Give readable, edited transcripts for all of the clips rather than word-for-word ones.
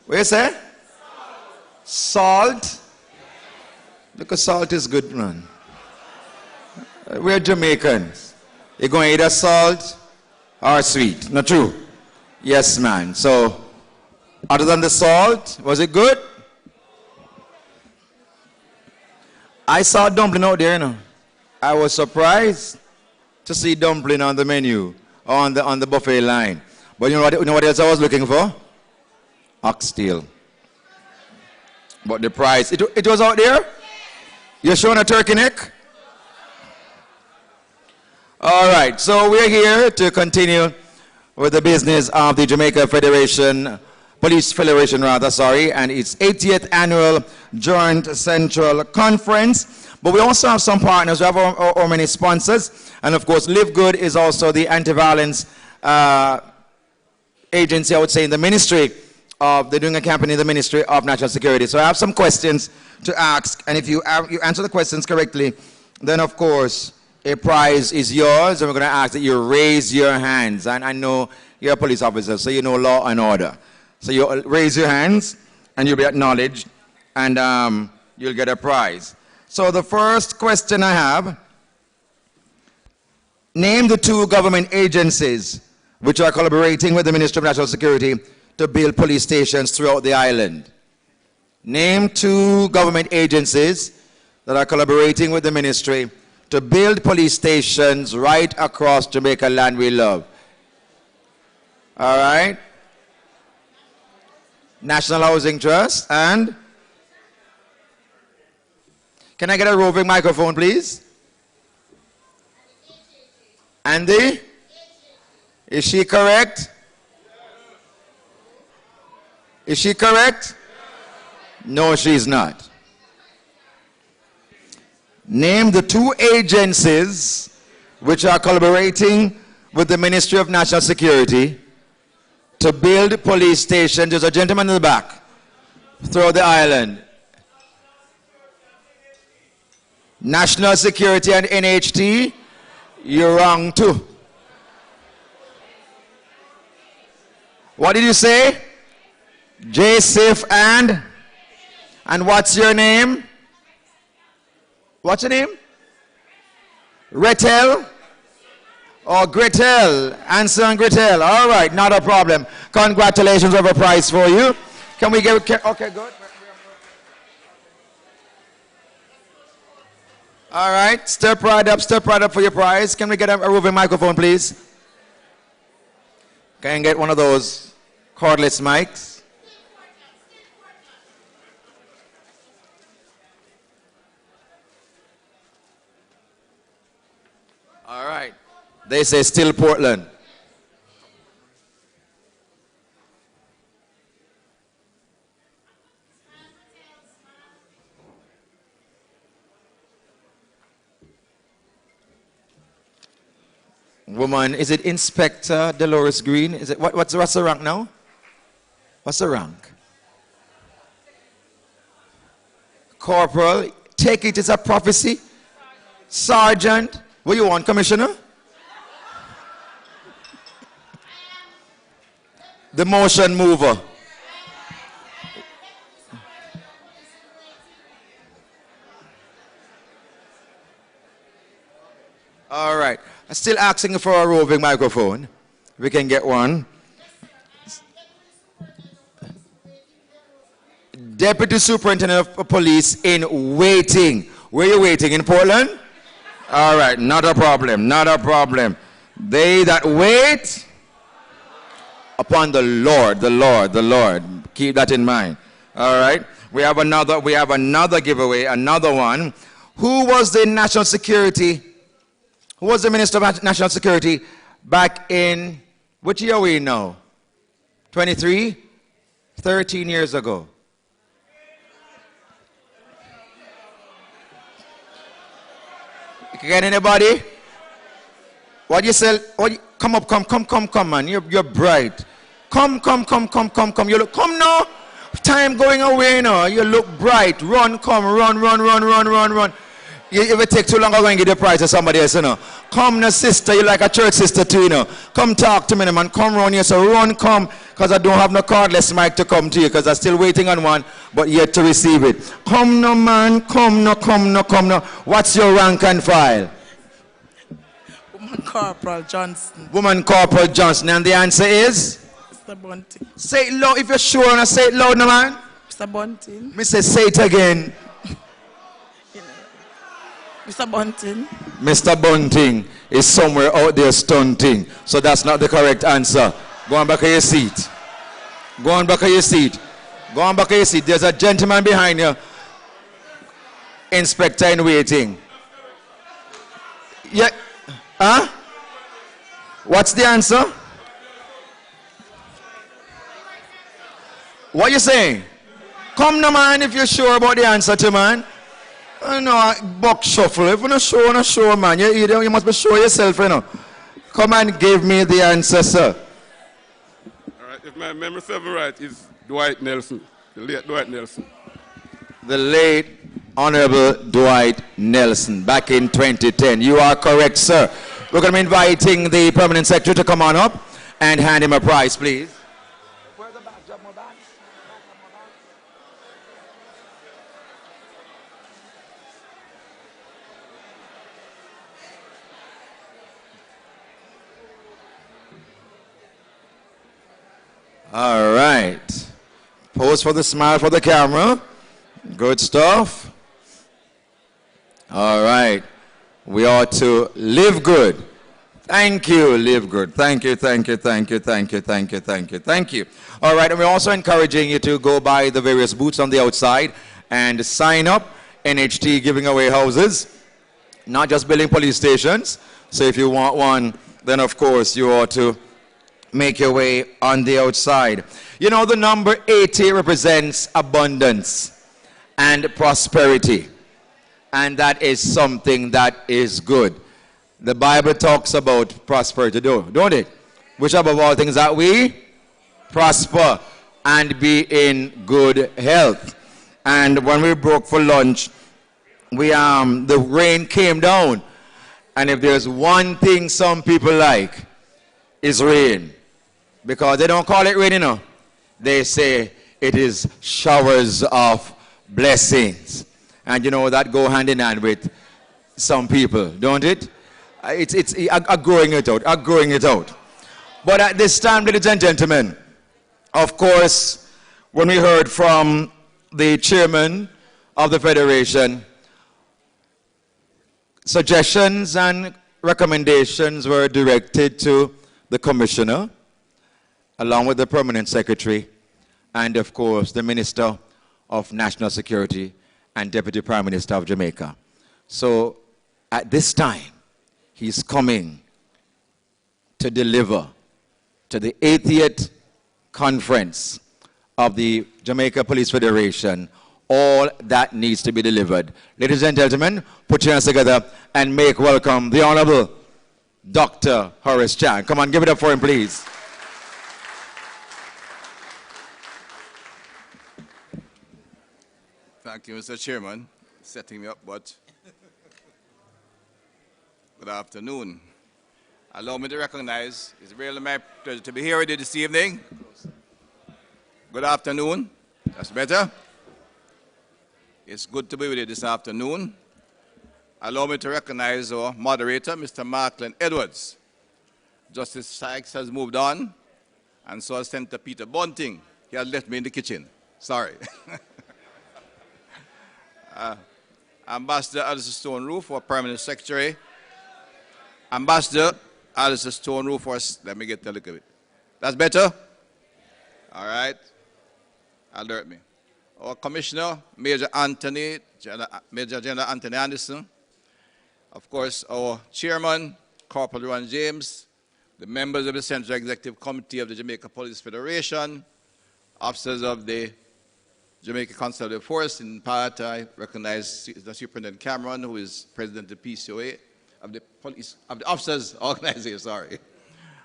What you say? Salt? Because salt is good, man. We're Jamaicans. You're going either salt or sweet. Not true? Yes, man. So, other than the salt, was it good? I saw dumpling out there, you know. I was surprised to see dumpling on the menu, on the buffet line. But you know what else I was looking for? Oxtail. But the price, it was out there? You're showing a turkey neck? All right, so we're here to continue with the business of the Jamaica Federation, Police Federation rather, and its 80th annual Joint Central Conference. But we also have some partners. We have our many sponsors. And of course, Live Good is also the anti-violence agency, I would say, in the ministry of, they're doing a campaign in the Ministry of National Security. So I have some questions to ask. And if you answer the questions correctly, then of course, a prize is yours. And we're going to ask that you raise your hands. And I know you're a police officer, so you know law and order. So you raise your hands, and you'll be acknowledged, and you'll get a prize. So the first question I have, name the 2 government agencies which are collaborating with the Ministry of National Security to build police stations throughout the island. Name 2 government agencies that are collaborating with the ministry to build police stations right across Jamaica land we love. All right? National Housing Trust and... Can I get a roving microphone, please? Andy? Is she correct? Is she correct? No, she's not. Name the 2 agencies which are collaborating with the Ministry of National Security to build police stations. There's a gentleman in the back throughout the island. National Security and NHT, you're wrong too. What did you say? JSIF and what's your name? What's your name? Retel or Gretel? Answer on Gretel. All right, not a problem. Congratulations, we have a prize for you. Can we get, okay, good. All right, step right up for your prize. Can we get a roving microphone, please? Can I get one of those cordless mics? All right. They say still Portland. Woman, is it Inspector Dolores Green? Is it what's the rank now? What's the rank? Corporal. Take it as a prophecy. Sergeant. What you want, Commissioner? The motion mover. All right. I'm still asking for a roving microphone. We can get one. Deputy Superintendent of Police in waiting. Where are you waiting? In Portland? All right, not a problem, not a problem. They that wait upon the Lord, the Lord, the Lord. Keep that in mind. All right. We have another giveaway, another one. Who was the national security? Who was the Minister of National Security back in, which year are we in now? 23? 13 years ago. Get anybody? What you say? Come up, come, man. You're bright. Come. You look, come now. Time going away now. You look bright. Run. If it take too long, I'm going to give the prize to somebody else, you know. Come now, sister, you like a church sister too, you know. Come talk to me, man. Come round here, so run, come. Because I don't have no cordless mic to come to you, because I'm still waiting on one, but yet to receive it. Come now, man. Come now, come now, come now. What's your rank and file? Woman Corporal Johnson. Woman Corporal Johnson. And the answer is? Mr. Bunting. Say it loud if you're sure, and I say it loud now, man. Mr. Bunting. Mr. Say it again. Mr. Bunting. Mr. Bunting is somewhere out there stunting. So that's not the correct answer. Go on back of your seat. Go on back of your seat. Go on back of your seat. There's a gentleman behind you. Inspector in waiting. Yeah. Huh? What's the answer? What you saying? Come now, man, if you're sure about the answer to, man. No, buck shuffle. If you're not sure, man, you must be sure yourself, you know. Come and give me the answer, sir. All right, if my memory serves me right, it's Dwight Nelson, the late Dwight Nelson. The late Honorable Dwight Nelson, back in 2010. You are correct, sir. We're going to be inviting the Permanent Secretary to come on up and hand him a prize, please. Where's the bag? Drop my bag. All right. Pose for the smile for the camera. Good stuff. All right. We ought to live good. Thank you, live good. Thank you, thank you, thank you, thank you, thank you, thank you, thank you. All right, and we're also encouraging you to go by the various booths on the outside and sign up. NHT giving away houses, not just building police stations. So if you want one, then of course you ought to make your way on the outside. You know, the number 80 represents abundance and prosperity. And that is something that is good. The Bible talks about prosperity, don't it? Which above all things that we prosper and be in good health. And when we broke for lunch, the rain came down. And if there's one thing some people like, is rain. Because they don't call it rain, you know. They say it is showers of blessings. And you know, that go hand in hand with some people, don't it? It's growing it out. But at this time, ladies and gentlemen, of course, when we heard from the chairman of the Federation, suggestions and recommendations were directed to the commissioner, along with the permanent secretary, and of course, the Minister of National Security and Deputy Prime Minister of Jamaica. So at this time, he's coming to deliver to the 80th conference of the Jamaica Police Federation all that needs to be delivered. Ladies and gentlemen, put your hands together and make welcome the Honorable Dr. Horace Chan. Come on, give it up for him, please. Thank you, Mr. Chairman, setting me up, but good afternoon. Allow me to recognize, it's really my pleasure to be here with you this evening. Good afternoon. That's better. It's good to be with you this afternoon. Allow me to recognize our moderator, Mr. Markland Edwards. Justice Sykes has moved on, and so has Senator Peter Bunting. He has left me in the kitchen. Sorry. Ambassador Alistair Stone Roof, our Permanent Secretary. Ambassador Alistair Stone Roof, let me get a look at it. That's better? All right. Alert me. Our Commissioner, Major General Anthony Anderson. Of course, our Chairman, Corporal Ron James, the members of the Central Executive Committee of the Jamaica Police Federation, officers of the Jamaica Constabulary Force. In part, I recognize the Superintendent Cameron, who is President of the PCOA, of the Police, of the Officers Organization, sorry.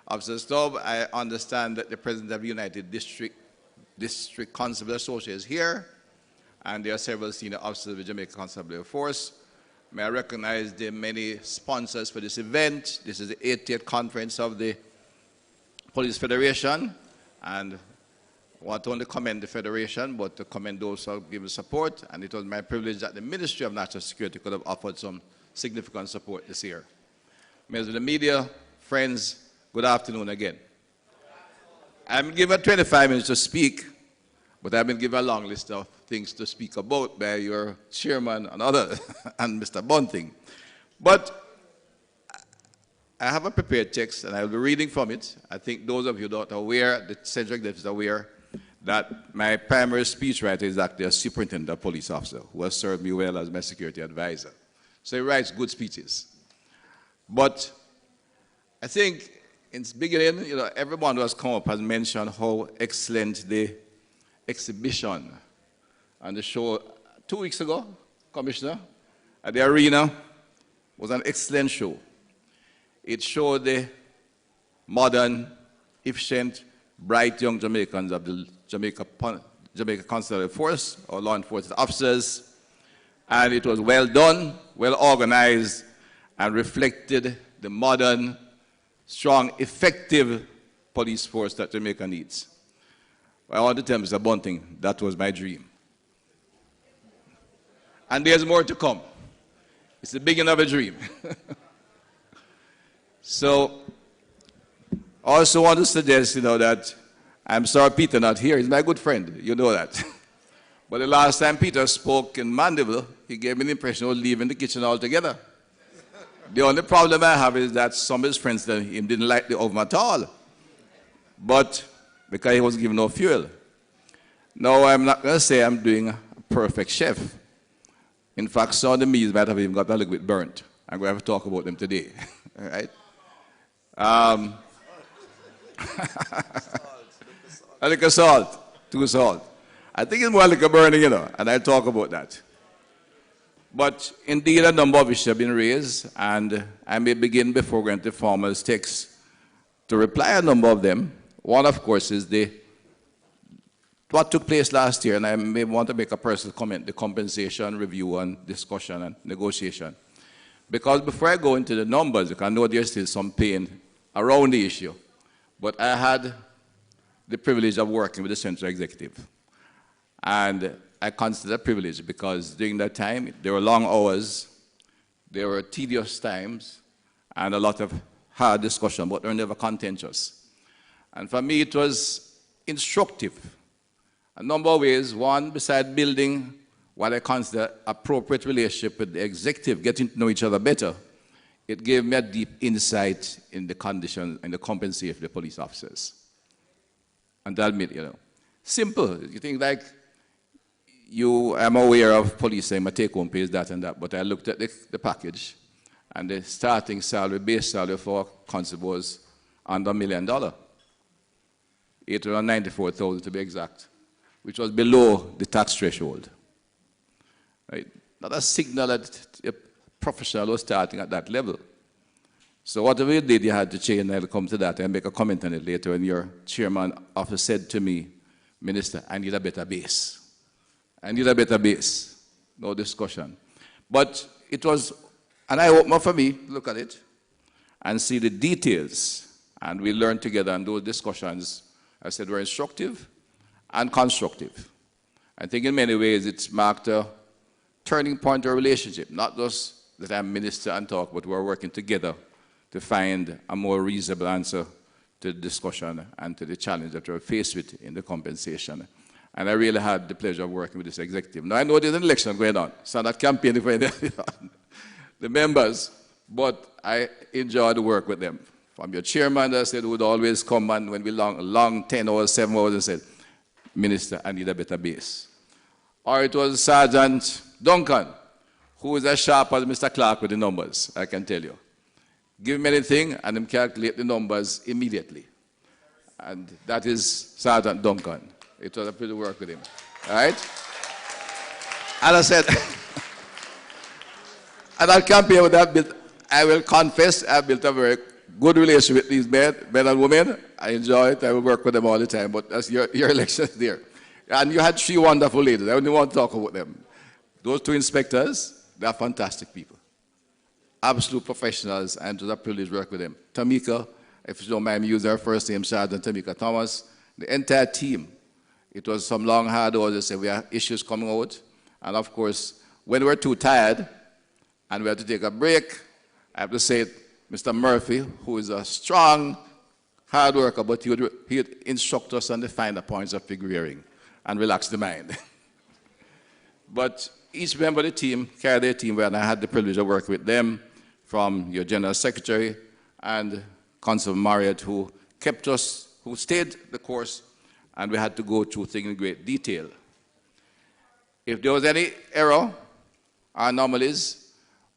Officer Stubb, I understand that the President of the United District Constable Association is here, and there are several senior officers of the Jamaica Constabulary Force. May I recognize the many sponsors for this event. This is the 80th conference of the Police Federation, and I want to only commend the Federation, but to commend those who have given support, and it was my privilege that the Ministry of National Security could have offered some significant support this year. Members of the media, friends, good afternoon again. I've been given 25 minutes to speak, but I've been given a long list of things to speak about by your chairman and others, and Mr. Bunting. But I have a prepared text, and I will be reading from it. I think those of you that are aware, the Central Executive is aware, that my primary speechwriter is actually a superintendent of police officer who has served me well as my security advisor. So he writes good speeches. But I think in the beginning, everyone who has come up has mentioned how excellent the exhibition and the show 2 weeks ago, Commissioner, at the arena was an excellent show. It showed the modern, efficient, bright young Jamaicans of the Jamaica Consular Force, or law enforcement officers, and it was well done, well organized, and reflected the modern, strong, effective police force that Jamaica needs. I want to tell Mr. Bunting, that was my dream. And there's more to come. It's the beginning of a dream. So, I also want to suggest, that I'm sorry Peter not here. He's my good friend. You know that. But the last time Peter spoke in Mandeville, he gave me the impression of leaving the kitchen altogether. The only problem I have is that some of his friends didn't like the oven at all. But because he was given no fuel. Now, I'm not going to say I'm doing a perfect chef. In fact, some of the meals might have even got a little bit burnt. I'm going to have to talk about them today. All right? A little salt, too salt. I think it's more like a burning, and I'll talk about that. But indeed, a number of issues have been raised, and I may begin before going to formal text to reply a number of them. One, of course, is what took place last year, and I may want to make a personal comment, the compensation review and discussion and negotiation. Because before I go into the numbers, I know there's still some pain around the issue, but I had the privilege of working with the Central Executive. And I consider it a privilege because during that time, there were long hours, there were tedious times, and a lot of hard discussion, but they were never contentious. And for me, it was instructive. A number of ways. One, besides building what I consider appropriate relationship with the executive, getting to know each other better, it gave me a deep insight in the condition and the compensation of the police officers. And I'll admit, simple. You think like, I'm aware of police saying my take-home pay is that and that, but I looked at the package, and the starting salary, base salary for constable was under $1 million. $894,000 to be exact, which was below the tax threshold. Right? Not a signal that a professional was starting at that level. So whatever you did, you had to change, and I'll come to that and make a comment on it later when your chairman often said to me, Minister, I need a better base. I need a better base. No discussion. But it was an eye-opener for me to look at it and see the details. And we learned together, and those discussions, I said, were instructive and constructive. I think in many ways it's marked a turning point of a relationship, not just that I'm minister and talk, but we're working together to find a more reasonable answer to the discussion and to the challenge that we're faced with in the compensation. And I really had the pleasure of working with this executive. Now, I know there's an election going on, so I'm not campaigning for the members, but I enjoyed the work with them. From your chairman, I said, would always come and when we long 10 hours, 7 hours, and said, Minister, I need a better base. Or it was Sergeant Duncan, who is as sharp as Mr. Clark with the numbers, I can tell you. Give him anything, and him calculate the numbers immediately. And that is Sergeant Duncan. It was a pretty work with him. All right? And I said, and I'll campaign with that. I will confess, I built a very good relationship with these men and women. I enjoy it. I will work with them all the time. But that's your election there. And you had 3 wonderful ladies. I only want to talk about them. Those 2 inspectors, they are fantastic people. absolute professionals, and it was a privilege to work with them. Tamika, if you don't mind me using her first name, Sergeant Tamika Thomas, the entire team. It was some long, hard hours. They said we have issues coming out. And of course, when we're too tired and we had to take a break, I have to say it, Mr. Murphy, who is a strong, hard worker, but he'd instruct us on the finer points of figuring and relax the mind. But each member of the team carried their team well, and I had the privilege of working with them, from your General Secretary and Constable Marriott, who kept us, who stayed the course, and we had to go through things in great detail. If there was any error or anomalies,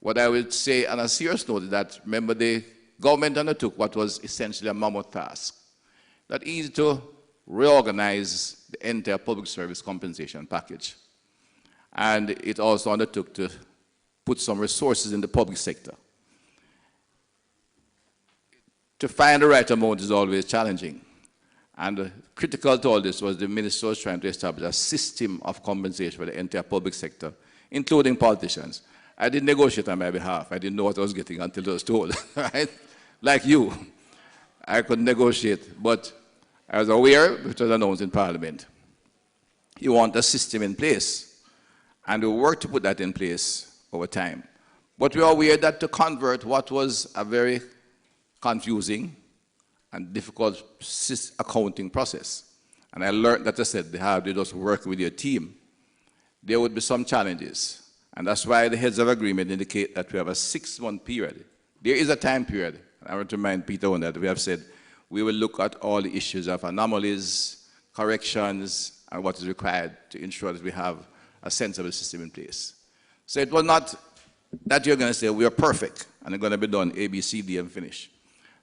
what I would say on a serious note is that, remember, the government undertook what was essentially a mammoth task, that is to reorganize the entire public service compensation package. And it also undertook to put some resources in the public sector. To find the right amount is always challenging. And critical to all this was the minister was trying to establish a system of compensation for the entire public sector, including politicians. I didn't negotiate on my behalf. I didn't know what I was getting until I was told, right? Like you, I couldn't negotiate, but I was aware, which was announced in Parliament. You want a system in place, and we worked to put that in place over time. But we are aware that to convert what was a very confusing and difficult accounting process, and I learned that I said, they just work with your team, there would be some challenges. And that's why the heads of agreement indicate that we have a 6-month period. There is a time period. I want to remind Peter on that. We have said we will look at all the issues of anomalies, corrections, and what is required to ensure that we have a sensible system in place. So it was not that you're going to say we are perfect and it's going to be done A, B, C, D, and finish.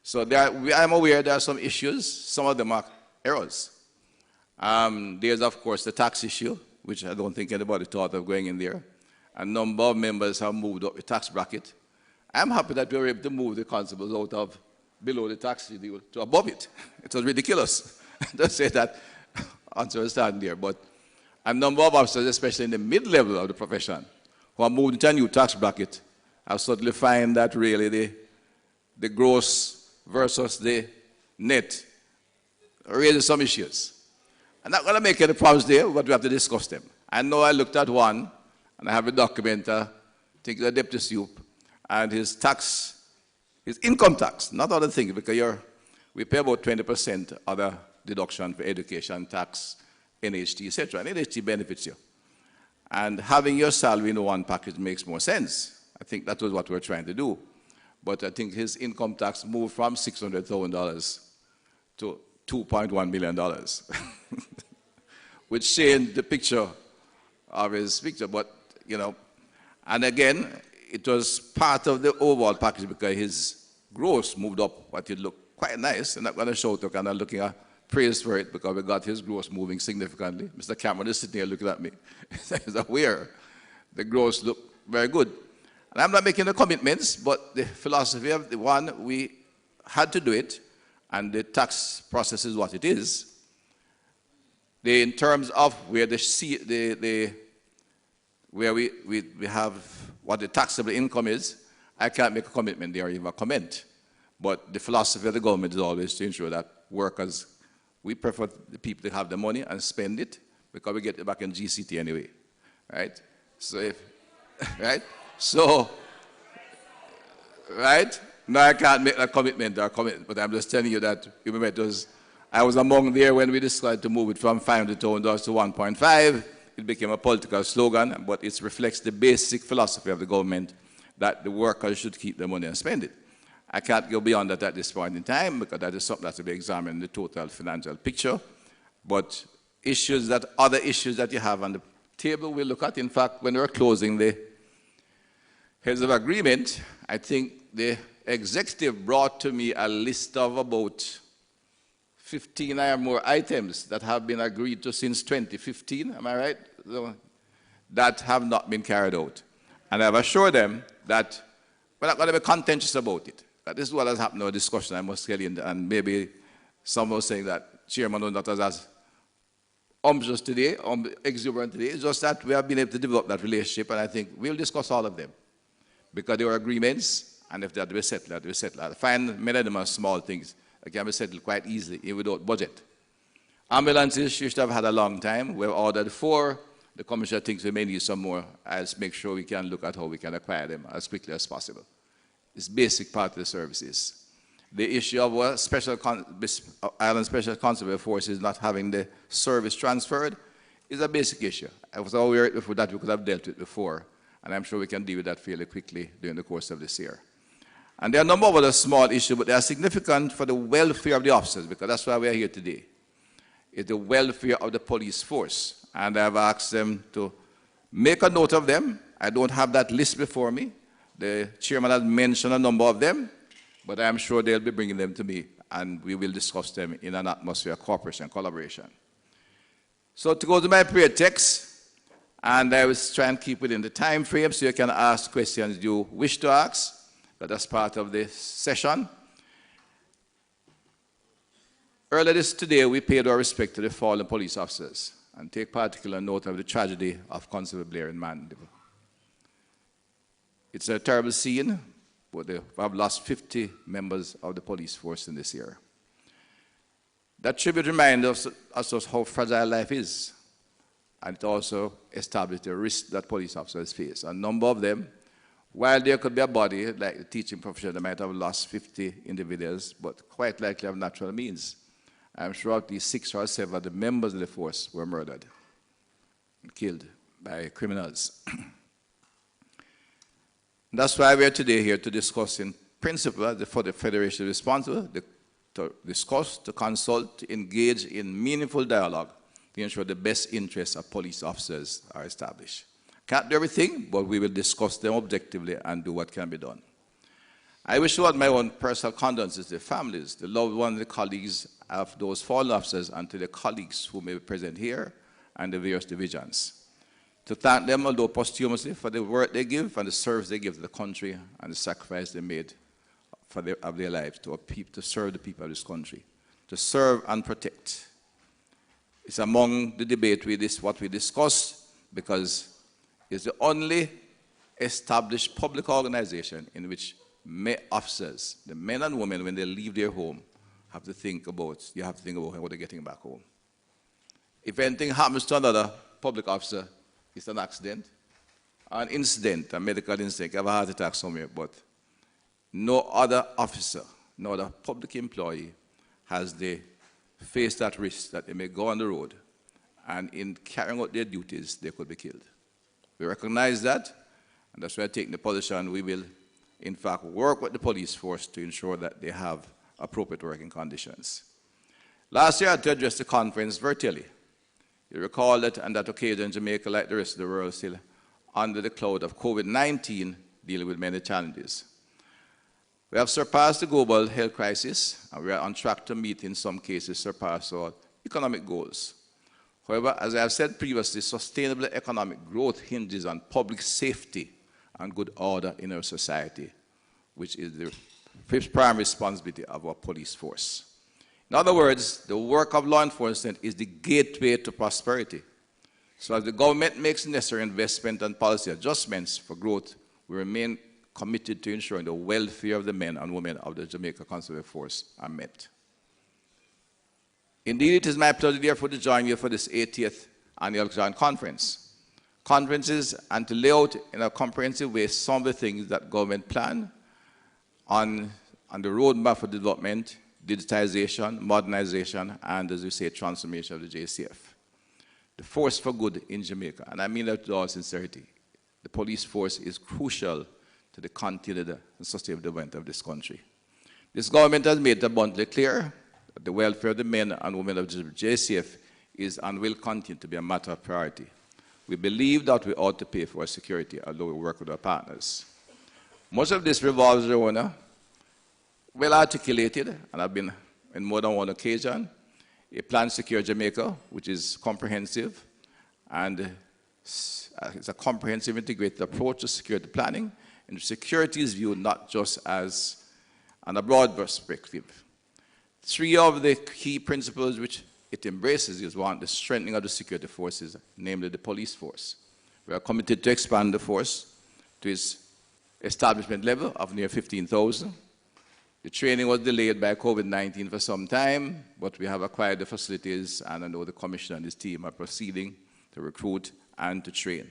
So I'm aware there are some issues. Some of them are errors. There's, of course, the tax issue, which I don't think anybody thought of going in there. A number of members have moved up the tax bracket. I'm happy that we were able to move the constables out of below the tax deal to above it. It was ridiculous to say that answer was standing there. But a number of officers, especially in the mid-level of the profession, who have moved into a new tax bracket, have suddenly find that really the gross versus the net raises some issues. I'm not going to make any problems there, but we have to discuss them. I know I looked at one, and I have a document, I think the Deputy Soup, and his income tax, not other things, because we pay about 20% other deduction for education, tax, NHT, etc. And NHT benefits you. And having your salary in one package makes more sense. I think that was what we're trying to do. But I think his income tax moved from $600,000 to $2.1 million, which changed the picture of his picture. But, you know, and again, it was part of the overall package because his gross moved up, but it looked quite nice. I'm not going to show it, and I'm looking at praise for it because we got his gross moving significantly. Mr. Cameron is sitting here looking at me. He's aware the gross looked very good. And I'm not making the commitments, but the philosophy of the one, we had to do it, and the tax process is what it is. In terms of where where we have what the taxable income is, I can't make a commitment there or even a comment. But the philosophy of the government is always to ensure that workers, we prefer the people to have the money and spend it because we get it back in GCT anyway, right? So right? So, right? No, I can't make a commitment, but I'm just telling you that, remember, I was among there when we decided to move it from $500,000 to 1.5. It became a political slogan, but it reflects the basic philosophy of the government that the workers should keep the money and spend it. I can't go beyond that at this point in time because that is something that has to be examined in the total financial picture. But other issues that you have on the table, we'll look at. In fact, when we're closing the heads of agreement, I think the executive brought to me a list of about 15 or more items that have been agreed to since 2015, am I right? That have not been carried out. And I've assured them that we're not going to be contentious about it. That this is what has happened in our discussion, I must tell you, and maybe some was saying that Chairman was not as umptuous today, exuberant today. It's just that we have been able to develop that relationship, and I think we'll discuss all of them. because there were agreements, and if they had to be settled, they had to be settled. I find many of them are small things that can be settled quite easily, even without budget. Ambulances you should have had a long time. We've ordered 4. The Commissioner thinks we may need some more. I'll make sure we can look at how we can acquire them as quickly as possible. It's basic part of the services. The issue of Island Special Constable Forces not having the service transferred is a basic issue. I was aware of that we could have dealt with before, and I'm sure we can deal with that fairly quickly during the course of this year. And there are a number of other small issues, but they are significant for the welfare of the officers, because that's why we are here today. It's the welfare of the police force. And I've asked them to make a note of them. I don't have that list before me. The chairman has mentioned a number of them, but I'm sure they'll be bringing them to me, and we will discuss them in an atmosphere of cooperation and collaboration. So to go to my prayer text, and I will try and keep within the time frame so you can ask questions you wish to ask, but that's part of this session. Earlier today, we paid our respect to the fallen police officers and take particular note of the tragedy of Constable Blair in Mandeville. It's a terrible scene, but we have lost 50 members of the police force in this year. That tribute reminds us of how fragile life is, and it also established the risk that police officers face. A number of them, while there could be a body, like the teaching profession, they might have lost 50 individuals, but quite likely have natural means. I'm sure at least 6 or 7 of the members of the force were murdered and killed by criminals. That's why we are today here to discuss in principle for the Federation responsible, to discuss, to consult, to engage in meaningful dialogue to ensure the best interests of police officers are established. Can't do everything, but we will discuss them objectively and do what can be done. I wish to add my own personal condolences to the families, the loved ones, the colleagues of those fallen officers, and to the colleagues who may be present here and the various divisions. To thank them, although posthumously, for the work they give and the service they give to the country and the sacrifice they made of their lives to serve the people of this country, to serve and protect. It's among the debate what we discuss, because it's the only established public organization in which officers, the men and women, when they leave their home, you have to think about how they're getting back home. If anything happens to another public officer, it's an accident, an incident, a medical incident, have a heart attack somewhere, but no other officer, no other public employee has they face that risk that they may go on the road, and in carrying out their duties, they could be killed. We recognize that, and that's why taking the position we will, in fact, work with the police force to ensure that they have appropriate working conditions. Last year, I had to address the conference virtually. You recall that on that occasion, Jamaica, like the rest of the world, still under the cloud of COVID-19, dealing with many challenges. We have surpassed the global health crisis, and we are on track to meet, in some cases, surpass our economic goals. However, as I have said previously, sustainable economic growth hinges on public safety and good order in our society, which is the fifth primary responsibility of our police force. In other words, the work of law enforcement is the gateway to prosperity. So as the government makes necessary investment and policy adjustments for growth, we remain committed to ensuring the welfare of the men and women of the Jamaica Constable Force are met. Indeed, it is my pleasure, therefore, to join you for this 80th Annual Joint Conference. Conferences and to lay out in a comprehensive way some of the things that government plan on the roadmap for development, digitization, modernization, and, as we say, transformation of the JCF. The force for good in Jamaica, and I mean that with all sincerity. The police force is crucial to the continued and sustainable development of this country. This government has made it abundantly clear that the welfare of the men and women of the JCF is and will continue to be a matter of priority. We believe that we ought to pay for our security, although we work with our partners. Much of this revolves around well articulated, and I've been in more than one occasion, a plan Secure Jamaica, which is comprehensive, and it's a comprehensive integrated approach to security planning, and security is viewed not just as on a broad perspective. 3 of the key principles which it embraces is one, the strengthening of the security forces, namely the police force. We are committed to expand the force to its establishment level of near 15,000. The training was delayed by COVID-19 for some time, but we have acquired the facilities, and I know the commissioner and his team are proceeding to recruit and to train.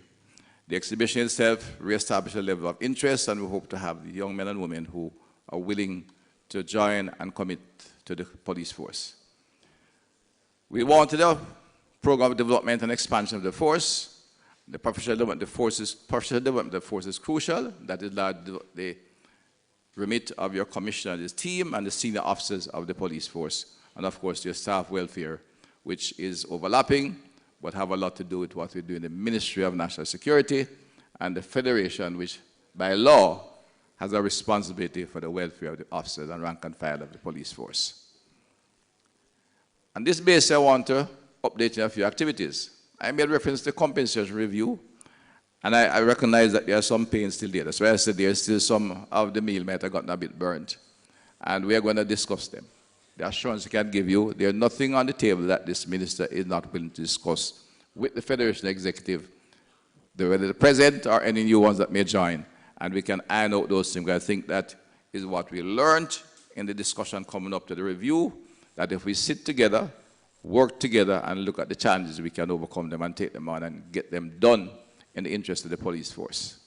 The exhibition itself reestablished a level of interest, and we hope to have the young men and women who are willing to join and commit to the police force. We wanted a program of development and expansion of the force. The professional development of the force is crucial. That is the remit of your commissioner and his team and the senior officers of the police force, and of course your staff welfare, which is overlapping, but have a lot to do with what we do in the Ministry of National Security and the Federation, which by law has a responsibility for the welfare of the officers and rank and file of the police force. On this basis, I want to update you on a few activities. I made reference to compensation review, and I recognize that there are some pains still there. That's why I said there's still some of the meal might have gotten a bit burnt. And we are going to discuss them. The assurance I can give you, there's nothing on the table that this minister is not willing to discuss with the Federation Executive, whether the President or any new ones that may join. And we can iron out those things. I think that is what we learned in the discussion coming up to the review, that if we sit together, work together, and look at the challenges, we can overcome them and take them on and get them done in the interest of the police force.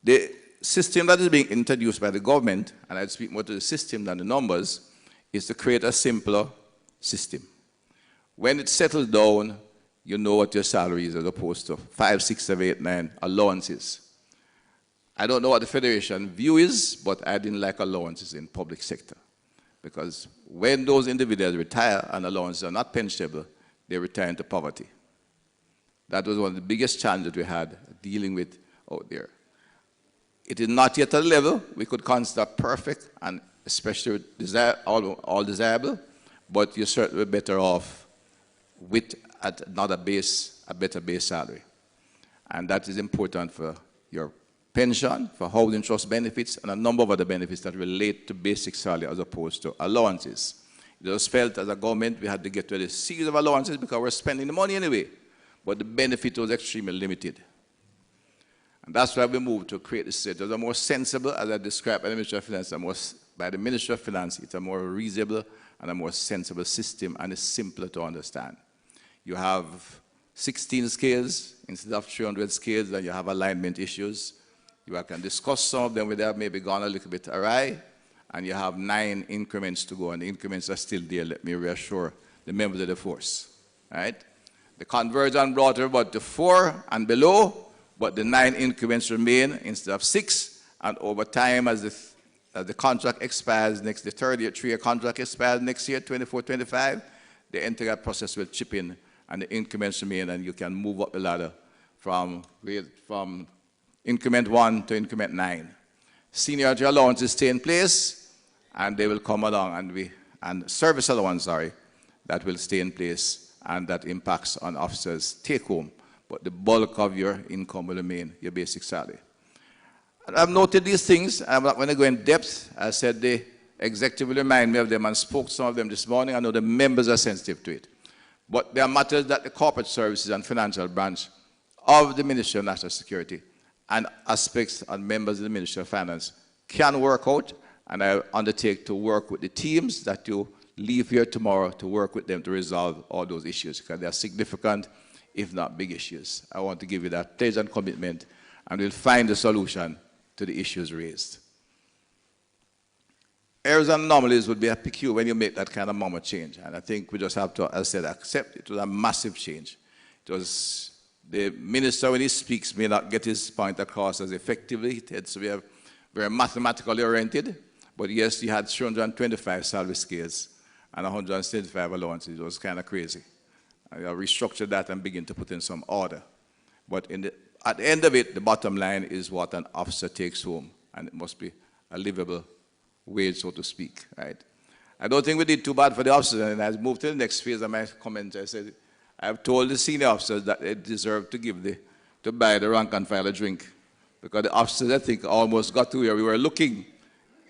The system that is being introduced by the government, and I'd speak more to the system than the numbers, is to create a simpler system. When it settles down, you know what your salary is as opposed to 5, 6, 7, 8, 9 allowances. I don't know what the Federation view is, but I didn't like allowances in public sector. Because when those individuals retire and allowances are not pensionable, they retire into poverty. That was one of the biggest challenges we had dealing with out there. It is not yet at a level we could consider perfect and especially all desirable, but you're certainly better off with another base, a better base salary. And that is important for your pension, for housing trust benefits, and a number of other benefits that relate to basic salary as opposed to allowances. It was felt as a government we had to get rid of a series of allowances because we're spending the money anyway, but the benefit was extremely limited. And that's why we moved to create this system. It was a more sensible, as I described by the Ministry of Finance, by the Ministry of Finance, it's a more reasonable and a more sensible system, and it's simpler to understand. You have 16 scales instead of 300 scales, and you have alignment issues. You can discuss some of them where they have maybe gone a little bit awry, and you have 9 increments to go, and the increments are still there, let me reassure the members of the force. Right? The conversion brought about to 4 and below, but the 9 increments remain instead of 6, and over time as the contract expires the 3-year contract expires next year, 24-25, the entire process will chip in and the increments remain, and you can move up the ladder from increment 1 to increment 9. Seniority allowances stay in place, and they will come along, and service allowance, that will stay in place, and that impacts on officers' take home. But the bulk of your income will remain your basic salary. And I've noted these things. I'm not going to go in depth. I said the executive will remind me of them and spoke to some of them this morning. I know the members are sensitive to it. But there are matters that the corporate services and financial branch of the Ministry of National Security and aspects and members of the Ministry of Finance can work out, and I undertake to work with the teams that you leave here tomorrow to work with them to resolve all those issues, because they are significant, if not big issues. I want to give you that pledge and commitment, and we'll find a solution to the issues raised. Errors and anomalies would be a peculiar when you make that kind of moment change, and I think we just have to, as I said, accept it was a massive change. It was the minister, when he speaks, may not get his point across as effectively. So we are very mathematically oriented, but yes, you had 325 salary scales and 175 allowances. It was kind of crazy. I restructured that and begin to put in some order. But at the end of it, the bottom line is what an officer takes home, and it must be a livable wage, so to speak. Right? I don't think we did too bad for the officers, and as I moved to the next phase of my comment, I said, I've told the senior officers that they deserve to buy the rank and file a drink, because the officers, I think, almost got to where we were looking,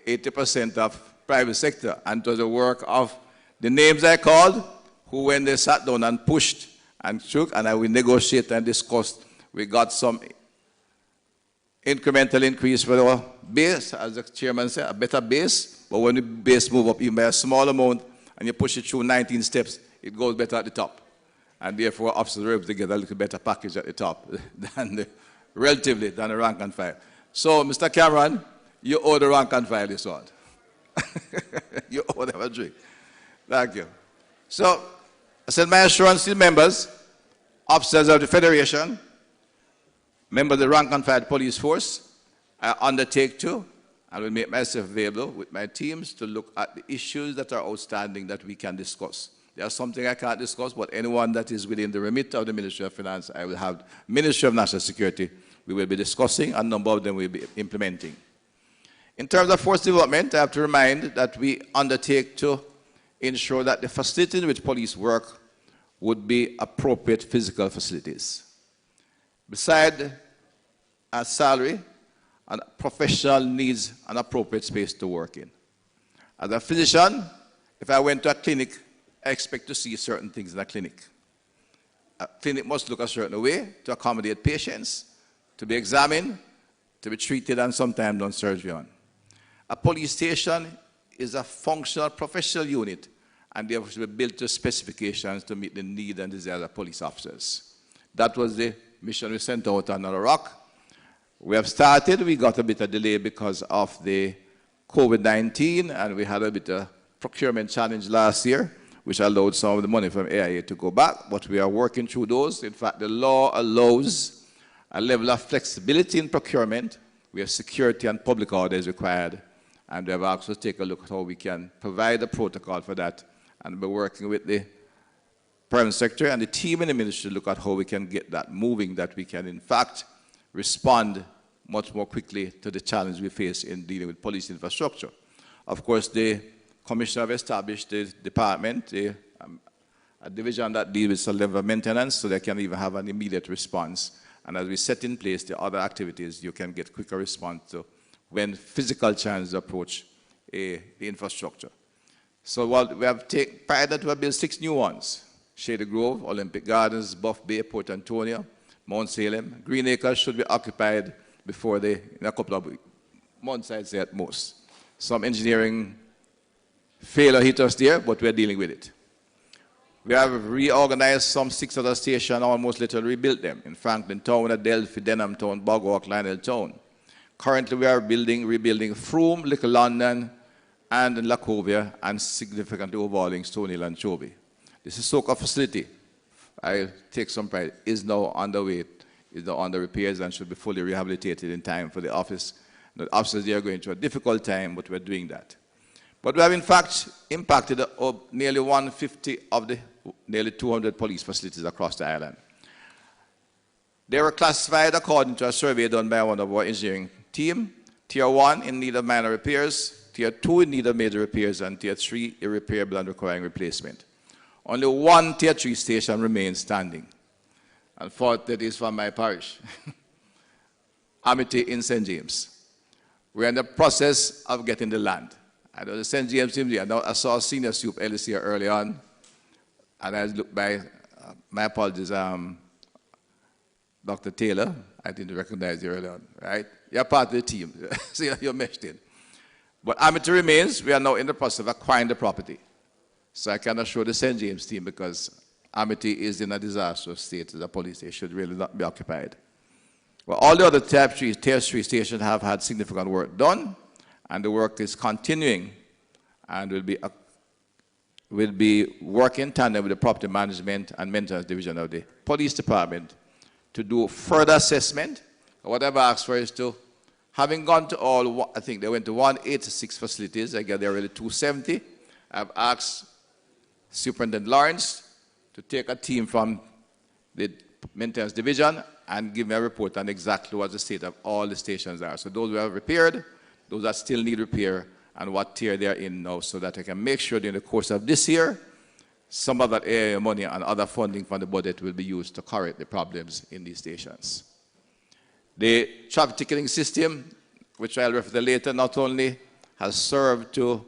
80% of private sector, and it was the work of the names I called, who when they sat down and pushed and shook, and we negotiated and discussed, we got some incremental increase for our base, as the chairman said, a better base. But when the base move up even by a small amount and you push it through 19 steps, it goes better at the top. And therefore, officers are able to get a little better package at the top relatively than the rank and file. So, Mr. Cameron, you owe the rank and file this one. You owe them a drink. Thank you. So, I said my assurance to the members, officers of the Federation, members of the rank and file police force, I undertake to, and will make myself available with my teams to look at the issues that are outstanding that we can discuss. There's something I can't discuss, but anyone that is within the remit of the Ministry of Finance, I will have Ministry of National Security, we will be discussing, and a number of them will be implementing. In terms of force development, I have to remind that we undertake to ensure that the facilities in which police work would be appropriate physical facilities. Beside a salary, a professional needs an appropriate space to work in. As a physician, if I went to a clinic, I expect to see certain things in a clinic. A clinic must look a certain way to accommodate patients, to be examined, to be treated, and sometimes done surgery on. A police station is a functional professional unit, and they have to be built to specifications to meet the need and desires of police officers. That was the mission we sent out on Northern Rock. We have started. We got a bit of delay because of the COVID-19, and we had a bit of procurement challenge last year, which allowed some of the money from AIA to go back, but we are working through those. In fact, the law allows a level of flexibility in procurement where security and public order is required, and we have asked to take a look at how we can provide a protocol for that, and we're working with the Permanent Secretary and the team in the ministry to look at how we can get that moving, that we can, in fact, respond much more quickly to the challenge we face in dealing with police infrastructure. Of course, the Commissioner have established the department, a division that deals with some level of maintenance, so they can even have an immediate response. And as we set in place the other activities, you can get quicker response to when physical challenges approach the infrastructure. So while we have taken pride that we have built 6 new ones: Shady Grove, Olympic Gardens, Buff Bay, Port Antonio, Mount Salem. Green Acres should be occupied before in a couple of months, I'd say at most. Some engineering failure hit us there, but we're dealing with it. We have reorganized some 6 other stations, almost literally rebuilt them, in Franklin Town, Adelphi, Denham Town, Bogwalk, Lionel Town. Currently, we are rebuilding Frome, Little London, and Lacovia, and significantly overhauling Stone Hill and Chovy. This is Soka facility, I take some pride, is now underway, is now under repairs and should be fully rehabilitated in time for the office. The officers there are going through a difficult time, but we're doing that. But we have, in fact, impacted nearly 150 of the nearly 200 police facilities across the island. They were classified according to a survey done by one of our engineering team. Tier 1 in need of minor repairs, Tier 2 in need of major repairs, and Tier 3 irreparable and requiring replacement. Only 1 Tier 3 station remains standing. And that is from my parish, Amity in St. James. We're in the process of getting the land. I know the St. James team there. I saw a senior soup LC here early on, and I looked by, my apologies, Dr. Taylor. I didn't recognize you early on, right? You're part of the team, so you're meshed in. But Amity remains. We are now in the process of acquiring the property. So I cannot show the St. James team because Amity is in a disastrous state as a police. They should really not be occupied. Well, all the other Tier 3 stations have had significant work done, and the work is continuing, and will be working in tandem with the property management and maintenance division of the police department to do further assessment. What I've asked for is to, having gone to all, I think they went to 186 facilities, I guess they're already 270. I've asked Superintendent Lawrence to take a team from the maintenance division and give me a report on exactly what the state of all the stations are. So those we have repaired, those that still need repair, and what tier they're in now, so that I can make sure during the course of this year, some of that area money and other funding from the budget will be used to correct the problems in these stations. The traffic ticketing system, which I'll refer to later, not only has served to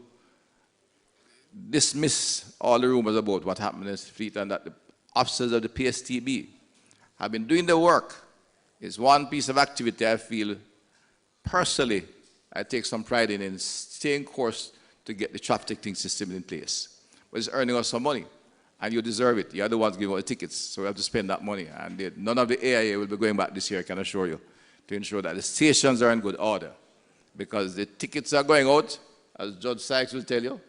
dismiss all the rumors about what happened in this fleet, and that the officers of the PSTB have been doing the work. It's one piece of activity I feel personally, I take some pride in staying course to get the traffic ticketing system in place. But it's earning us some money, and you deserve it. You're the ones giving out the tickets, so we have to spend that money. And none of the AIA will be going back this year, I can assure you, to ensure that the stations are in good order. Because the tickets are going out, as Judge Sykes will tell you.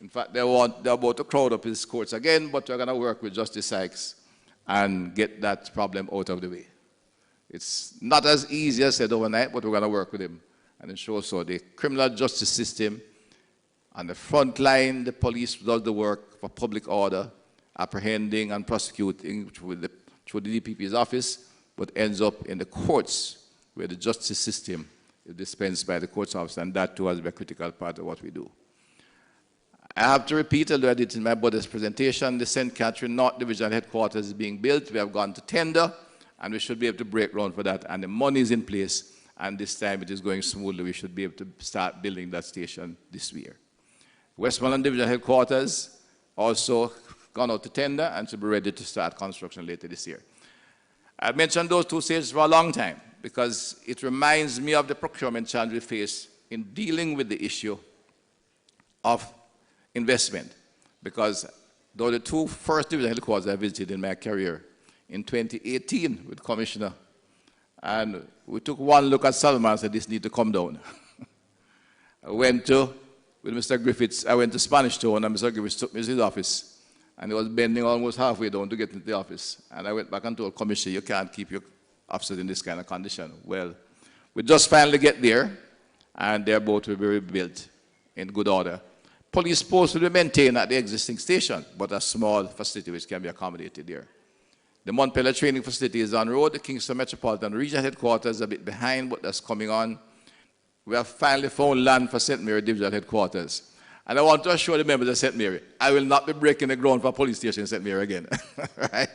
In fact, they're about to crowd up his courts again, but we're going to work with Justice Sykes and get that problem out of the way. It's not as easy as said overnight, but we're going to work with him and ensure so the criminal justice system on the front line, the police does the work for public order, apprehending and prosecuting through the DPP's office, but ends up in the courts where the justice system is dispensed by the court's office, and that too has been a critical part of what we do. I have to repeat, although I did it in my budget's presentation, the St. Catherine North Division headquarters is being built. We have gone to tender, and we should be able to break ground for that, and the money is in place, and this time it is going smoothly. We should be able to start building that station this year. Westmoreland Division headquarters also gone out to tender and should be ready to start construction later this year. I've mentioned those two stations for a long time because it reminds me of the procurement challenge we face in dealing with the issue of investment. Because though the two first division headquarters I visited in my career in 2018 with Commissioner, and we took one look at Salman and said, this needs to come down. I went to, with Mr. Griffiths, I went to Spanish Town, and Mr. Griffiths took me to his office, and he was bending almost halfway down to get into the office. And I went back and told Commissioner, you can't keep your officers in this kind of condition. Well, we just finally get there, and their boat will be rebuilt in good order. Police posts will be maintained at the existing station, but a small facility which can be accommodated there. The Montpellier training facility is on road. The Kingston Metropolitan Regional Headquarters is a bit behind, but that's coming on. We have finally found land for St. Mary Divisional Headquarters. And I want to assure the members of St. Mary, I will not be breaking the ground for a police station in St. Mary again. Right?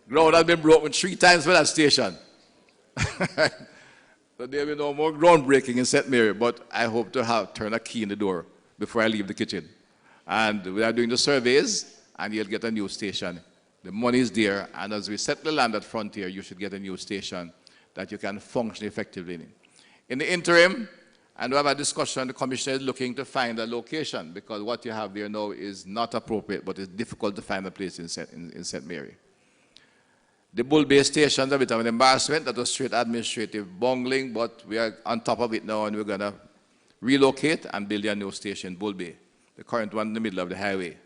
Ground has been broken 3 times for that station. So there will be no more ground breaking in St. Mary, but I hope to turn a key in the door before I leave the kitchen. And we are doing the surveys, and you'll get a new station. The money is there, and as we set the land at Frontier, you should get a new station that you can function effectively in. In the interim, and we have a discussion, the Commissioner is looking to find a location, because what you have there now is not appropriate, but it's difficult to find a place in St. Mary. The Bull Bay station is a bit of an embarrassment. That was straight administrative bungling, but we are on top of it now, and we're going to relocate and build a new station, Bull Bay, the current one in the middle of the highway.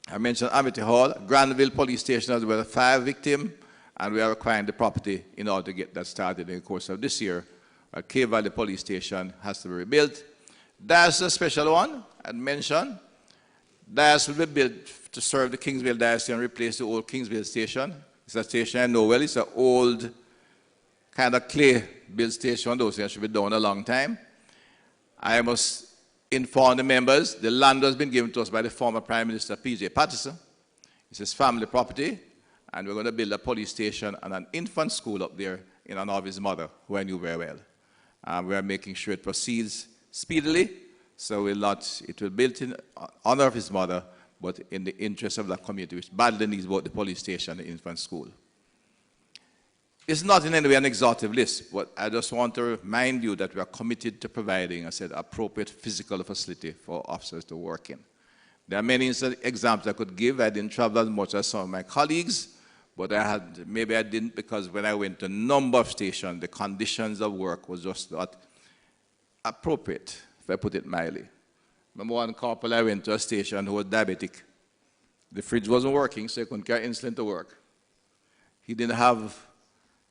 I mentioned Amity Hall, Granville Police Station as well, a fire victim, and we are acquiring the property in order to get that started in the course of this year. Cave Valley Police Station has to be rebuilt. That's a special one, I'd mentioned. That will be built to serve the Kingsville Diocese and replace the old Kingsville Station. It's a station I know well. It's an old kind of clay-built station. Those things should be done a long time. I must inform the members, the land has been given to us by the former Prime Minister, P.J. Patterson. It's his family property, and we're going to build a police station and an infant school up there in honor of his mother, who I knew very well. We are making sure it proceeds speedily, so it will be built in honor of his mother, but in the interest of that community, which badly needs both the police station and the infant school. It's not in any way an exhaustive list, but I just want to remind you that we are committed to providing, I said, appropriate physical facility for officers to work in. There are many examples I could give. I didn't travel as much as some of my colleagues, but maybe I didn't because when I went to a number of stations, the conditions of work was just not appropriate, if I put it mildly. Remember one corporal I went to a station who was diabetic. The fridge wasn't working, so he couldn't carry insulin to work. He didn't have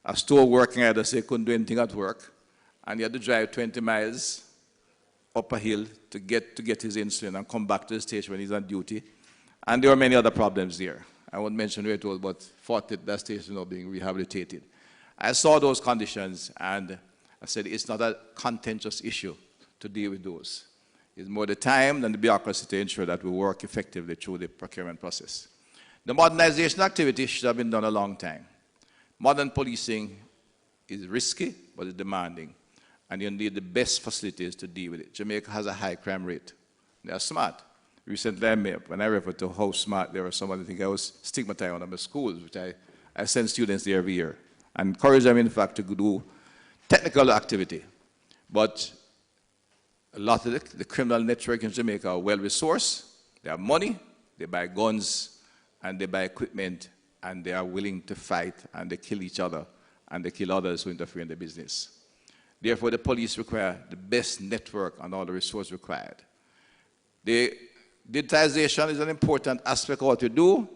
a store working either, so he couldn't do anything at work. And he had to drive 20 miles up a hill to get his insulin and come back to the station when he's on duty. And there were many other problems there. I won't mention where it was, but fortunately that station is now being rehabilitated. I saw those conditions, and I said it's not a contentious issue to deal with those. It's more the time than the bureaucracy to ensure that we work effectively through the procurement process. The modernization activity should have been done a long time. Modern policing is risky, but it's demanding. And you need the best facilities to deal with it. Jamaica has a high crime rate. They are smart. Recently, when I referred to how smart they were, someone think I was stigmatizing one of my schools, which I send students there every year. And encourage them, in fact, to technical activity. But a lot of the criminal network in Jamaica are well-resourced. They have money, they buy guns, and they buy equipment, and they are willing to fight, and they kill each other, and they kill others who interfere in the business. Therefore, the police require the best network and all the resources required. The digitization is an important aspect of what we do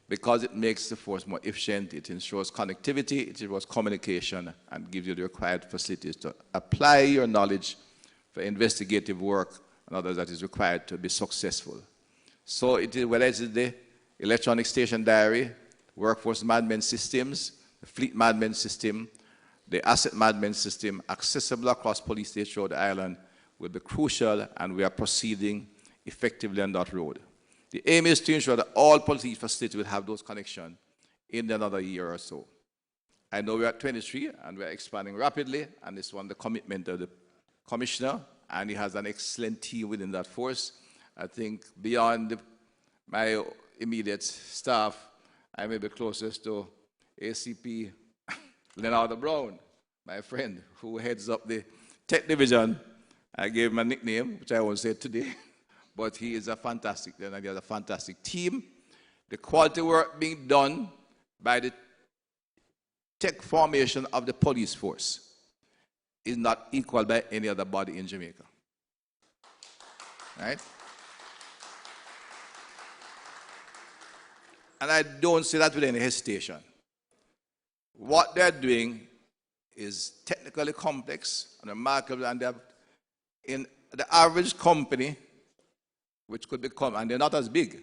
because it makes the force more efficient, it ensures connectivity, it ensures communication, and gives you the required facilities to apply your knowledge for investigative work and others that is required to be successful. So it is, whether it's the electronic station diary, workforce management systems, the fleet management system, the asset management system, accessible across police stations throughout the island, will be crucial, and we are proceeding effectively on that road. The aim is to ensure that all police facilities will have those connections in another year or so. I know we're at 23, and we're expanding rapidly, and it's one of the commitment of the commissioner, and he has an excellent team within that force. I think beyond my immediate staff, I may be closest to ACP Leonardo Brown, my friend, who heads up the tech division. I gave him a nickname, which I won't say today, but he is a fantastic, and he has a fantastic team. The quality work being done by the tech formation of the police force is not equal by any other body in Jamaica. Right? And I don't say that with any hesitation. What they're doing is technically complex and remarkable, and they're in the average company, which could become, and they're not as big.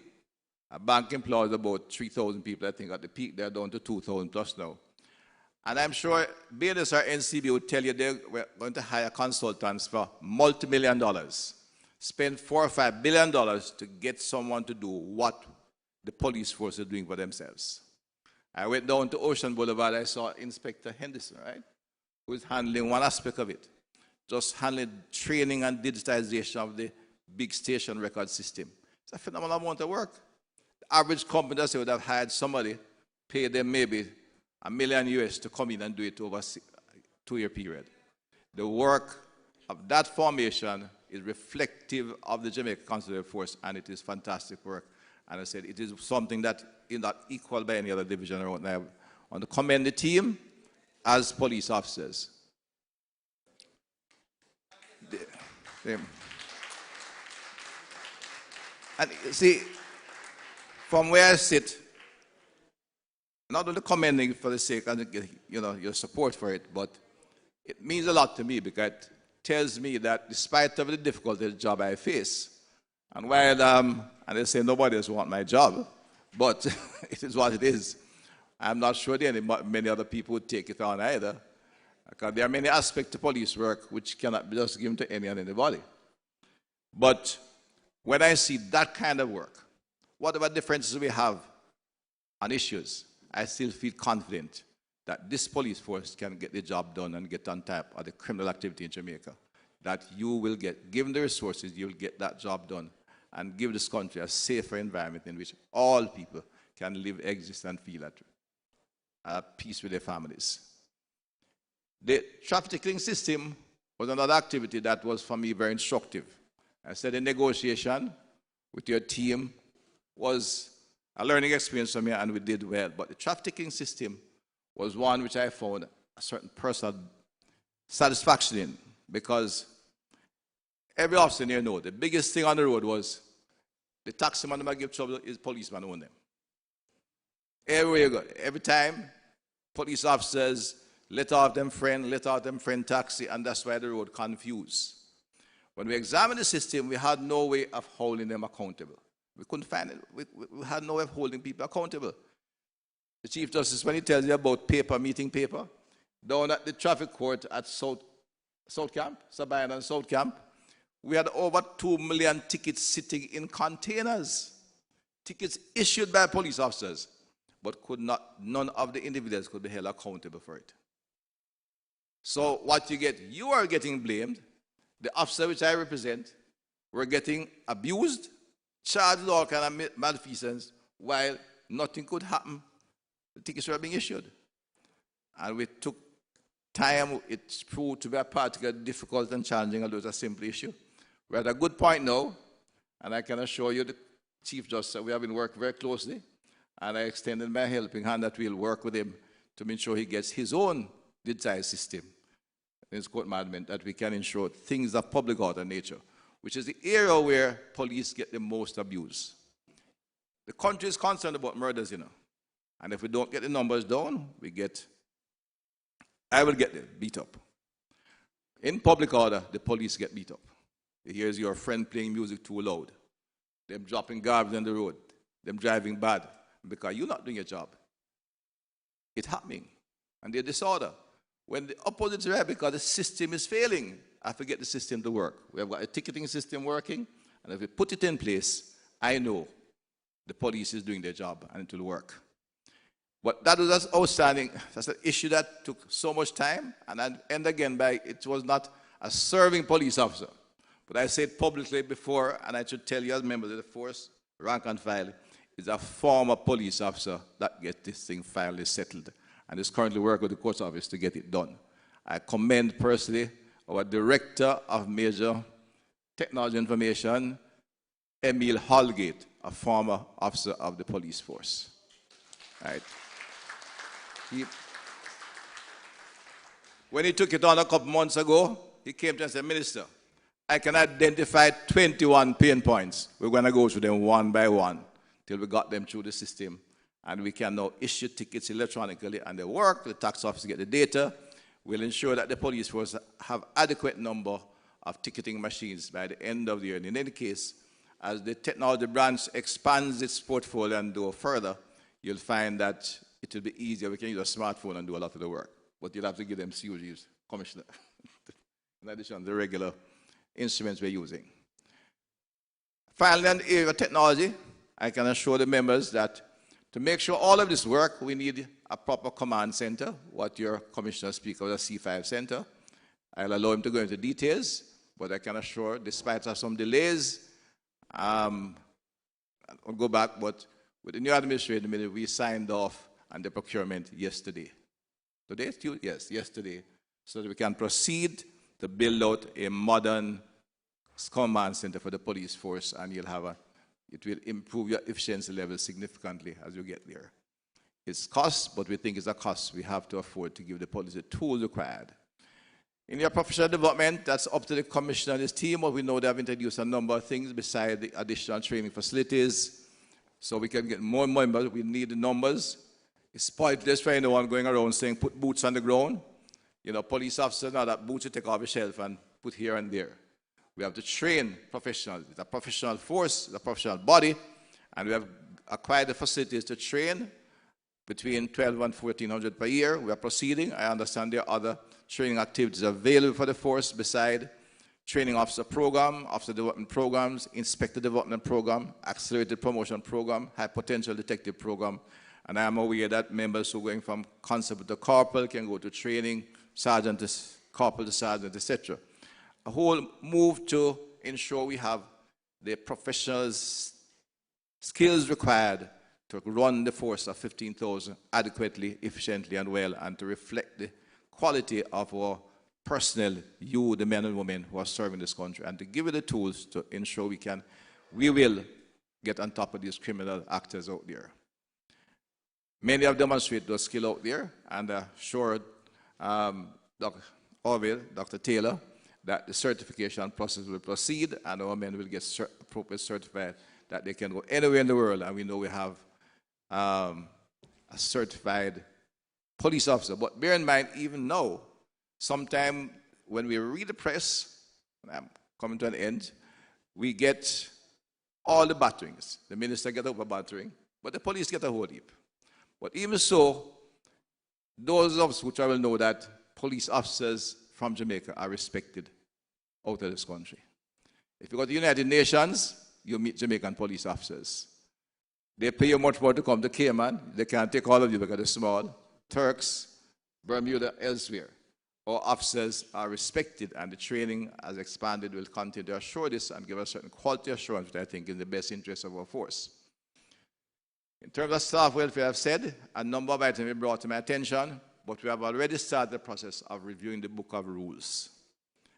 A bank employs about 3,000 people, I think. At the peak, they're down to 2,000 plus now. And I'm sure Bayless or NCB would tell you they're going to hire consultants for multi-million dollars, spend $4 or $5 billion to get someone to do what the police force is doing for themselves. I went down to Ocean Boulevard, I saw Inspector Henderson, right, who is handling one aspect of it, just handling training and digitization of the big station record system. It's a phenomenal amount of work. The average company would have hired somebody, pay them maybe $1 million US to come in and do it over a 2-year period. The work of that formation is reflective of the Jamaica Constitutional Force, and it is fantastic work. And I said, it is something that is not equal by any other division around. I want to commend the team as police officers. And see, from where I sit, not only commending for the sake of your support for it, but it means a lot to me because it tells me that despite of the difficulty of the job I face, and while, and they say nobody else wants my job, but it is what it is. I'm not sure there are many other people who take it on either, because there are many aspects to police work which cannot be just given to any and anybody. But when I see that kind of work, whatever differences we have on issues, I still feel confident that this police force can get the job done and get on top of the criminal activity in Jamaica. That you will get, given the resources, you'll get that job done and give this country a safer environment in which all people can live, exist, and feel at peace with their families. The trafficking system was another activity that was, for me, very instructive. I said the negotiation with your team was a learning experience for me, and we did well. But the trafficking system was one which I found a certain personal satisfaction in, because every officer here knows the biggest thing on the road was the taximan that give trouble is policeman own them. Everywhere you go, every time, police officers let out them friend taxi, and that's why the road confused. When we examined the system, we had no way of holding them accountable. We couldn't find it. We had no way of holding people accountable. The Chief Justice, when he tells you about paper, meeting paper, down at the traffic court at South Camp, Sabine and South Camp, we had over 2 million tickets sitting in containers. Tickets issued by police officers, but none of the individuals could be held accountable for it. So what you are getting blamed. The officer which I represent were getting abused, charged with all kind of malfeasance, while nothing could happen. The tickets were being issued. And we took time it's proved to be a particularly difficult and challenging, although it's a simple issue. We're at a good point now, and I can assure you, the Chief Justice, that we have been working very closely, and I extended my helping hand that we'll work with him to make sure he gets his own digitized system in his court management, that we can ensure things of public order nature, which is the area where police get the most abuse. The country is concerned about murders, you know, and if we don't get the numbers down, I will get beat up. In public order, the police get beat up. Here's your friend playing music too loud, them dropping garbage on the road, them driving bad, because you're not doing your job. It's happening, and they're disorder. When the opposite is right, because the system is failing, I forget the system to work. We have got a ticketing system working, and if we put it in place, I know the police is doing their job, and it will work. But that was outstanding. That's an issue that took so much time, and again, it was not a serving police officer. But I said publicly before, and I should tell you as members of the force, rank and file, is a former police officer that gets this thing finally settled, and is currently working with the court's office to get it done. I commend personally our Director of Major Technology Information, Emil Holgate, a former officer of the police force. Right. When he took it on a couple months ago, he came to us and said, Minister, I can identify 21 pain points. We're going to go through them one by one till we got them through the system. And we can now issue tickets electronically, and they work. The tax office get the data. We'll ensure that the police force have adequate number of ticketing machines by the end of the year. And in any case, as the technology branch expands its portfolio and go further, you'll find that it will be easier. We can use a smartphone and do a lot of the work. But you'll have to give them COGs, Commissioner, in addition to the regular instruments we're using. Finally, in the area of technology, I can assure the members that to make sure all of this work, we need a proper command center, what your Commissioner speaks of, the C5 center. I'll allow him to go into details, but I can assure, despite some delays, I'll go back, but with the new administration, we signed off on the procurement yesterday. Today? Yes, yesterday. So that we can proceed to build out a modern command center for the police force, and it will improve your efficiency level significantly as you get there. It's cost, but we think it's a cost we have to afford to give the police the tools required. In your professional development, that's up to the Commissioner and his team, but we know they have introduced a number of things besides the additional training facilities, so we can get more members. We need the numbers. It's pointless for anyone going around saying, put boots on the ground. You know, police officers now that boots you take off the shelf and put here and there. We have to train professionals. It's a professional force, it's a professional body, and we have acquired the facilities to train between 1,200 and 1,400 per year. We are proceeding. I understand there are other training activities available for the force beside training officer program, officer development programs, inspector development program, accelerated promotion program, high potential detective program. And I am aware that members who are going from constable to corporal can go to training, sergeant to corporal to sergeant, etc. A whole move to ensure we have the professional skills required to run the force of 15,000 adequately, efficiently, and well, and to reflect the quality of our personnel, the men and women who are serving this country, and to give you the tools to ensure we will get on top of these criminal actors out there. Many have demonstrated those skills out there, and assured Dr. Orville, Dr. Taylor, that the certification process will proceed, and our men will get appropriately certified that they can go anywhere in the world, and we know we have a certified police officer. But bear in mind, even now, sometime when we read the press, and I'm coming to an end, we get all the batterings. The minister gets over battering, but the police get a whole heap. But even so, those of us who travel know that police officers from Jamaica are respected out of this country. If you go to the United Nations, you meet Jamaican police officers. They pay you much more to come to Cayman. They can't take all of you because they're small. Turks, Bermuda, elsewhere. Our officers are respected, and the training as expanded will continue to assure this and give us certain quality assurance, which I think is in the best interest of our force. In terms of staff welfare, I've said a number of items were brought to my attention. but we have already started the process of reviewing the Book of Rules.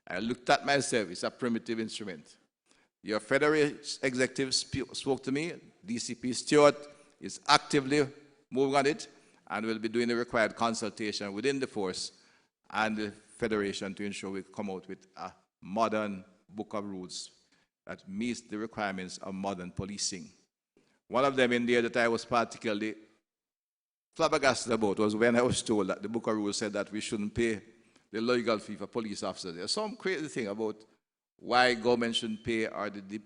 I looked at myself, it's a primitive instrument. Your federal executive spoke to me, DCP Stewart is actively moving on it, and will be doing the required consultation within the force and the federation to ensure we come out with a modern Book of Rules that meets the requirements of modern policing. One of them in there that I was particularly flabbergasted about was when I was told that the Book of Rules said that we shouldn't pay the legal fee for police officers. There's some crazy thing about why government shouldn't pay, or the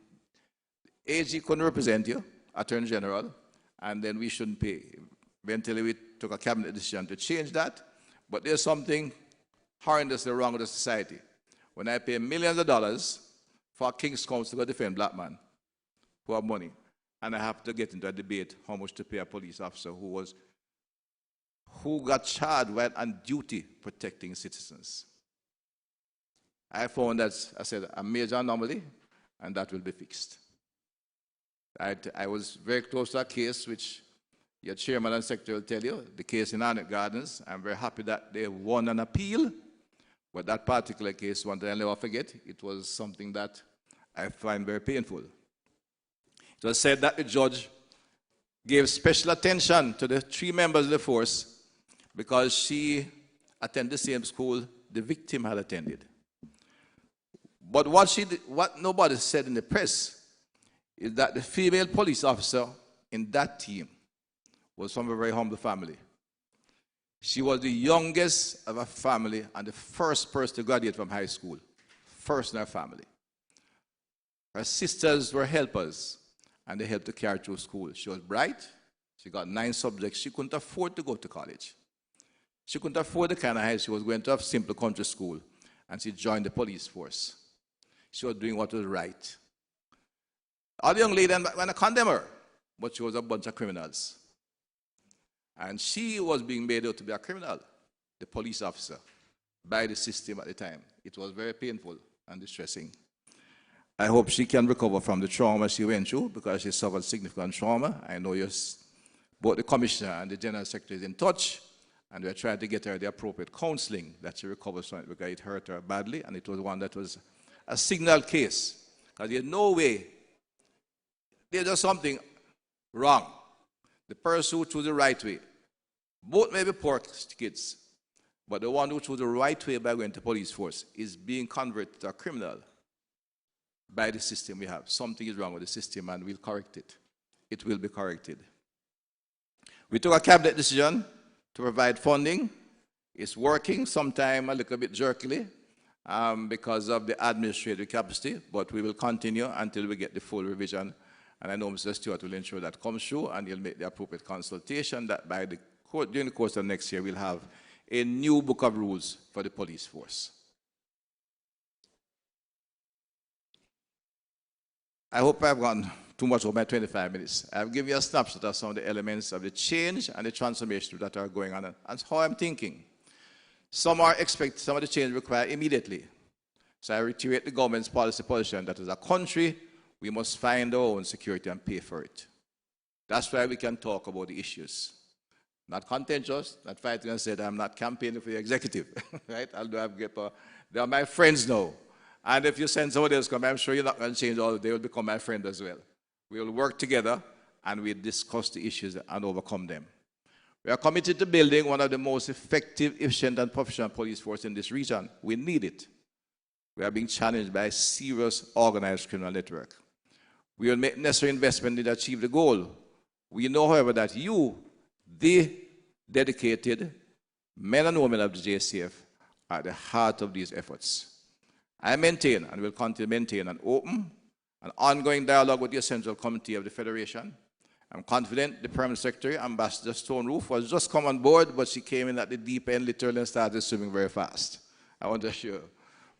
AG couldn't represent you, Attorney General, and then we shouldn't pay. Eventually we took a cabinet decision to change that, but there's something horrendously wrong with the society. When I pay millions of dollars for King's Counsel to go defend black man who have money, and I have to get into a debate how much to pay a police officer who got charged while on duty protecting citizens. I found that, I said, a major anomaly, and that will be fixed. I was very close to a case which your chairman and secretary will tell you, the case in Arnett Gardens. I'm very happy that they won an appeal, but that particular case, one thing I'll never forget, it was something that I find very painful. It was said that the judge gave special attention to the 3 members of the force because she attended the same school the victim had attended. But what nobody said in the press is that the female police officer in that team was from a very humble family. She was the youngest of a family and the first person to graduate from high school, first in her family. Her sisters were helpers, and they helped her carry through school. She was bright. She got 9 subjects. She couldn't afford to go to college. She couldn't afford the kind of high. She was going to a simple country school, and she joined the police force. She was doing what was right. All the young ladies went to condemn her, but she was a bunch of criminals. And she was being made out to be a criminal, the police officer, by the system at the time. It was very painful and distressing. I hope she can recover from the trauma she went through, because she suffered significant trauma. I know both the commissioner and the general secretary is in touch, and we're trying to get her the appropriate counseling that she recovers from it, because it hurt her badly, and it was one that was a signal case. Because there's no way, there's just something wrong. The person who chose the right way, both may be poor kids, but the one who chose the right way by going to police force is being converted to a criminal by the system we have. Something is wrong with the system, and we'll correct it. It will be corrected. We took a cabinet decision to provide funding. It's working, sometime a little bit jerkily because of the administrative capacity, but we will continue until we get the full revision. And I know Mr. Stewart will ensure that comes through, and he'll make the appropriate consultation that during the course of next year we'll have a new Book of Rules for the police force. I hope I've gone too much over my 25 minutes. I've given you a snapshot of some of the elements of the change and the transformation that are going on, and how I'm thinking. Some of the change require immediately. So I reiterate the government's policy position that as a country, we must find our own security and pay for it. That's why we can talk about the issues. Not contentious, not fighting and said, I'm not campaigning for the executive, right? They are my friends now. And if you send somebody else come, I'm sure you're not going to change all. They will become my friend as well. We will work together, and we'll discuss the issues and overcome them. We are committed to building one of the most effective, efficient, and professional police force in this region. We need it. We are being challenged by a serious organized criminal network. We will make necessary investment to achieve the goal. We know, however, that you, the dedicated men and women of the JCF, are at the heart of these efforts. I maintain and will continue to maintain an open and ongoing dialogue with the Central Committee of the Federation. I'm confident the Permanent Secretary, Ambassador Stone-Roof, was just come on board, but she came in at the deep end literally and started swimming very fast. I want to assure you.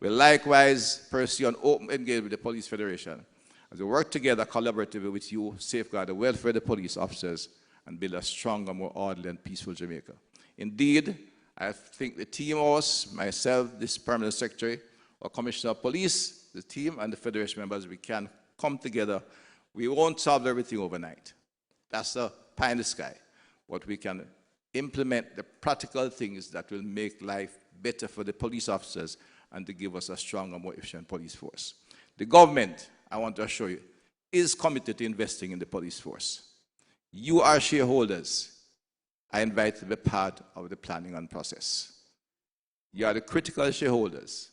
We'll likewise pursue an open engagement with the Police Federation as we work together collaboratively with you, safeguard the welfare of the police officers, and build a stronger, more orderly and peaceful Jamaica. Indeed, I think the team of us, myself, this Permanent Secretary, or Commissioner of Police, the team, and the Federation members, we can come together. We won't solve everything overnight. That's a pie in the sky. But we can implement the practical things that will make life better for the police officers and to give us a stronger, more efficient police force. The government, I want to assure you, is committed to investing in the police force. You are shareholders. I invite you to be part of the planning and process. You are the critical shareholders.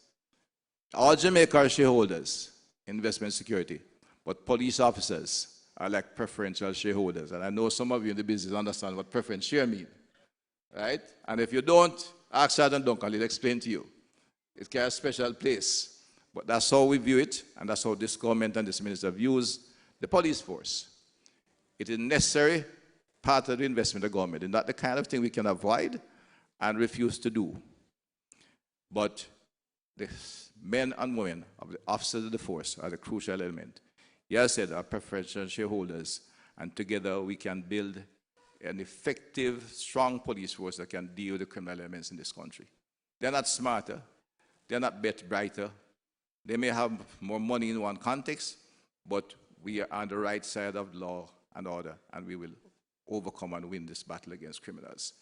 All Jamaica are shareholders in investment security, but police officers are like preferential shareholders. And I know some of you in the business understand what preference share mean, right? And if you don't, ask Sergeant Duncan, he'll explain to you. It carries a special place. But that's how we view it, and that's how this government and this minister views the police force. It is necessary part of the investment of government. It's not the kind of thing we can avoid and refuse to do. But the men and women of the officers of the force are the crucial element. Yes, said are preferential shareholders, and together we can build an effective, strong police force that can deal with the criminal elements in this country. They're not smarter. They're not better, brighter. They may have more money in one context, but we are on the right side of law and order, and we will overcome and win this battle against criminals.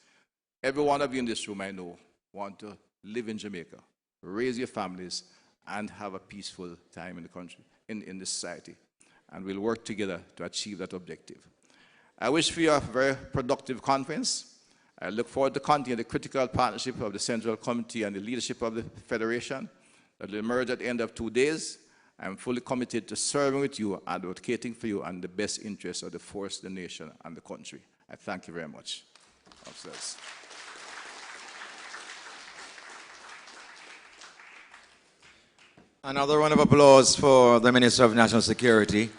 Every one of you in this room, I know, want to live in Jamaica, raise your families, and have a peaceful time in the country, in the society. And we'll work together to achieve that objective. I wish for you a very productive conference. I look forward to continuing the critical partnership of the Central Committee and the leadership of the Federation that will emerge at the end of 2 days. I'm fully committed to serving with you, advocating for you, and the best interests of the force, the nation, and the country. I thank you very much. Officers. Another round of applause for the Minister of National Security.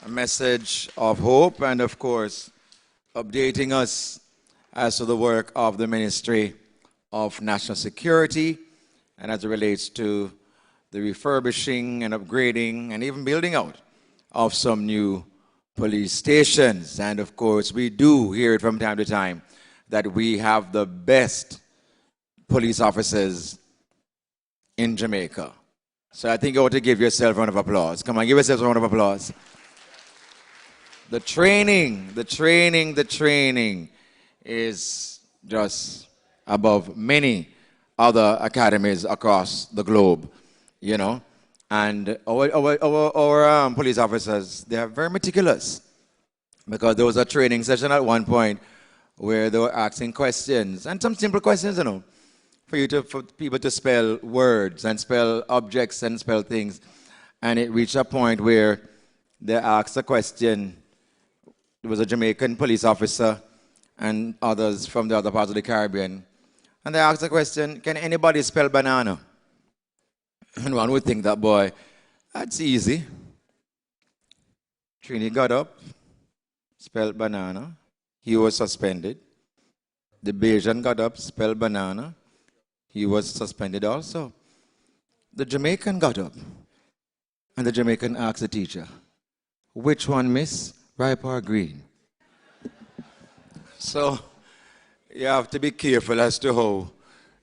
A message of hope and, of course, updating us as to the work of the Ministry of National Security and as it relates to the refurbishing and upgrading and even building out of some new police stations. And, of course, we do hear it from time to time that we have the best police officers in Jamaica. So I think you ought to give yourself a round of applause. Come on, give yourself a round of applause. The training is just above many other academies across the globe, you know. And our police officers, they are very meticulous, because there was a training session at one point where they were asking questions, and some simple questions, you know, for people to spell words and spell objects and spell things. And it reached a point where they asked a question. There was a Jamaican police officer and others from the other parts of the Caribbean. And they asked the question, can anybody spell banana? And one would think that, boy, that's easy. Trini got up, spelled banana. He was suspended. The Bajan got up, spelled banana. He was suspended also. The Jamaican got up, and the Jamaican asked the teacher, which one, miss? Ripe or green? So you have to be careful as to how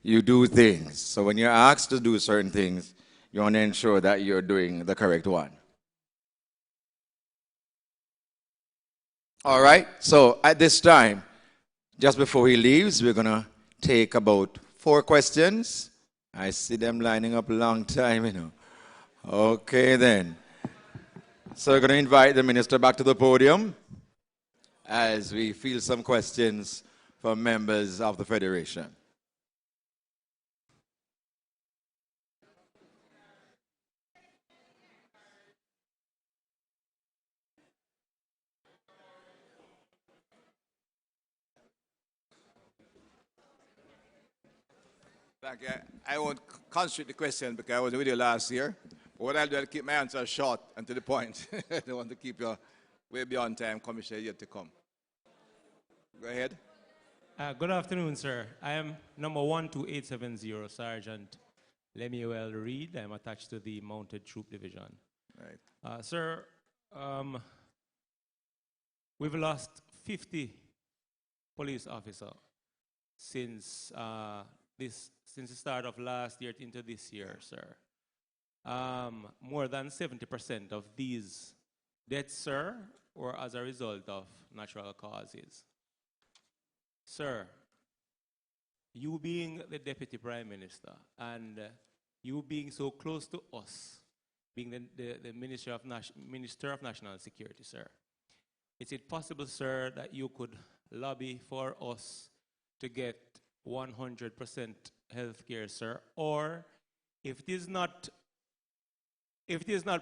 you do things. So when you're asked to do certain things, you want to ensure that you're doing the correct one. All right, so at this time, just before he leaves, we're going to take about 4 questions. I see them lining up a long time, you know. Okay, then. So we're going to invite the minister back to the podium as we field some questions from members of the Federation. Thank you. I won't concentrate the question because I was with you last year. But what I'll do, I'll keep my answer short and to the point. I don't want to keep you way beyond time. Commissioner yet to come. Go ahead. Good afternoon, sir. I am number 12870, Sergeant Lemuel Reed. I'm attached to the Mounted Troop Division. Right. Sir, we've lost 50 police officers since since the start of last year into this year, sir. More than 70% of these deaths, sir, were as a result of natural causes. Sir, you being the Deputy Prime Minister and you being so close to us, being the Minister of National Security, sir, is it possible, sir, that you could lobby for us to get 100% health care, sir? Or if it is not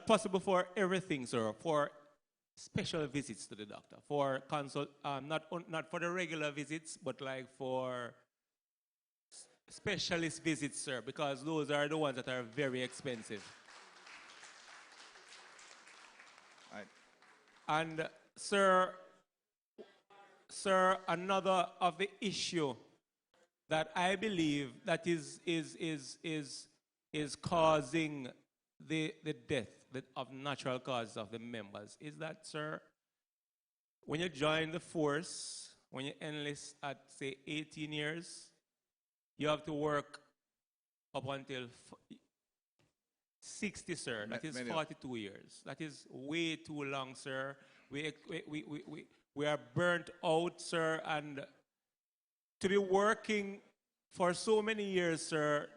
possible for everything, sir, for special visits to the doctor, for not for the regular visits, but like for specialist visits, sir, because those are the ones that are very expensive. Right. And sir, another of the issue that I believe that is causing the death of natural causes of the members is that, sir, when you join the force, when you enlist at, say, 18 years, you have to work up until 60, sir. That is 42 years. That is way too long, sir. We are burnt out, sir, and to be working for so many years, sir,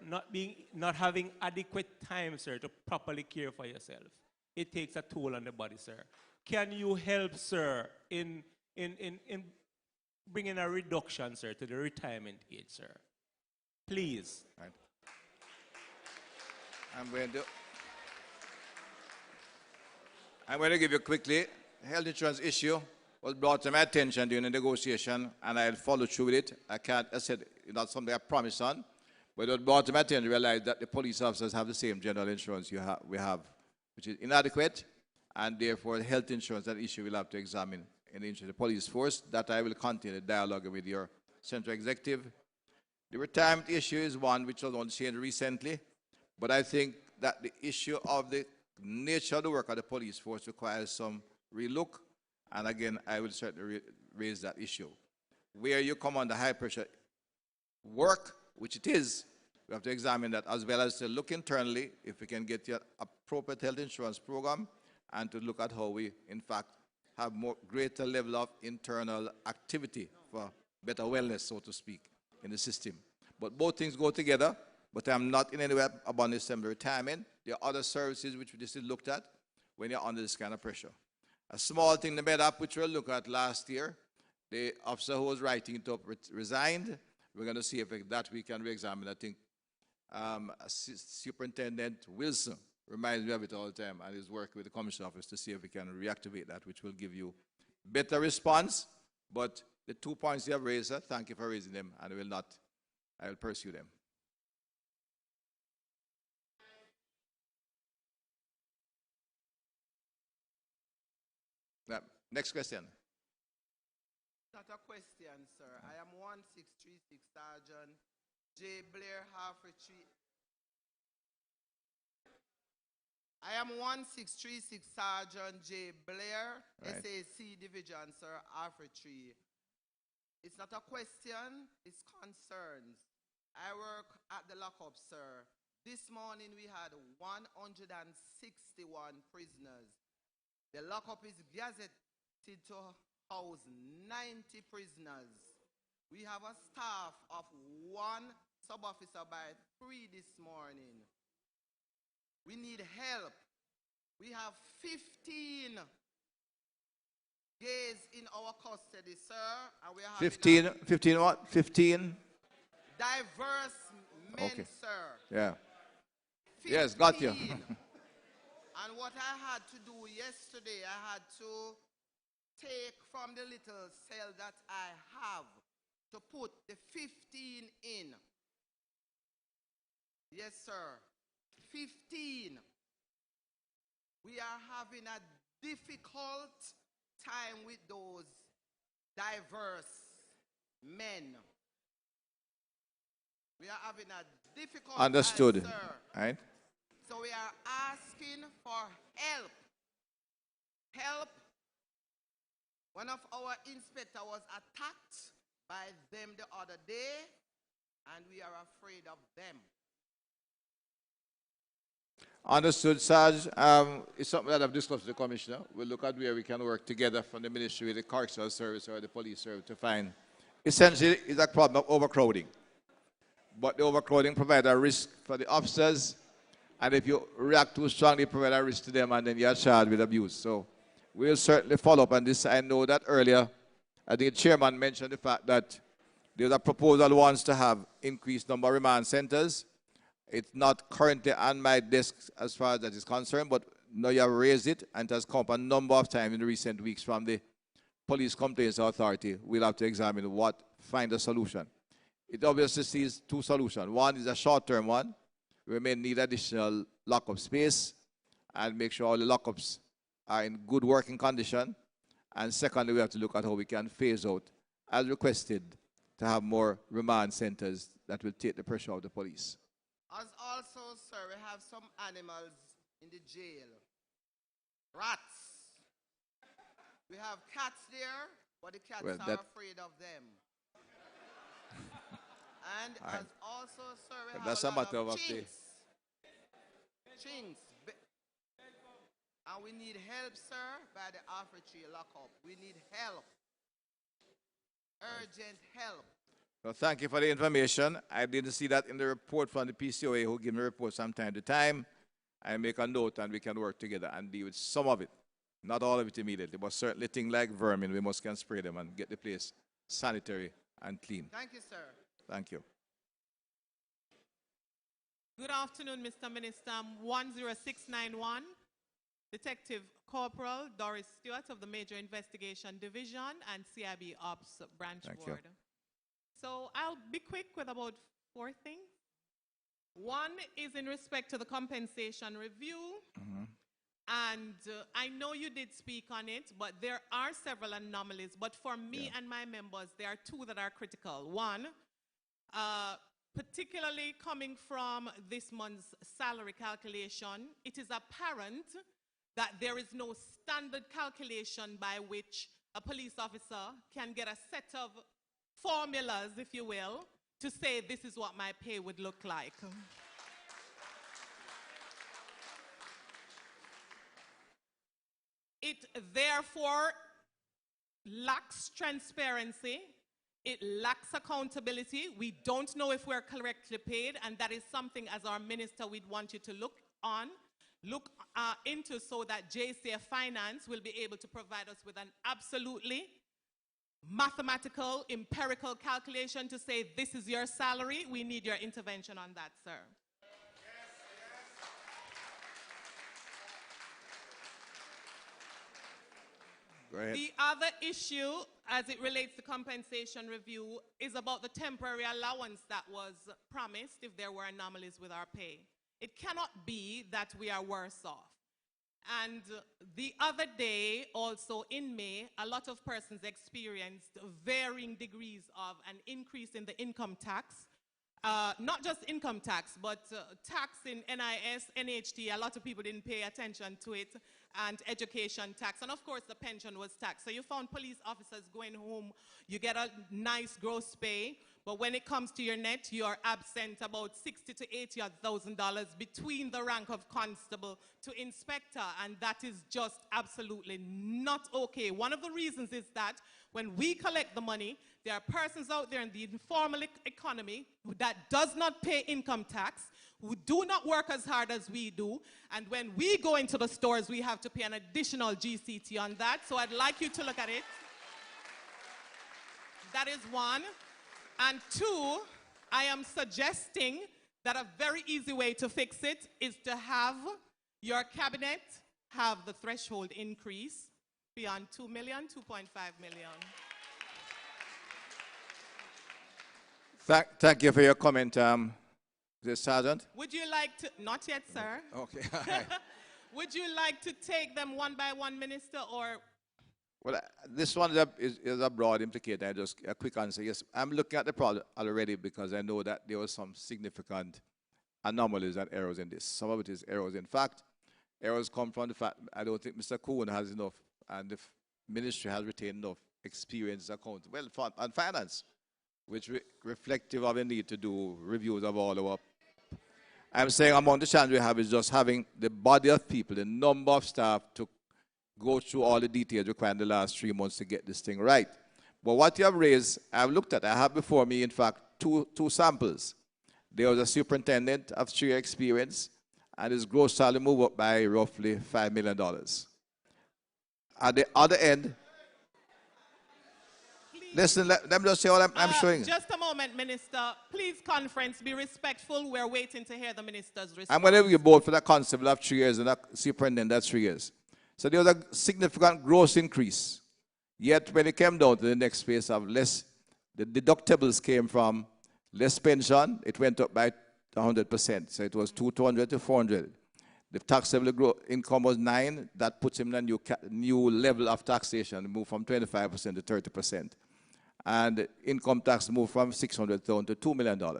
not having adequate time, sir, to properly care for yourself, it takes a toll on the body, sir. Can you help, sir, in bringing a reduction, sir, to the retirement age, sir? Please. Right. I'm going to give you quickly health insurance issue was brought to my attention during the negotiation, and I'll follow through with it. I said it's not something I promised on, but it was brought to my attention to realize that the police officers have the same general insurance we have, which is inadequate, and therefore the health insurance, that issue we'll have to examine in the interest of the police force. That I will continue the dialogue with your central executive. The retirement issue is one which was on change recently, but I think that the issue of the nature of the work of the police force requires some relook, and again, I will certainly raise that issue. Where you come under high pressure work, which it is, we have to examine that, as well as to look internally if we can get your appropriate health insurance program, and to look at how we, in fact, have greater level of internal activity for better wellness, so to speak, in the system. But both things go together, but I'm not in any way about this retirement. There are other services which we just looked at when you're under this kind of pressure. A small thing the made up, which we'll look at last year, the officer who was writing it up resigned. We're going to see if that we can re-examine. I think Superintendent Wilson reminds me of it all the time, and is working with the Commissioner Office to see if we can reactivate that, which will give you better response. But the 2 points you have raised, sir, thank you for raising them, and I will pursue them. Next question. Not a question, sir. I am 1636 Sergeant J. Blair, Halfway Tree. I am 1636 Sergeant J. Blair, right. SAC Division, sir, Halfway Tree. It's not a question, it's concerns. I work at the lockup, sir. This morning we had 161 prisoners. The lockup is gazetted to house 90 prisoners. We have a staff of 1 sub-officer by 3 this morning. We need help. We have 15 gays in our custody, sir. And we are 15 what? 15? Diverse men, okay. Sir. Yeah. 15. Yes, got you. And what I had to do yesterday, I had to take from the little cell that I have to put the 15 in. Yes, sir. 15. We are having a difficult time with those diverse men. We are having a difficult Understood. time, sir. Right. So we are asking for help. Help. One of our inspectors was attacked by them the other day, and we are afraid of them. Understood, Sarge. It's something that I've discussed with the Commissioner. We'll look at where we can work together from the Ministry, the Correctional Service, or the Police Service to find essentially it's a problem of overcrowding. But the overcrowding provides a risk for the officers, and if you react too strongly, provide a risk to them, and then you are charged with abuse. So we'll certainly follow up on this. I know that earlier, I think the chairman mentioned the fact that there's a proposal wants to have increased number of remand centers. It's not currently on my desk as far as that is concerned, but now you have raised it, and it has come up a number of times in the recent weeks from the Police Complaints Authority. We'll have to examine find a solution. It obviously sees two solutions. One is a short-term one. We may need additional lockup space and make sure all the lockups are in good working condition. And secondly, we have to look at how we can phase out, as requested, to have more remand centers that will take the pressure off the police. As also, sir, we have some animals in the jail. Rats. We have cats there, but the cats are afraid of them. And as also, sir, we have a lot of chinks. Chinks. And we need help, sir, by the arbitrary lockup. We need help. Urgent help. Well, thank you for the information. I didn't see that in the report from the PCOA, who give me reports from time to time. I make a note, and we can work together and deal with some of it. Not all of it immediately, but certainly things like vermin, we must can spray them and get the place sanitary and clean. Thank you, sir. Thank you. Good afternoon, Mr. Minister. 10691, Detective Corporal Doris Stewart of the Major Investigation Division and CIB Ops Branch Board. So I'll be quick with about 4 things. One is in respect to the compensation review. And I know you did speak on it, but there are several anomalies. But for me and my members, there are 2 that are critical. One, particularly coming from this month's salary calculation, it is apparent that there is no standard calculation by which a police officer can get a set of formulas, if you will, to say this is what my pay would look like. It therefore lacks transparency. It lacks accountability. We don't know if we're correctly paid, and that is something as our minister we'd want you to look into so that JCF Finance will be able to provide us with an absolutely mathematical, empirical calculation to say this is your salary. We need your intervention on that, sir. Go ahead. The other issue, as it relates to compensation review, is about the temporary allowance that was promised if there were anomalies with our pay. It cannot be that we are worse off. And the other day, also in May, a lot of persons experienced varying degrees of an increase in the income tax. Not just income tax, but tax in NIS, NHT. A lot of people didn't pay attention to it, and education tax. And of course, the pension was taxed. So you found police officers going home, you get a nice gross pay, but when it comes to your net, you are absent about $60,000 to $80,000 between the rank of constable to inspector, and that is just absolutely not okay. One of the reasons is that when we collect the money, there are persons out there in the informal economy that does not pay income tax, who do not work as hard as we do, and when we go into the stores, we have to pay an additional GCT on that. So I'd like you to look at it. That is one. And 2, I am suggesting that a very easy way to fix it is to have your cabinet have the threshold increase beyond 2 million, 2.5 million. Thank you for your comment, the Sergeant. Would you like to, not yet, sir. Okay, all right. Would you like to take them one by one, Minister, or? Well, this one is a broad implicator. Just a quick answer. Yes, I'm looking at the problem already because I know that there were some significant anomalies and errors in this. Some of it is errors. In fact, errors come from the fact I don't think Mr. Kuhn has enough, and the ministry has retained enough experience on finance, which reflective of the need to do reviews of all our. I'm saying among the challenge we have is just having the body of people, the number of staff to go through all the details required in the last 3 months to get this thing right. But what you have raised, I've looked at. I have before me, in fact, two samples. There was a superintendent of 3-year experience, and his gross salary moved up by roughly $5 million. At the other end, listen, let me just say what I'm showing. Just a moment, Minister. Please, conference, be respectful. We're waiting to hear the Minister's response. I'm going to give you both for the constable of 3 years and the superintendent of 3 years. So there was a significant gross increase. Yet when it came down to the next phase of less, the deductibles came from less pension, it went up by 100%. So it was 200 to 400. The taxable income was 9. That puts him in a new level of taxation, moved from 25% to 30%. And income tax moved from $600,000 to $2 million. Wow.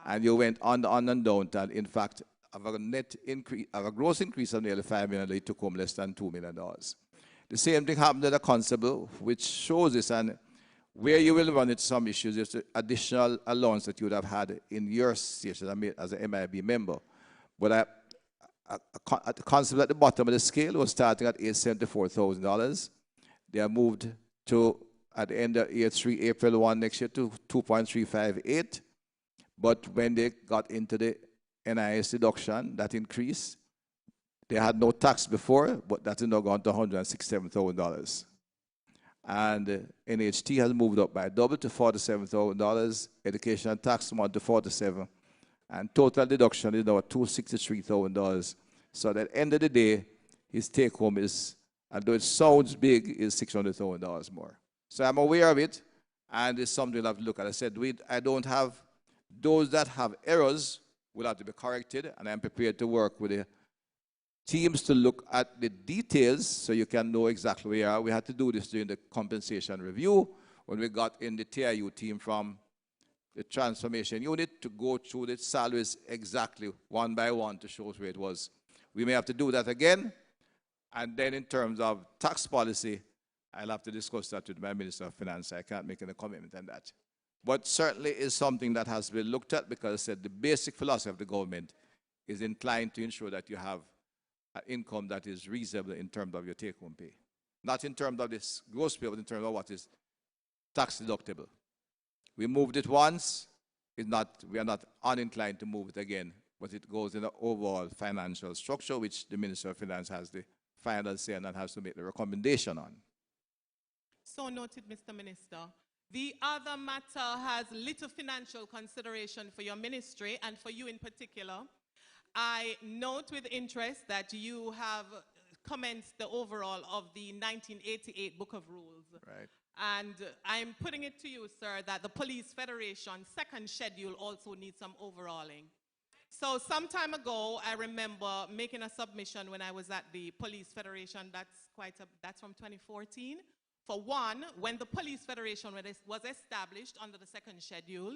And you went on and down, and in fact, of a net increase, of a gross increase of nearly $5 million, it took home less than $2 million. The same thing happened to the constable, which shows this, and where you will run into some issues is the additional allowance that you would have had in your station as an MIB member. But a constable at the bottom of the scale was starting at $874,000. They are moved to, at the end of year 3, April 1 next year, to 2.358. But when they got into the NIS deduction, that increased. They had no tax before, but that is now gone to $167,000. And NHT has moved up by double to $47,000. Education tax amount to $47,000. And total deduction is now at $263,000. So at the end of the day, his take home is, although it sounds big, is $600,000 more. So I'm aware of it, and it's something we'll have to look at. I said, I don't have, those that have errors will have to be corrected, and I'm prepared to work with the teams to look at the details so you can know exactly where you are. We had to do this during the compensation review when we got in the TIU team from the transformation unit to go through the salaries exactly one by one to show us where it was. We may have to do that again. And then in terms of tax policy, I'll have to discuss that with my Minister of Finance. I can't make any commitment on that. But certainly is something that has been looked at, because I said the basic philosophy of the government is inclined to ensure that you have an income that is reasonable in terms of your take-home pay. Not in terms of this gross pay, but in terms of what is tax deductible. We moved it once. We are not uninclined to move it again, but it goes in the overall financial structure, which the Minister of Finance has the final say and has to make the recommendation on. So noted, Mr. Minister. The other matter has little financial consideration for your ministry and for you in particular. I note with interest that you have commenced the overhaul of the 1988 Book of Rules. Right. And I'm putting it to you, sir, that the Police Federation second schedule also needs some overhauling. So some time ago, I remember making a submission when I was at the Police Federation. That's from 2014. For one, when the Police Federation was established under the second schedule,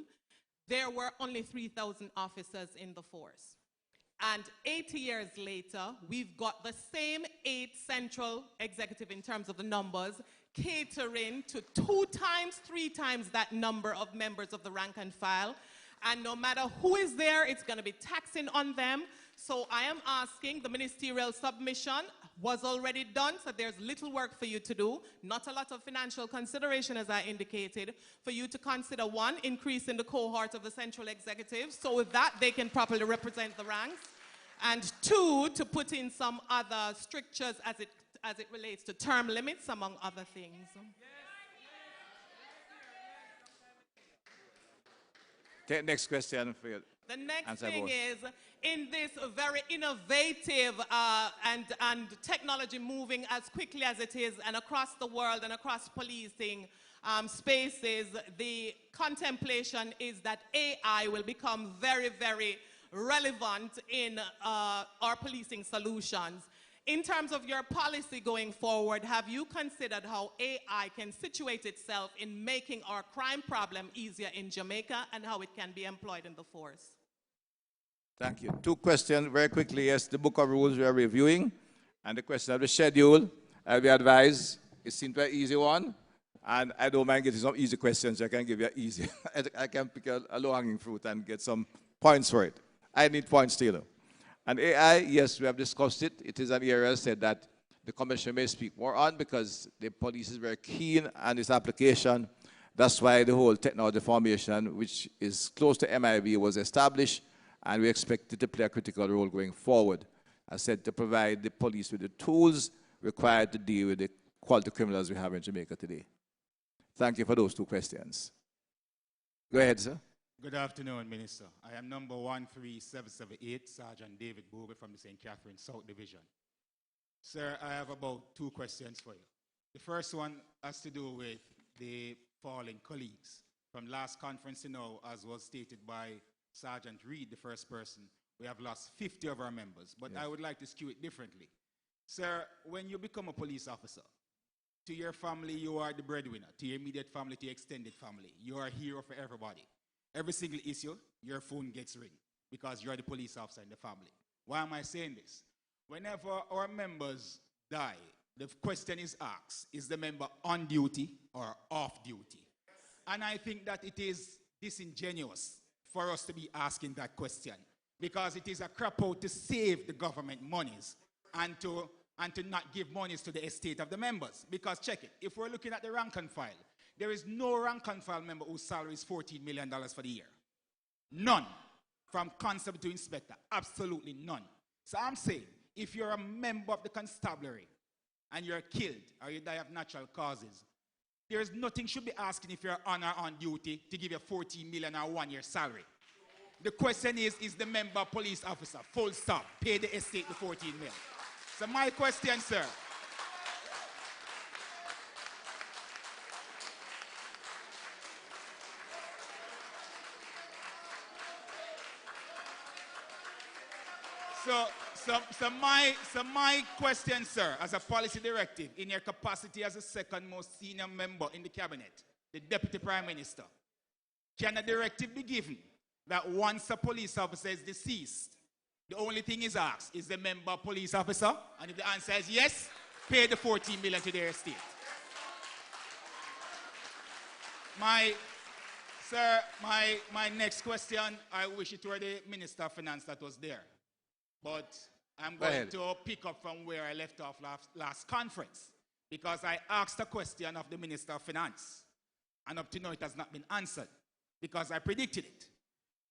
there were only 3,000 officers in the force. And 80 years later, we've got the same 8 central executive in terms of the numbers, catering to 2 times, 3 times that number of members of the rank and file. And no matter who is there, it's going to be taxing on them. So I am asking, the ministerial submission was already done, so there's little work for you to do, not a lot of financial consideration, as I indicated, for you to consider, 1, increase in the cohort of the central executive so that they can properly represent the ranks, and 2, to put in some other strictures as it relates to term limits, among other things. Next question for you. The next thing is, in this very innovative and technology moving as quickly as it is and across the world and across policing spaces, the contemplation is that AI will become very, very relevant in our policing solutions. In terms of your policy going forward, have you considered how AI can situate itself in making our crime problem easier in Jamaica and how it can be employed in the force? Thank you. 2 questions very quickly. Yes, the Book of Rules we are reviewing, and the question of the schedule, I'll be advised, it seems to be an easy one, and I don't mind getting some easy questions. I can give you an easy, I can pick a low-hanging fruit and get some points for it. I need points, Taylor. And AI, yes, we have discussed it. It is an area, I said, that the Commissioner may speak more on, because the police is very keen on this application. That's why the whole technology formation, which is close to MIB, was established, and we expect it to play a critical role going forward. I said, to provide the police with the tools required to deal with the quality criminals we have in Jamaica today. Thank you for those two questions. Go ahead, sir. Good afternoon, Minister. I am number 13778, Sergeant David Bogle from the St. Catherine South Division. Sir, I have about 2 questions for you. The first one has to do with the fallen colleagues. From last conference, as was stated by Sergeant Reed, the first person, we have lost 50 of our members. But yes, I would like to skew it differently. Sir, when you become a police officer, to your family, you are the breadwinner. To your immediate family, to your extended family, you are a hero for everybody. Every single issue, your phone gets ring because you are the police officer in the family. Why am I saying this? Whenever our members die, the question is asked, is the member on duty or off duty? And I think that it is disingenuous for us to be asking that question, because it is a crap out to save the government monies and to not give monies to the estate of the members. Because check it, if we're looking at the rank and file, there is no rank and file member whose salary is $14 million for the year. None. From constable to inspector, absolutely none. So I'm saying, if you're a member of the constabulary and you're killed or you die of natural causes, there is nothing should be asking if you're on or on duty to give you $14 million or 1 year salary. The question is the member a police officer, full stop, pay the estate the $14 million. So my question, sir, So my question, sir, as a policy directive, in your capacity as the second most senior member in the cabinet, the Deputy Prime Minister, can a directive be given that once a police officer is deceased, the only thing is asked, is the member a police officer? And if the answer is yes, pay the $14 million to their estate. My next question, I wish it were the Minister of Finance that was there. But I'm going to pick up from where I left off last conference, because I asked a question of the Minister of Finance, and up to now it has not been answered, because I predicted it.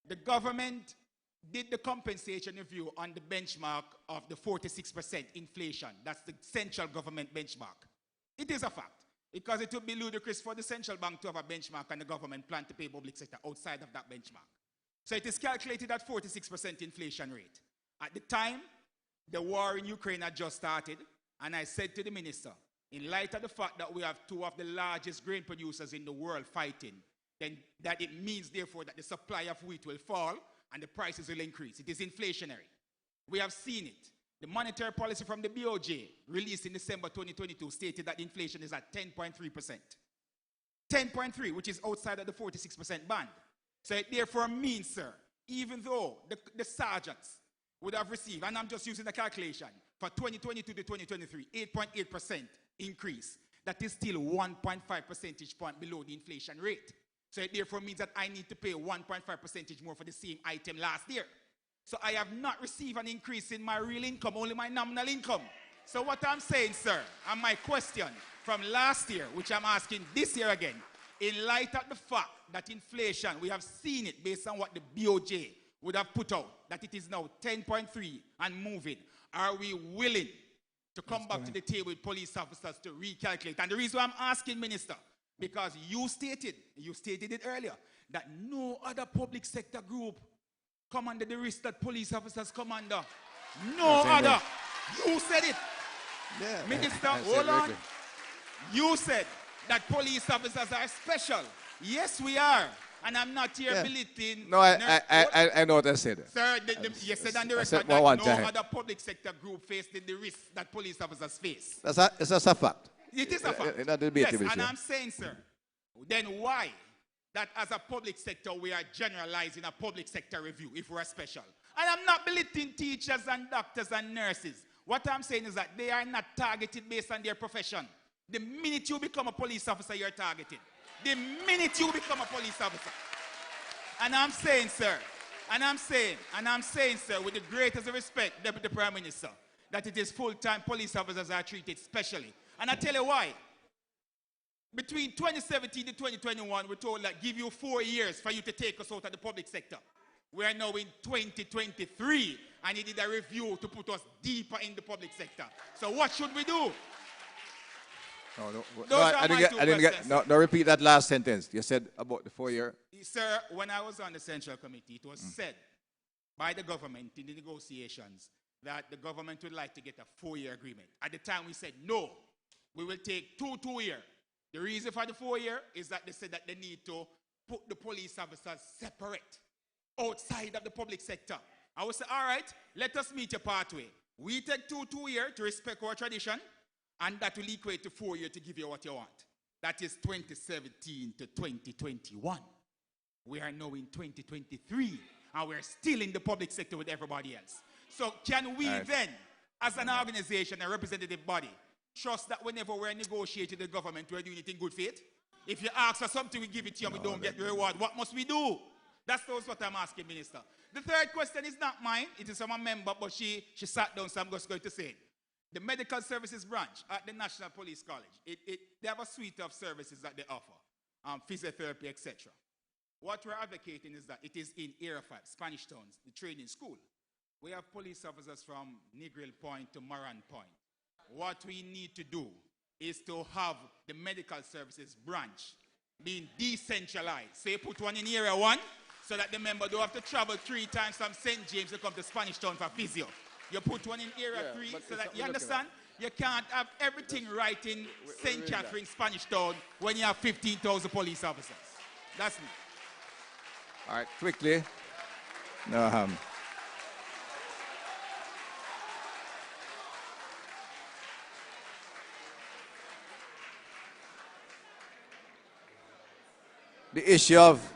The government did the compensation review on the benchmark of the 46% inflation. That's the central government benchmark. It is a fact, because it would be ludicrous for the central bank to have a benchmark and the government plan to pay public sector outside of that benchmark. So it is calculated at 46% inflation rate. At the time, the war in Ukraine had just started, and I said to the minister, in light of the fact that we have 2 of the largest grain producers in the world fighting, then that it means, therefore, that the supply of wheat will fall and the prices will increase. It is inflationary. We have seen it. The monetary policy from the BOJ, released in December 2022, stated that inflation is at 10.3%. 10.3, which is outside of the 46% band. So it therefore means, sir, even though the sergeants would have received, and I'm just using the calculation, for 2022 to 2023, 8.8% increase. That is still 1.5 percentage point below the inflation rate. So it therefore means that I need to pay 1.5 percentage more for the same item last year. So I have not received an increase in my real income, only my nominal income. So what I'm saying, sir, and my question from last year, which I'm asking this year again, in light of the fact that inflation, we have seen it based on what the BOJ would have put out, that it is now 10.3 and moving. Are we willing to come back to the table with police officers to recalculate? And the reason why I'm asking, Minister, because you stated it earlier, that no other public sector group come under the risk that police officers come under. No other. You said it. Yeah. Minister, hold on. You said that police officers are special. Yes, we are. And I'm not here belittling. No, I know what I said. Sir, you said on the record that no other public sector group faced the risk that police officers face. It's a fact. It is a fact. Yes, and I'm saying, sir, then why that as a public sector we are generalizing a public sector review if we're special? And I'm not belittling teachers and doctors and nurses. What I'm saying is that they are not targeted based on their profession. The minute you become a police officer, you're targeted. The minute you become a police officer. And I'm saying, sir, sir, with the greatest respect, Deputy Prime Minister, that it is full-time police officers are treated specially. And I tell you why. Between 2017 and 2021, we're told that give you 4 years for you to take us out of the public sector. We are now in 2023, and he did a review to put us deeper in the public sector. So what should we do? I didn't get, no, repeat that last sentence. You said about the 4 year. Sir, when I was on the Central Committee, it was said by the government in the negotiations that the government would like to get a 4-year agreement. At the time, we said, no, we will take 2-2-year. The reason for the 4-year is that they said that they need to put the police officers separate outside of the public sector. I would say, all right, let us meet a pathway. We take 2-2-year to respect our tradition, and that will equate to 4 years to give you what you want. That is 2017 to 2021. We are now in 2023, and we're still in the public sector with everybody else. So can we then, as an organization, a representative body, trust that whenever we're negotiating with the government, we're doing it in good faith? If you ask for something, we give it to you and we don't get the reward. What must we do? That's what I'm asking, Minister. The third question is not mine. It is from a member, but she sat down, so I'm just going to say it. The Medical Services Branch at the National Police College, they have a suite of services that they offer, physiotherapy, etc. What we're advocating is that it is in Area 5, Spanish Towns, the training school. We have police officers from Negril Point to Moran Point. What we need to do is to have the Medical Services Branch being decentralized. So you put one in Area 1 so that the member don't have to travel 3 times from St. James to come to Spanish Town for physio. You put one in Area 3 so that, you understand? You can't have everything right in St. Catherine, Spanish Town when you have 15,000 police officers. That's me. All right, quickly. The issue of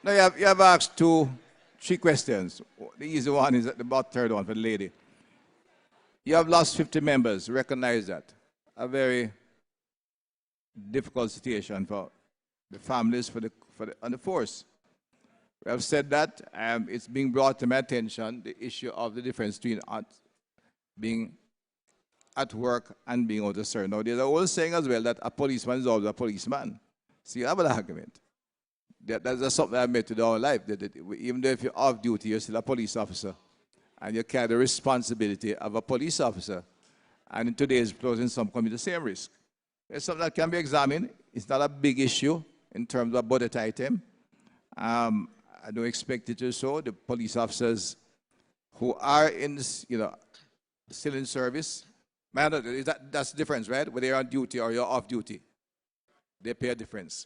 now you have asked 3 questions. The easy one is at the about third one for the lady. You have lost 50 members. Recognize that. A very difficult situation for the families, and the force. We have said that it's being brought to my attention, the issue of the difference between being at work and being out of service. Now, there's a whole saying as well that a policeman is always a policeman. So you have an argument. That's something I've made to our life. That even though if you're off duty, you're still a police officer. And you carry the responsibility of a police officer. And in today's closing, some commit the same risk. It's something that can be examined. It's not a big issue in terms of budget item. I don't expect it to so. The police officers who are in, still in service, that's the difference, right? Whether you're on duty or you're off duty, they pay a difference.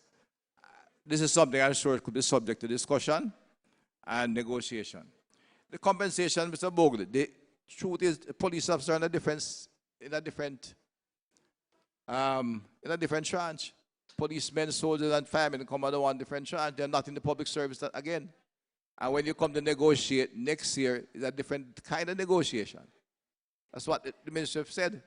This is something I'm sure could be subject to discussion and negotiation. The compensation, Mr. Bogle, the truth is, the police officers are in a different tranche. Policemen, soldiers, and firemen come under one different tranche. They're not in the public service again. And when you come to negotiate next year, it's a different kind of negotiation. That's what the minister have said.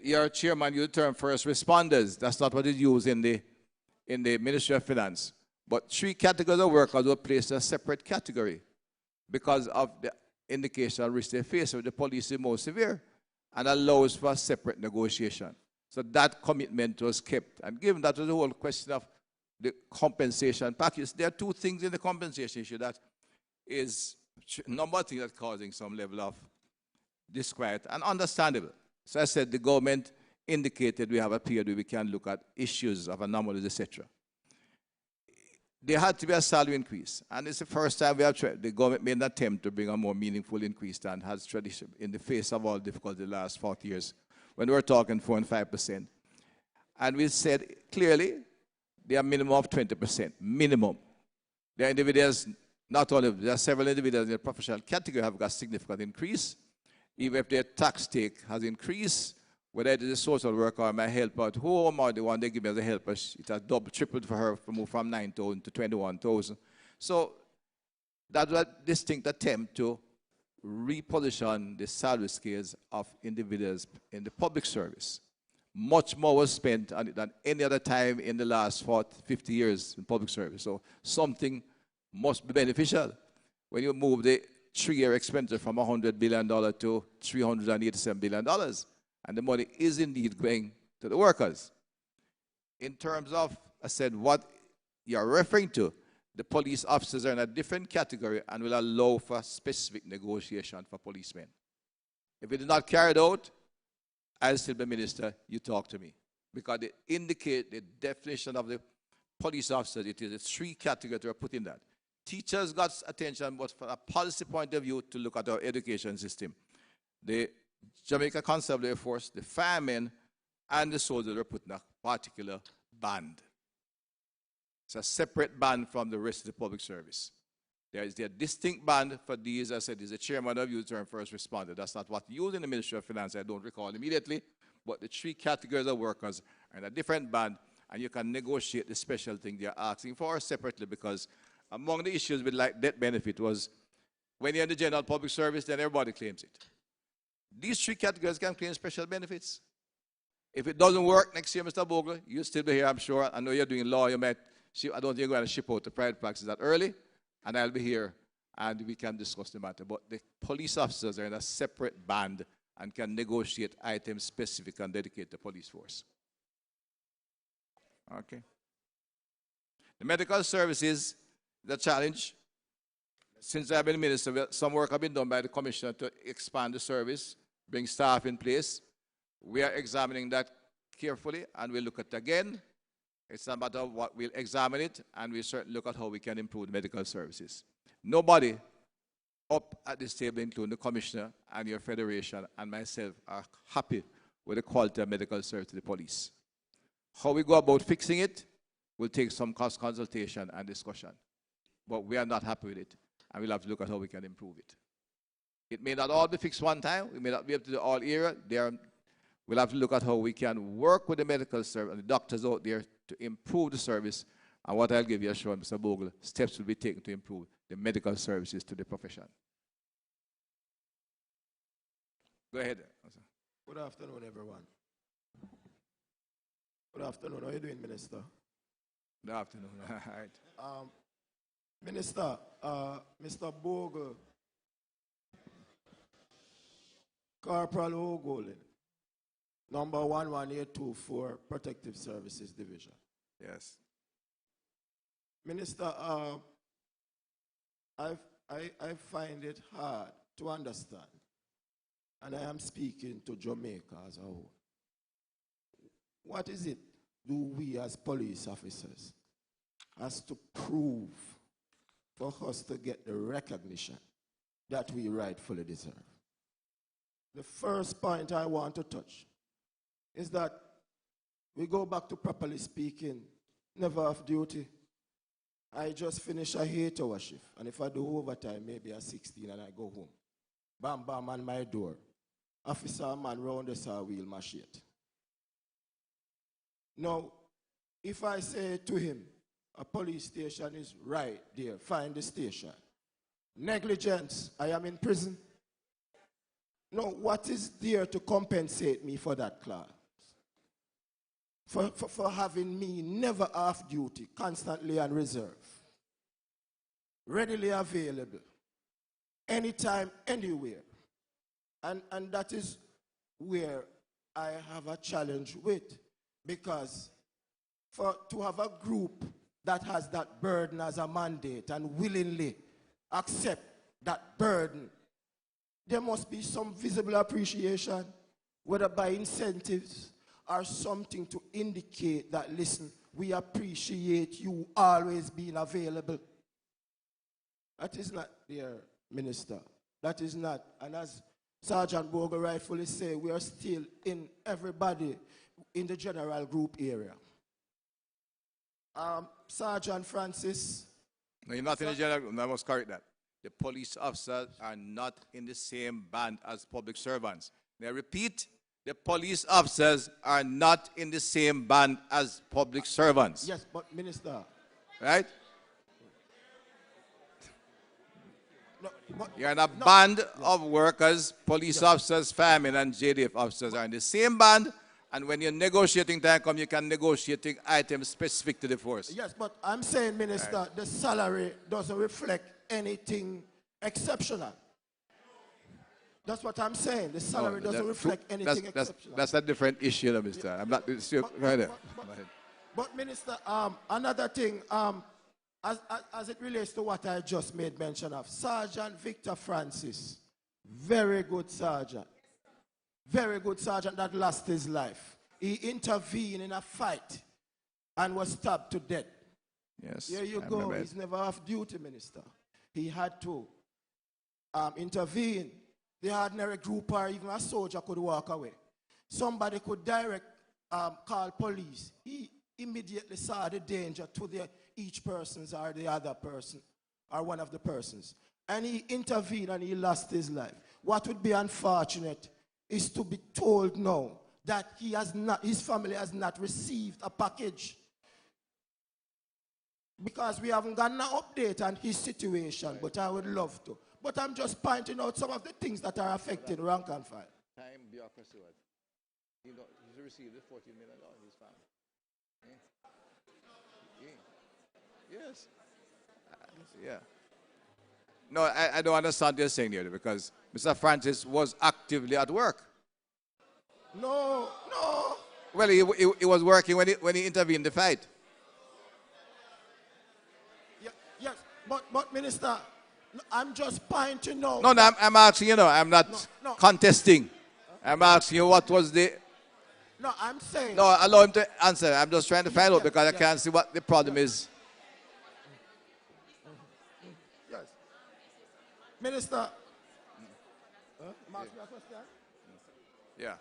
Your chairman used the term first responders. That's not what is used in the Ministry of Finance. But 3 categories of workers were placed in a separate category because of the indication of risk they face with the police is more severe and allows for a separate negotiation. So that commitment was kept. And given that was the whole question of the compensation package, there are 2 things in the compensation issue that is a number of things that causing some level of disquiet and understandable. So I said the government indicated we have a period where we can look at issues of anomalies, etc. There had to be a salary increase. And it's the first time we have tried. The government made an attempt to bring a more meaningful increase than has tradition in the face of all difficulty the last 40 years, when we're talking 4 and 5%. And we said clearly, they are minimum of 20%, minimum. There are individuals, not only, there are several individuals in the professional category have got significant increase. Even if their tax take has increased, whether it is a social worker or my helper at home or the one they give me as a helper, it has doubled, tripled for her to move from 9,000 to 21,000. So that was a distinct attempt to reposition the salary scales of individuals in the public service. Much more was spent on it than any other time in the last 50 years in public service. So something must be beneficial. When you move the 3-year expenditure from $100 billion to $387 billion, and the money is indeed going to the workers. In terms of, I said, what you're referring to, the police officers are in a different category and will allow for specific negotiation for policemen. If it is not carried out, I'll still be minister, you talk to me. Because they indicate the definition of the police officers, it is 3 categories that are put in that. Teachers got attention, but from a policy point of view, to look at our education system. The Jamaica Constabulary Force, the firemen, and the soldiers were put in a particular band. It's a separate band from the rest of the public service. There is a distinct band for these. I said, is the chairman of youth and first responder. That's not what used in the Ministry of Finance. I don't recall immediately. But the 3 categories of workers are in a different band, and you can negotiate the special thing they're asking for separately, because among the issues with like death benefit was when you're in the general public service, then everybody claims it. These 3 categories can claim special benefits. If it doesn't work next year, Mr. Bogle, you'll still be here, I'm sure. I know you're doing law. You might, I don't think you're going to ship out to private practice that early, and I'll be here, and we can discuss the matter. But the police officers are in a separate band and can negotiate items specific and dedicate the police force. Okay. The medical services, the challenge. Since I've been minister, some work has been done by the commissioner to expand the service, bring staff in place. We are examining that carefully, and we'll look at it again. It's not a matter of what, we'll examine it, and we'll certainly look at how we can improve the medical services. Nobody up at this table, including the commissioner and your federation and myself, are happy with the quality of medical service to the police. How we go about fixing it will take some consultation and discussion. But we are not happy with it, and we'll have to look at how we can improve it. It may not all be fixed one time. We may not be able to do all area. We'll have to look at how we can work with the medical service and the doctors out there to improve the service. And what I'll give you assurance, Mr. Bogle, steps will be taken to improve the medical services to the profession. Go ahead. Good afternoon, everyone. Good afternoon. How are you doing, Minister? Good afternoon. All right. Minister, Mr. Bogle, Corporal Ogolin, number 11824, Protective Services Division. Yes. Minister, I find it hard to understand, and I am speaking to Jamaica as a whole. What is it do we as police officers has to prove for us to get the recognition that we rightfully deserve? The first point I want to touch is that we go back to properly speaking, never off duty. I just finish a 8-hour shift, and if I do overtime, maybe at 16 and I go home. Bam, bam, on my door. Officer man round the saw wheel machete. Now, if I say to him, a police station is right there, find the station. Negligence, I am in prison. No, what is there to compensate me for that class? For having me never off duty, constantly on reserve, readily available, anytime, anywhere. And that is where I have a challenge with, because to have a group that has that burden as a mandate and willingly accept that burden, there must be some visible appreciation, whether by incentives or something to indicate that, listen, we appreciate you always being available. That is not there, Minister. That is not. And as Sergeant Bogle rightfully say, we are still in everybody in the general group area. Sergeant Francis. No, you're not in the general group. No, I must correct that. The police officers are not in the same band as public servants. May I repeat? The police officers are not in the same band as public servants. Yes, but Minister. Right? No, you're in a band of workers, police officers, firemen, and JDF officers are in the same band And when you're negotiating time come, you can negotiate items specific to the force. Yes, but I'm saying, Minister, the salary doesn't reflect anything exceptional. That's what I'm saying. The salary doesn't reflect anything exceptional. That's a different issue, Mr. I'm not still right there. But Minister, another thing, as it relates to what I just made mention of, Sergeant Victor Francis, very good sergeant that lost his life. He intervened in a fight and was stabbed to death. Yes. Here you go. He's never off duty, Minister. He had to intervene. The ordinary group or even a soldier could walk away. Somebody could call police. He immediately saw the danger to each person's or the other person or one of the persons. And he intervened and he lost his life. What would be unfortunate is to be told now that his family has not received a package. Because we haven't got an update on his situation, but I would love to. But I'm just pointing out some of the things that are affecting rank and file. Time bureaucracy. He's received the $14 million in his family. Yes. Yeah. No, I don't understand what you're saying here because Mr. Francis was actively at work. No. Well, he was working when he intervened in the fight. Yes, but Minister, I'm just pointing out. No, I'm asking you. I'm not contesting. I'm asking you what was the. No, I'm saying. No, allow him to answer. I'm just trying to find out because I can't see what the problem is. Yes. Minister. Mark, your question? Yeah.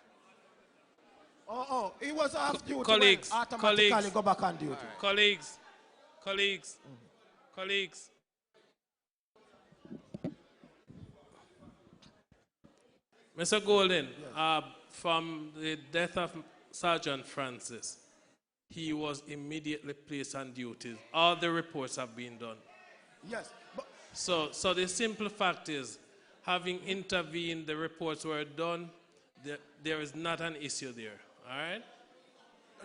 Oh, he was off duty. Colleagues, automatically go back on duty. Colleagues. Mr. Golden, from the death of Sergeant Francis, he was immediately placed on duty. All the reports have been done. Yes. But so the simple fact is, having intervened, the reports were done, there is not an issue there. All right?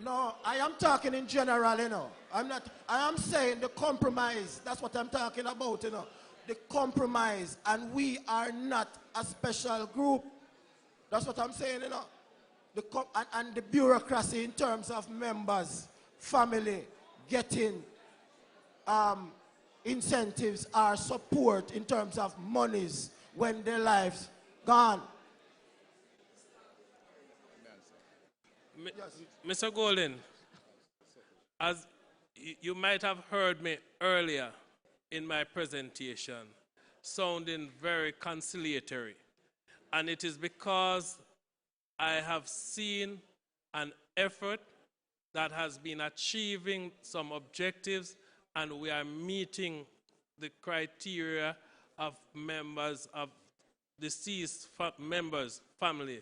No, I am talking in general, I am saying the compromise. That's what I'm talking about, The compromise. And we are not a special group. That's what I'm saying, and the bureaucracy in terms of members, family, getting incentives or support in terms of monies when their lives gone. Mr. Golden, as you might have heard me earlier in my presentation, sounding very conciliatory. And it is because I have seen an effort that has been achieving some objectives, and we are meeting the criteria of members of deceased members' family,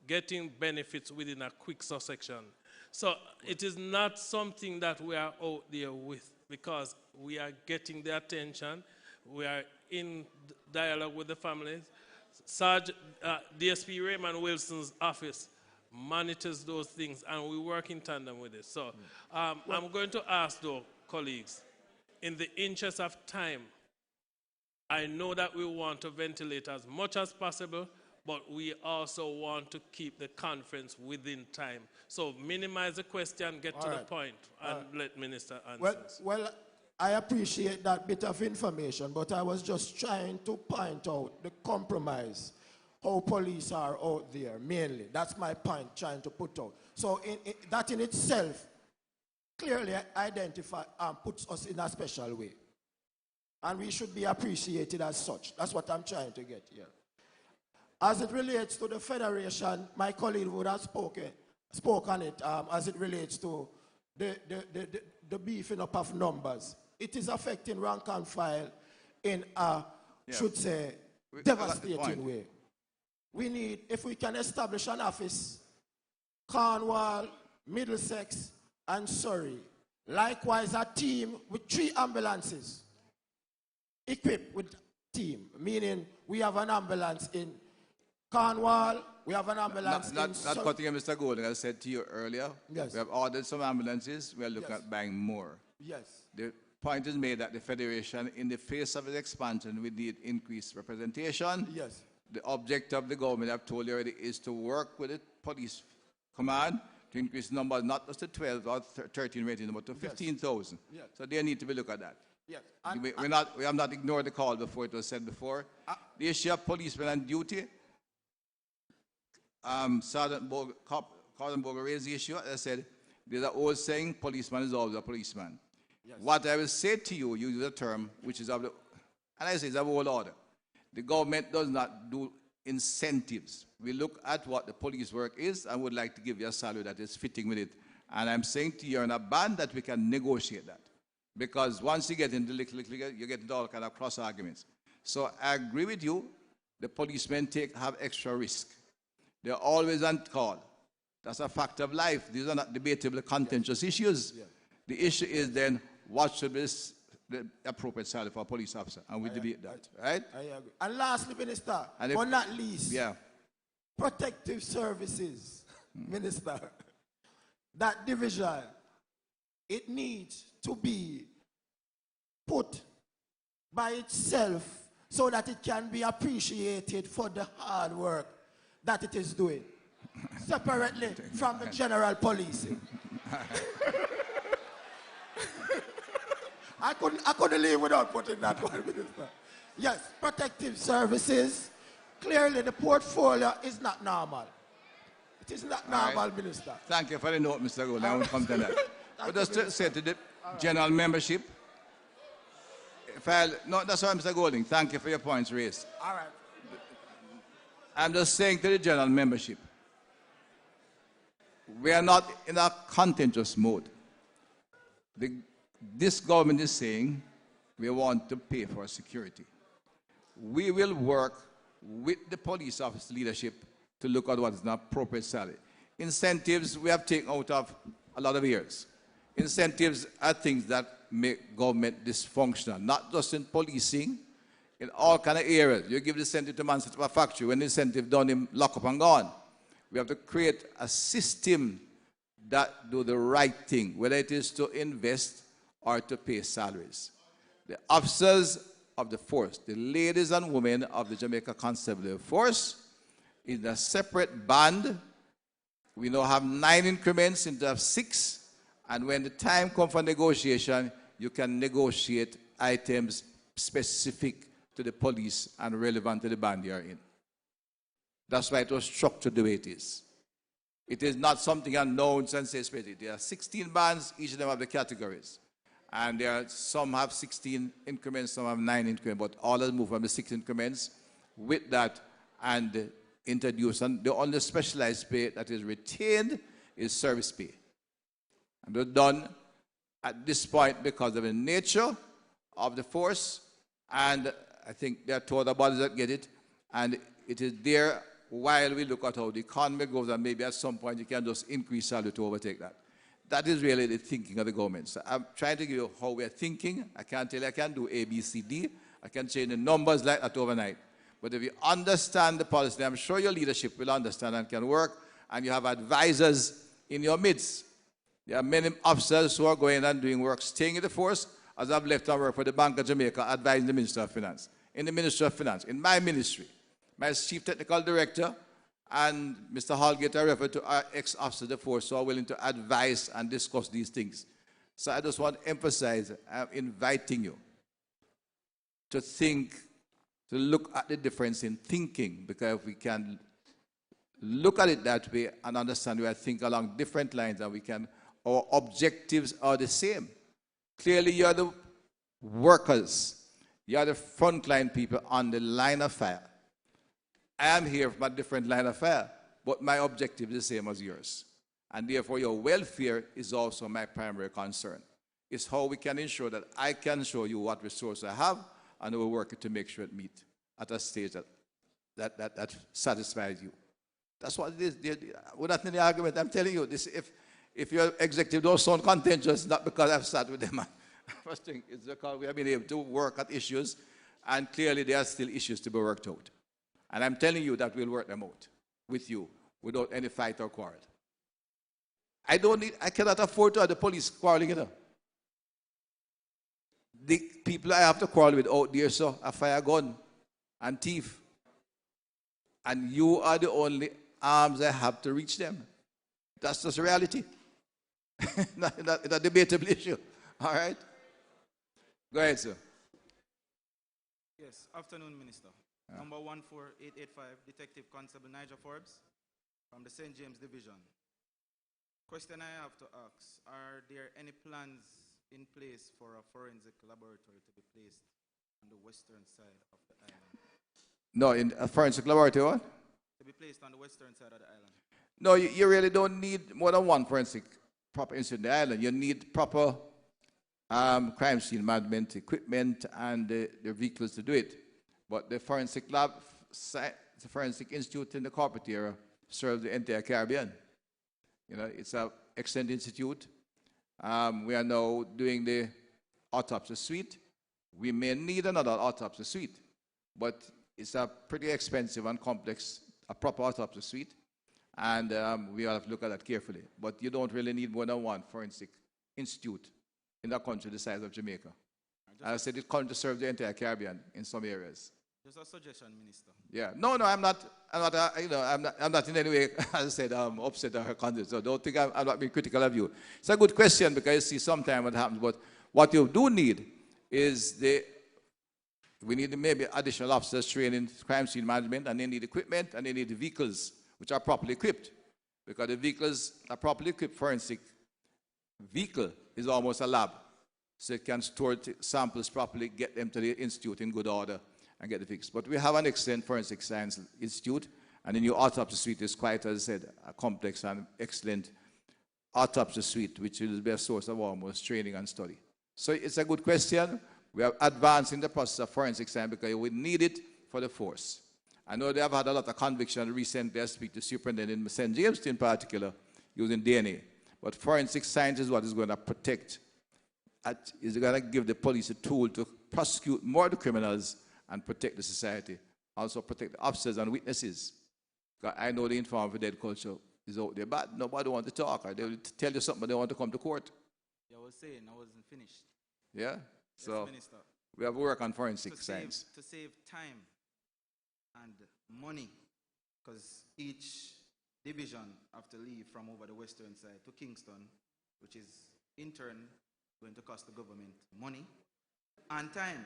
getting benefits within a quick succession. So it is not something that we are out there with, because we are getting the attention, we are in dialogue with the families. DSP Raymond Wilson's office monitors those things, and we work in tandem with it. So I'm going to ask, though, colleagues, in the interest of time, I know that we want to ventilate as much as possible, but we also want to keep the conference within time. So minimize the question, get to the point, and let Minister answer. Well, I appreciate that bit of information, but I was just trying to point out the compromise, how police are out there, mainly. That's my point, trying to put out. So that in itself clearly puts us in a special way. And we should be appreciated as such. That's what I'm trying to get here. As it relates to the Federation, my colleague would have spoke on it as it relates to the beefing up of numbers. It is affecting rank and file in a, should say, devastating way. We need, if we can establish an office, Cornwall, Middlesex, and Surrey. Likewise, a team with 3 ambulances equipped with team, meaning we have an ambulance in Cornwall, We have an ambulance. Not cutting you, Mr. Golden. I said to you earlier, yes. we have ordered some ambulances. We are looking at buying more. Yes. The point is made that the Federation, in the face of its expansion, we need increased representation. Yes. The object of the government, I've told you already, is to work with the police command to increase the number, not just to 12 or 13 rating, but to 15,000. Yes. So they need to be looked at that. Yes. We have not ignored the call before it was said before. The issue of policemen on duty, Sergeant Bogle raised the issue. I said, there's an old saying, policeman is always a policeman. Yes. What I will say to you, use the term, which is of the, and I say it's of old order. The government does not do incentives. We look at what the police work is and would like to give you a salary that is fitting with it. And I'm saying to you in a band that we can negotiate that. Because once you get into you get into all kind of cross arguments. So I agree with you. The policemen have extra risk. They're always on call. That's a fact of life. These are not debatable, contentious issues. Yeah. The issue is then what should be the appropriate salary for a police officer, and we debate that, right? I agree. And lastly, Minister, but not least, protective services, Minister, that division, it needs to be put by itself so that it can be appreciated for the hard work that it is doing, separately from the general policing. I couldn't leave without putting that one, Minister. Yes, protective services. Clearly, the portfolio is not normal. It is not normal, Minister. Thank you for the note, Mr. Gould. I won't come to that. But just to say to the general membership, no, that's why, Mr. Golding. Thank you for your points raised. All right. I'm just saying to the general membership, we are not in a contentious mode. This government is saying we want to pay for security. We will work with the police office leadership to look at what is an appropriate salary. Incentives we have taken out of a lot of years. Incentives are things that make government dysfunctional, not just in policing, in all kind of areas. You give the incentive to man set up a factory, when the incentive done, him lock up and gone. We have to create a system that do the right thing, whether it is to invest or to pay salaries. The officers of the force, the ladies and women of the Jamaica Constabulary Force, in a separate band. We now have 9 increments instead of 6, and when the time comes for negotiation, you can negotiate items specific to the police and relevant to the band you are in. That's why it was structured the way it is. It is not something unknown and anticipated. There are 16 bands, each of them have the categories. And some have 16 increments, some have 9 increments, but all of them move from the 6 increments with that and introduce. And the only specialized pay that is retained is service pay. And they're done at this point because of the nature of the force, and I think there are 2 other bodies that get it, and it is there while we look at how the economy goes, and maybe at some point you can just increase salary to overtake that. That is really the thinking of the government. So I'm trying to give you how we're thinking. I can't tell you I can do A, B, C, D. I can change the numbers like that overnight. But if you understand the policy, I'm sure your leadership will understand and can work, and you have advisors in your midst. There are many officers who are going and doing work, staying in the force, as I've left and work for the Bank of Jamaica, advising the Minister of Finance. In the Ministry of Finance, in my ministry, my Chief Technical Director and Mr. Holgate are referred to our ex-officers of the force who are willing to advise and discuss these things. So I just want to emphasize, I'm inviting you to think, to look at the difference in thinking, because if we can look at it that way and understand we are thinking along different lines, and we can, our objectives are the same. Clearly, you are the workers. You are the frontline people on the line of fire. I am here from a different line of fire, but my objective is the same as yours. And therefore, your welfare is also my primary concern. It's how we can ensure that I can show you what resources I have, and we'll work to make sure it meet at a stage that satisfies you. That's what it is. Without any argument, I'm telling you, this, if your executive don't sound contentious, not because I've sat with them. First thing is because we have been able to work at issues, and clearly there are still issues to be worked out. And I'm telling you that we'll work them out. with you without any fight or quarrel. I cannot afford to have the police quarreling, you know. The people I have to quarrel with out there, so a fire gun and thief. And you are the only arms I have to reach them. That's just reality. It's a debatable issue. All right? Go ahead, sir. Yes, afternoon, Minister. Number 14885, Detective Constable Nigel Forbes from the St. James Division. Question I have to ask, are there any plans in place for a forensic laboratory to be placed on the western side of the island? No, in a forensic laboratory, what? To be placed on the western side of the island. No, you really don't need more than one forensic proper incident on the island. You need proper crime scene management equipment and the vehicles to do it. But the forensic lab, the forensic institute in the corporate area serves the entire Caribbean. You know, it's an excellent institute. We are now doing the autopsy suite. We may need another autopsy suite, but it's a pretty expensive and complex, a proper autopsy suite. And we have to look at that carefully. But you don't really need more than one forensic institute in a country the size of Jamaica. As I said, it country serves the entire Caribbean in some areas. Just a suggestion, Minister. Yeah. No, I'm not in any way, as I said, upset or content. So don't think I'm not being critical of you. It's a good question because you see sometimes what happens. But what you do need is we need maybe additional officers trained in crime scene management, and they need equipment, and they need the vehicles which are properly equipped. Because the vehicles are properly equipped. Forensic vehicle is almost a lab. So it can store samples properly, get them to the institute in good order, and get the fix. But we have an excellent forensic science institute, and the new autopsy suite is quite, as I said, a complex and excellent autopsy suite, which will be a source of almost training and study. So it's a good question. We are advancing the process of forensic science because we need it for the force. I know they have had a lot of conviction recently. I speak to Superintendent in St. James in particular, using DNA. But forensic science is what is going to protect, is going to give the police a tool to prosecute more of the criminals and protect the society. Also protect the officers and witnesses. I know the informed for dead culture is out there, but nobody wants to talk. Or they will tell you something, but they want to come to court. Yeah, I was saying I wasn't finished. Yeah? So yes, Minister. We have work on forensic science. To save time and money, because each division have to leave from over the western side to Kingston, which is in turn going to cost the government money and time.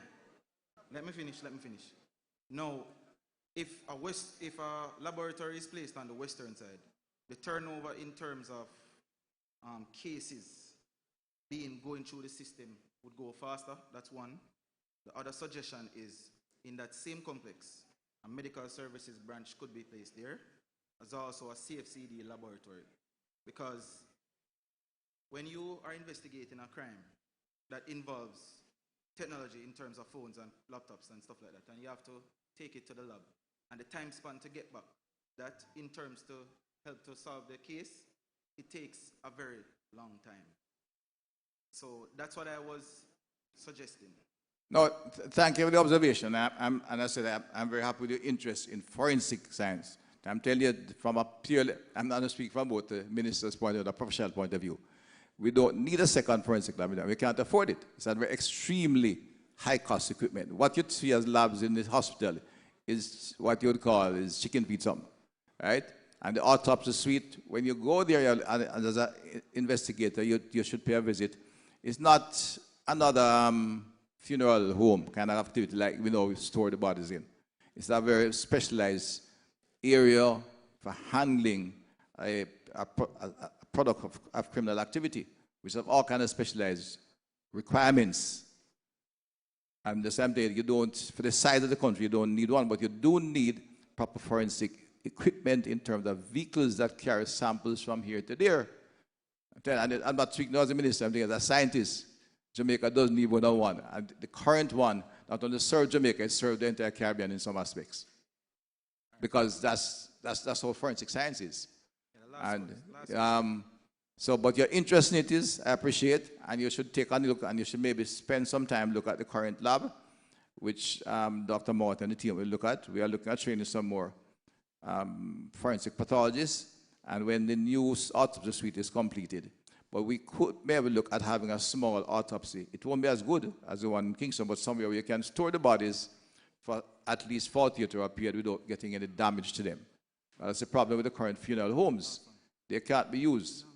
Let me finish. Now, if a laboratory is placed on the western side, the turnover in terms of cases going through the system would go faster. That's one. The other suggestion is in that same complex, a medical services branch could be placed there, as also a CFCD laboratory. Because when you are investigating a crime that involves technology in terms of phones and laptops and stuff like that, and you have to take it to the lab, and the time span to get back, that in terms to help to solve the case, it takes a very long time. So that's what I was suggesting. No, thank you for the observation. And I said I'm very happy with your interest in forensic science. I'm telling you from a purely, I'm not going to speak from both the minister's point of view, the professional point of view. We don't need a second forensic lab. We can't afford it. It's a very extremely high-cost equipment. What you see as labs in this hospital is what you would call is chicken feed something, right? And the autopsy suite, when you go there and as an investigator, you should pay a visit. It's not another funeral home kind of activity like we store the bodies in. It's a very specialized area for handling a product of criminal activity, which have all kinds of specialized requirements. And the same thing, you don't, for the size of the country, you don't need one, but you do need proper forensic equipment in terms of vehicles that carry samples from here to there. And I'm not speaking as a minister, I'm thinking as a scientist. Jamaica does need more than one. And the current one not only serves Jamaica, it serves the entire Caribbean in some aspects. Because that's how forensic science is. So, but your interest in it is, I appreciate, and you should take a look, and you should maybe spend some time look at the current lab, which Dr. Mott and the team will look at. We are looking at training some more forensic pathologists, and when the new autopsy suite is completed. But we could maybe look at having a small autopsy. It won't be as good as the one in Kingston, but somewhere where you can store the bodies for at least 48 hour period without getting any damage to them. That's the problem with the current funeral homes. They can't be used.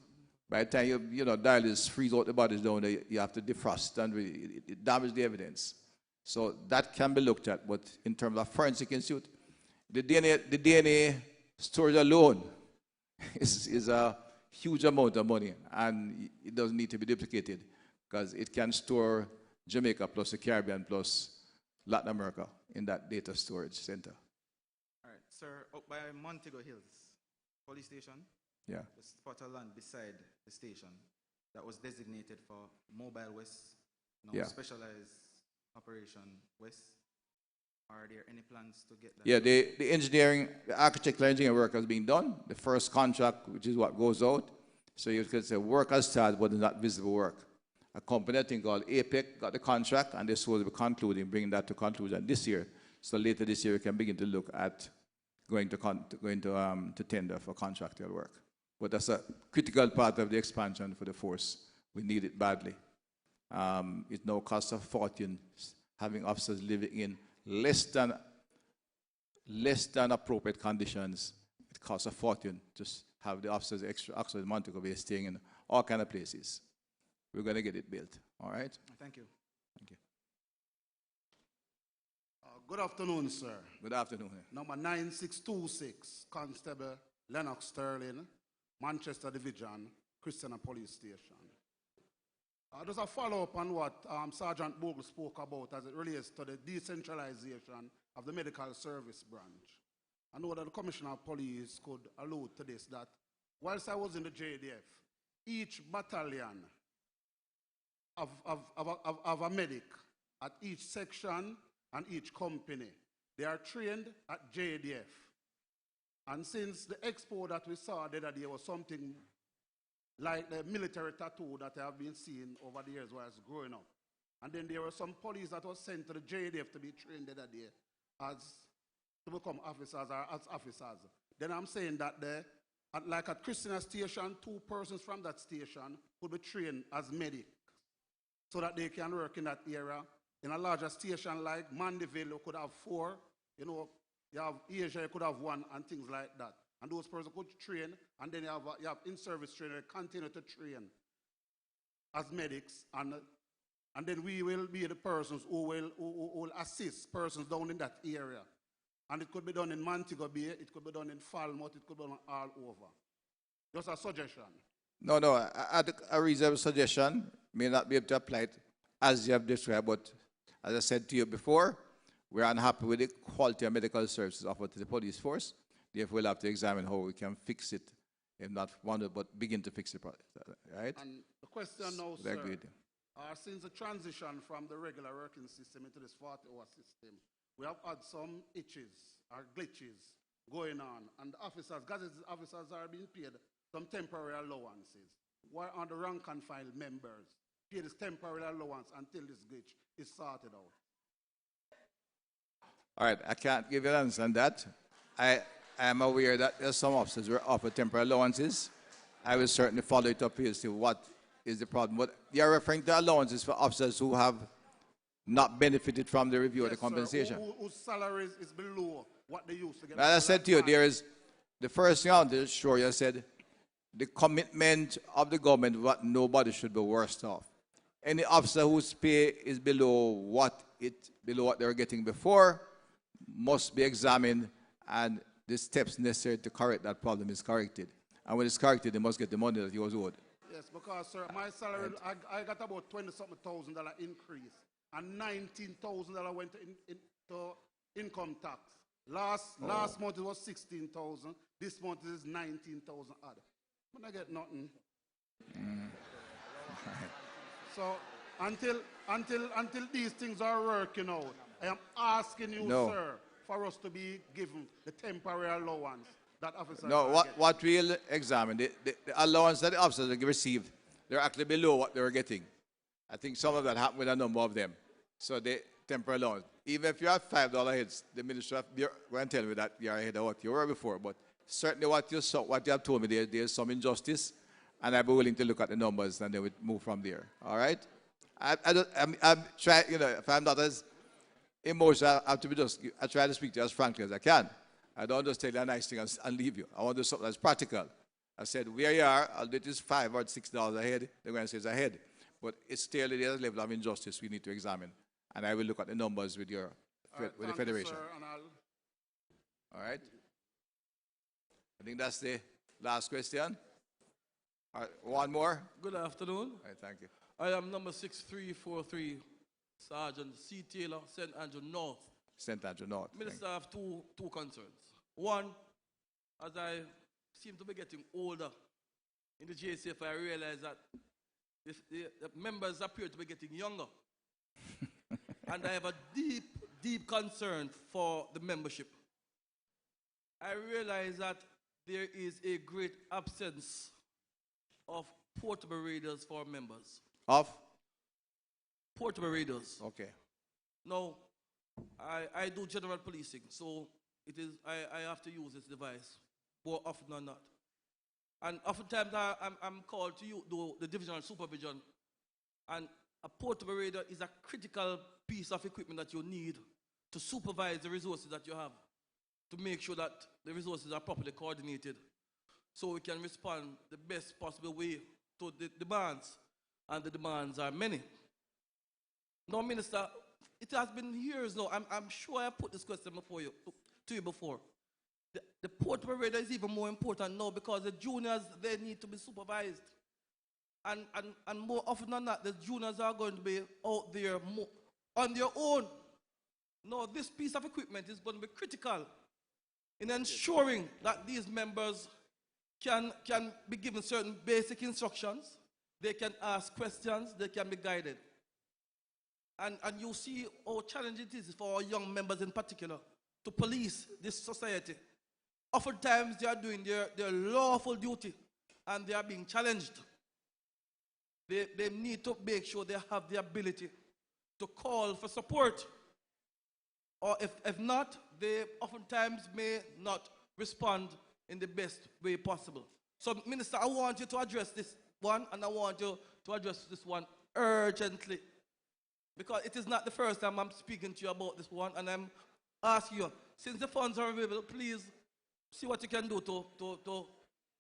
By the time you dialysis freeze out the bodies down there, you have to defrost, and it damages the evidence. So that can be looked at, but in terms of forensic institute, the DNA storage alone is a huge amount of money, and it doesn't need to be duplicated because it can store Jamaica plus the Caribbean plus Latin America in that data storage center. All right, sir, up by Montego Hills police station, Yeah. the spot of land beside the station that was designated for Mobile West, Yeah. Specialized Operation West. Are there any plans to get that? Yeah, the engineering, the architectural engineering work has been done. The first contract, which is what goes out. So you could say work has started, but it's not visible work. A company, I think, called APEC got the contract, and they're supposed to be concluding, bringing that to conclusion this year. So later this year, we can begin to look at going to tender for contractual work. But that's a critical part of the expansion for the force. We need it badly. It now costs a fortune having officers living in less than appropriate conditions. It costs a fortune to have the officers, extra officers in Montego Bay staying in all kind of places. We're going to get it built. All right? Thank you. Thank you. Good afternoon, sir. Good afternoon. Number 9626, Constable Lennox Sterling, Manchester Division, Christiana Police Station. Just a follow-up on what Sergeant Bogle spoke about as it relates to the decentralization of the medical service branch. I know that the Commissioner of Police could allude to this, that whilst I was in the JDF, each battalion of a medic at each section and each company, they are trained at JDF. And since the expo that we saw the other day was something like the military tattoo that I have been seeing over the years while I was growing up. And then there were some police that was sent to the JDF to be trained the other day to become officers or as officers. Then I'm saying that like at Christina Station, 2 persons from that station could be trained as medics so that they can work in that area. In a larger station like Mandeville, you could have 4. You have Asia, you could have 1, and things like that. And those persons could train, and then you have in-service training, continue to train as medics, and then we will be the persons who will assist persons down in that area. And it could be done in Montego Bay, it could be done in Falmouth, it could be done all over. Just a suggestion. No, a reasonable suggestion may not be able to apply it as you have described, but as I said to you before, we're unhappy with the quality of medical services offered to the police force. Therefore, we'll have to examine how we can fix it, if not wonder, but begin to fix it, right? And the question now, So sir, since the transition from the regular working system into this 40-hour system, we have had some itches or glitches going on, and the officers, gazetted officers are being paid some temporary allowances. Why aren't the rank and file members paid this temporary allowance until this glitch is sorted out? All right, I can't give you an answer on that. I am aware that there's some officers were offered temporary allowances. I will certainly follow it up here to see what is the problem. But you're referring to allowances for officers who have not benefited from the review of the compensation. Sir, whose salaries is below what they used to get. As I said to you, there is the first thing I want to assure you, I said the commitment of the government what nobody should be worse off. Any officer whose pay is below what they were getting before must be examined, and the steps necessary to correct that problem is corrected. And when it's corrected, they must get the money that he was owed. Yes, because, sir, my salary, I got about $20-something thousand increase, and $19,000 went into income tax. Last month it was $16,000. This month it is $19,000 odd. When I get nothing. So until these things are working out, I am asking you, sir, for us to be given the temporary allowance that officers what we'll examine, the allowance that the officers received, they're actually below what they were getting. I think some of that happened with a number of them. So the temporary allowance, even if you have $5 heads, the minister going to tell me that you're ahead of what you were before. But certainly what you have told me, there's some injustice, and I'll be willing to look at the numbers and then we move from there. All right? I'm trying, if I'm not as emotional, I have to be I try to speak to you as frankly as I can. I don't just tell you a nice thing and leave you. I want to do something that's practical. I said, where you are, although it is $5 or $6 ahead, they're going to say it's ahead. But it's still there's a level of injustice we need to examine. And I will look at the numbers with the Federation. You, sir, all right? I think that's the last question. All right, one more. Good afternoon. All right, thank you. I am number 6343, Sergeant C. Taylor, St. Andrew North. St. Andrew North. Minister, I have two concerns. One, as I seem to be getting older in the JCF, I realize that the members appear to be getting younger. And I have a deep concern for the membership. I realize that there is a great absence of portable radios for members. Of? Portable radios. Okay. Now, I do general policing, so I have to use this device more often than not. And oftentimes I'm called to do the divisional supervision, and a portable radio is a critical piece of equipment that you need to supervise the resources that you have, to make sure that the resources are properly coordinated, so we can respond the best possible way to the demands, and the demands are many. Now, Minister, it has been years now. I'm sure I put this question to you before. The portable radio is even more important now because the juniors, they need to be supervised. And more often than not, the juniors are going to be out there on their own. No, this piece of equipment is going to be critical in ensuring that these members can be given certain basic instructions, they can ask questions, they can be guided. And you see how challenging it is for our young members in particular to police this society. Oftentimes they are doing their lawful duty and they are being challenged. They need to make sure they have the ability to call for support. Or if not, they oftentimes may not respond in the best way possible. So, Minister, I want you to address this one, and I want you to address this one urgently. Because it is not the first time I'm speaking to you about this one, and I'm asking you, since the funds are available, please see what you can do to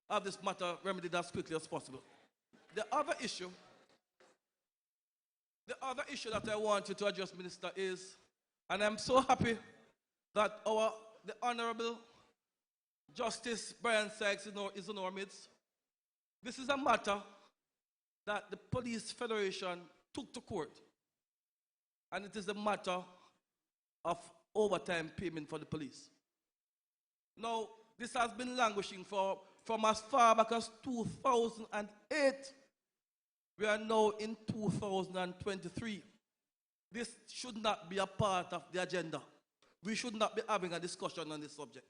have this matter remedied as quickly as possible. The other issue that I want you to address, Minister, is, and I'm so happy that the Honorable Justice Brian Sykes is in our midst. This is a matter that the Police Federation took to court. And it is a matter of overtime payment for the police. Now, this has been languishing from as far back as 2008. We are now in 2023. This should not be a part of the agenda. We should not be having a discussion on this subject.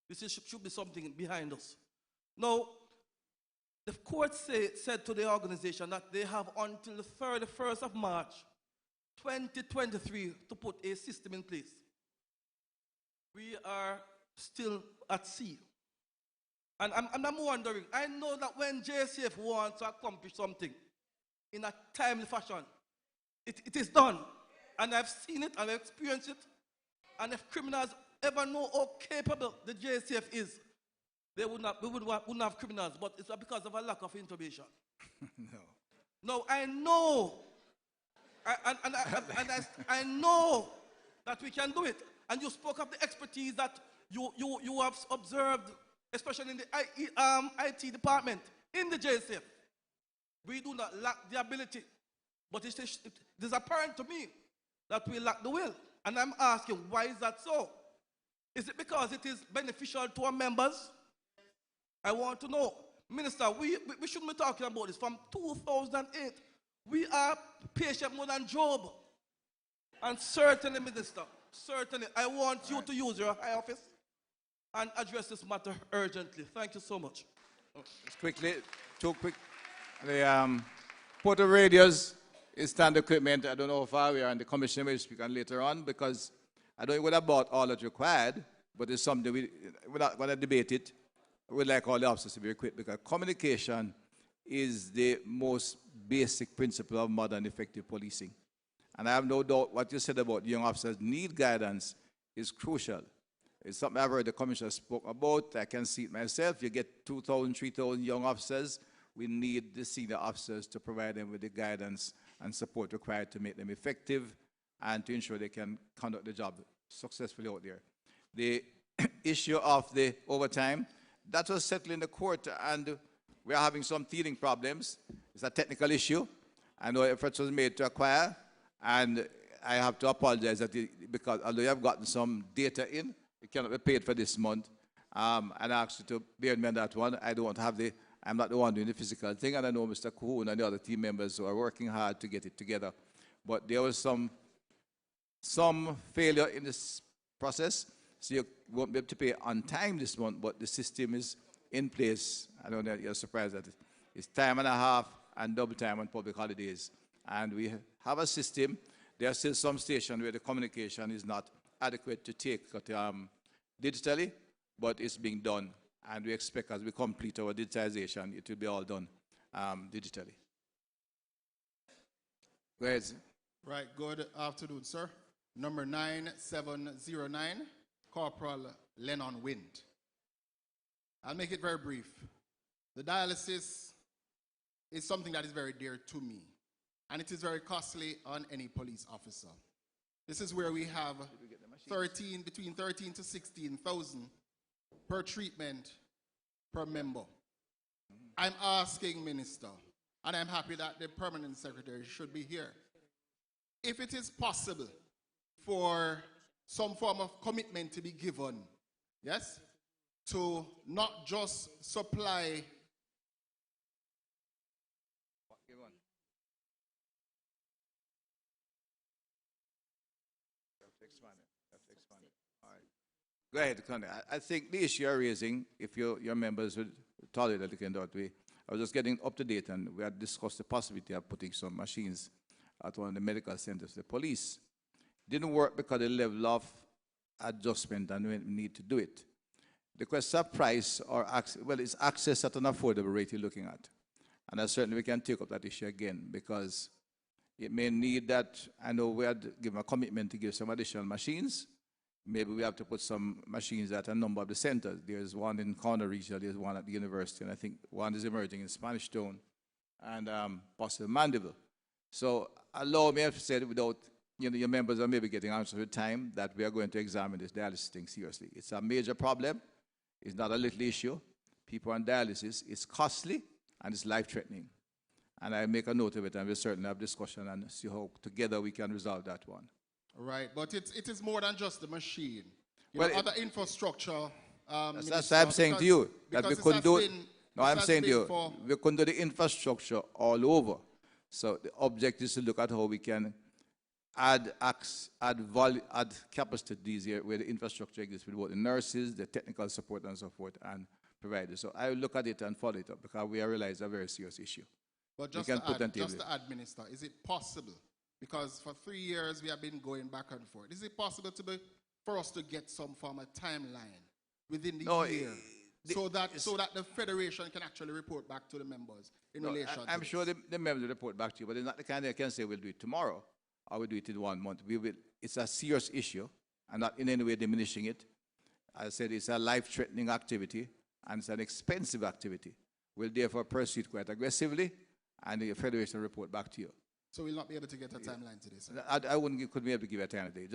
This should be something behind us. Now, the court said to the organization that they have until the 31st of March 2023 to put a system in place. We are still at sea. And I'm wondering, I know that when JCF wants to accomplish something in a timely fashion, it is done. And I've seen it, I've experienced it. And if criminals ever know how capable the JCF is, we wouldn't have criminals, but it's because of a lack of information. No. No, I know. I know that we can do it. And you spoke of the expertise that you have observed, especially in the IT department, in the JSF. We do not lack the ability. But it is apparent to me that we lack the will. And I'm asking, why is that so? Is it because it is beneficial to our members? I want to know. Minister, we shouldn't be talking about this. From 2008, we are patient more than Job. And certainly, Minister, certainly, I want you to use your high office and address this matter urgently. Thank you so much. Just quickly, too quick. The portable radios is standard equipment. I don't know how far we are in the commission. We'll speak on later on because I don't know what about all that's required, but it's something we're not going to debate it. We'd like all the officers to be equipped because communication is the most basic principle of modern effective policing. And I have no doubt what you said about young officers need guidance is crucial. It's something I've heard the commissioner spoke about. I can see it myself. You get 2,000, 3,000 young officers. We need the senior officers to provide them with the guidance and support required to make them effective and to ensure they can conduct the job successfully out there. The issue of the overtime, that was settled in the court, and we are having some teething problems. It's a technical issue. I know efforts was made to acquire, and I have to apologize because although you have gotten some data in, it cannot be paid for this month. And I ask you to bear in mind that one. I'm not the one doing the physical thing, and I know Mr. Kuhn and the other team members who are working hard to get it together. But there was some failure in this process, so you won't be able to pay on time this month, but the system is in place. I don't know if you're surprised at it. It's time and a half and double time on public holidays. And we have a system. There are still some stations where the communication is not adequate to take digitally, but it's being done. And we expect as we complete our digitization, it will be all done digitally. Go ahead. Right, good afternoon, sir. Number 9709, Corporal Lennon Wind. I'll make it very brief. The dialysis is something that is very dear to me, and it is very costly on any police officer. This is where we have between 13 to 16,000 per treatment per member. I'm asking, Minister, and I'm happy that the Permanent Secretary should be here, if it is possible for some form of commitment to be given, yes, to not just supply Go ahead, Connie. I think the issue you're raising, if your members would tolerate that, you can do it. I was just getting up to date, and we had discussed the possibility of putting some machines at one of the medical centers. The police didn't work because the level of adjustment and we need to do it. The question of price or access, well, it's access at an affordable rate you're looking at. And certainly we can take up that issue again because it may need that. I know we had given a commitment to give some additional machines. Maybe we have to put some machines at a number of the centers. There's one in Corner Regional, there's one at the university, and I think one is emerging in Spanish Town and possibly Mandeville. So allow me to say without your members are maybe getting answers with time that we are going to examine this dialysis thing seriously. It's a major problem. It's not a little issue. People on dialysis, it's costly and it's life-threatening. And I make a note of it, and we'll certainly have discussion and see how together we can resolve that one. Right, but it is more than just the machine. Well, other infrastructure. That's what I'm saying to you. That we couldn't do it. No, I'm saying to you, we couldn't do the infrastructure all over. So the object is to look at how we can add capacity to these areas where the infrastructure exists with both the nurses, the technical support and so forth, and providers. So I will look at it and follow it up because we realize a very serious issue. But just to add, Minister, is it possible? Because for 3 years we have been going back and forth. Is it possible for us to get some form of timeline within the year so that the Federation can actually report back to the members in relation to I'm sure the members will report back to you, but it's not the kind that I can say we'll do it tomorrow or we'll do it in 1 month. It's a serious issue and not in any way diminishing it. As I said, it's a life-threatening activity and it's an expensive activity. We'll therefore pursue it quite aggressively and the Federation will report back to you. So we'll not be able to get a timeline to this? Couldn't be able to give a timeline today.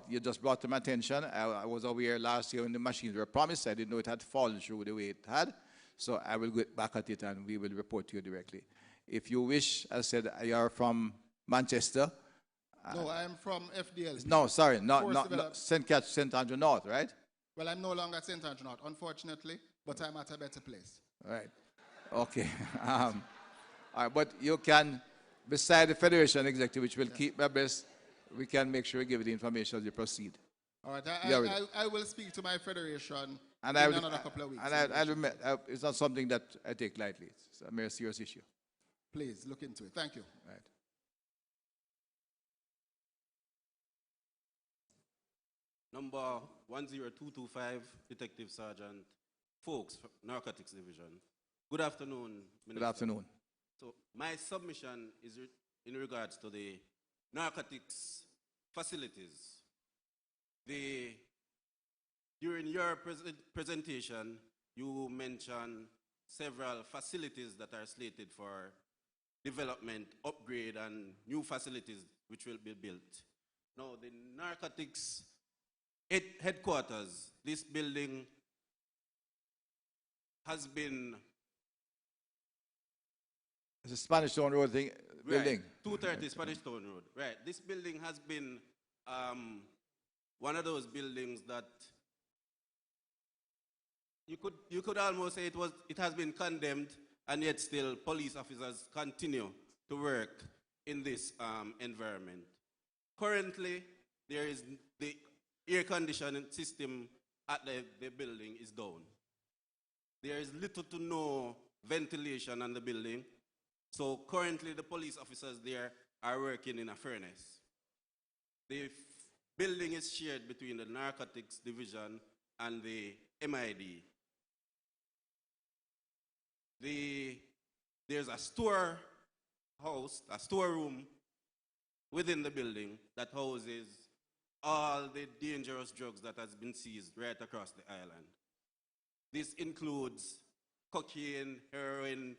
You just brought to my attention. I was aware last year when the machines were promised. I didn't know it had fallen through the way it had. So I will get back at it and we will report to you directly. If you wish, as I said, you are from Manchester. No, I am from FDL. No, sorry, not St. Andrew North, right? Well, I'm no longer at St. Andrew North, unfortunately, but I'm at a better place. All right. Okay. All right, but you can... Beside the Federation Executive, which will keep my best, we can make sure we give you the information as you proceed. All right, I will speak to my Federation in another couple of weeks. And it's not something that I take lightly. It's a very serious issue. Please, look into it. Thank you. Right. Number 10225, Detective Sergeant Folks, Narcotics Division. Good afternoon, Minister. Good afternoon. So my submission is in regards to the narcotics facilities. During your presentation, you mentioned several facilities that are slated for development, upgrade, and new facilities which will be built. Now, the narcotics headquarters, this building has been... It's a Spanish Town Road building. Right, 230 Spanish Town Road. Right, this building has been one of those buildings that you could almost say it has been condemned, and yet still police officers continue to work in this environment. Currently, there is the air conditioning system at the building is down. There is little to no ventilation on the building. So currently the police officers there are working in a furnace. The building is shared between the Narcotics Division and the MID. There's a storehouse, a storeroom within the building that houses all the dangerous drugs that has been seized right across the island. This includes cocaine, heroin,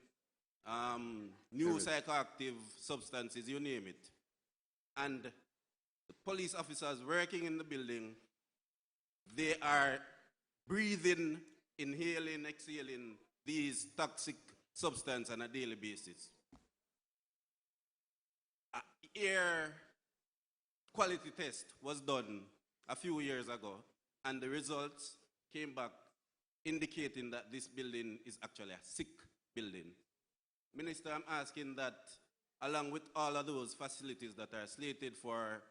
new psychoactive substances, you name it. And the police officers working in the building, they are breathing, inhaling, exhaling these toxic substances on a daily basis. An air quality test was done a few years ago, and the results came back indicating that this building is actually a sick building. Minister, I'm asking that along with all of those facilities that are slated for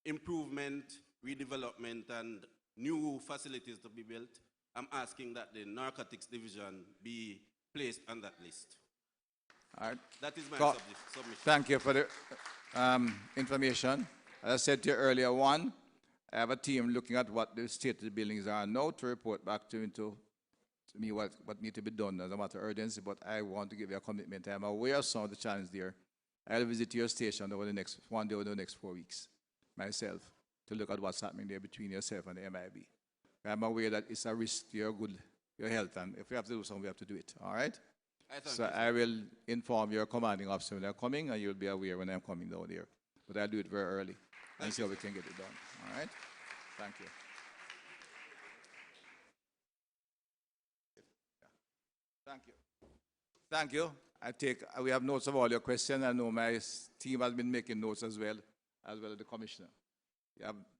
improvement, redevelopment, and new facilities to be built, I'm asking that the Narcotics Division be placed on that list. All right. That is my submission. Thank you for the information. As I said to you earlier, one, I have a team looking at what the state of the buildings are now to report back to me what needs to be done as a matter of urgency, but I want to give you a commitment. I am aware of some of the challenges there. I'll visit your station over the next 1 day over the next 4 weeks myself to look at what's happening there between yourself and the MIB. I'm aware that it's a risk to your health, and if we have to do something, we have to do it. All right? I will inform your commanding officer when they're coming, and you'll be aware when I'm coming down there. But I'll do it very early and see how we can get it done. All right? Thank you. Thank you. Thank you. We have notes of all your questions. I know my team has been making notes as well as the commissioner.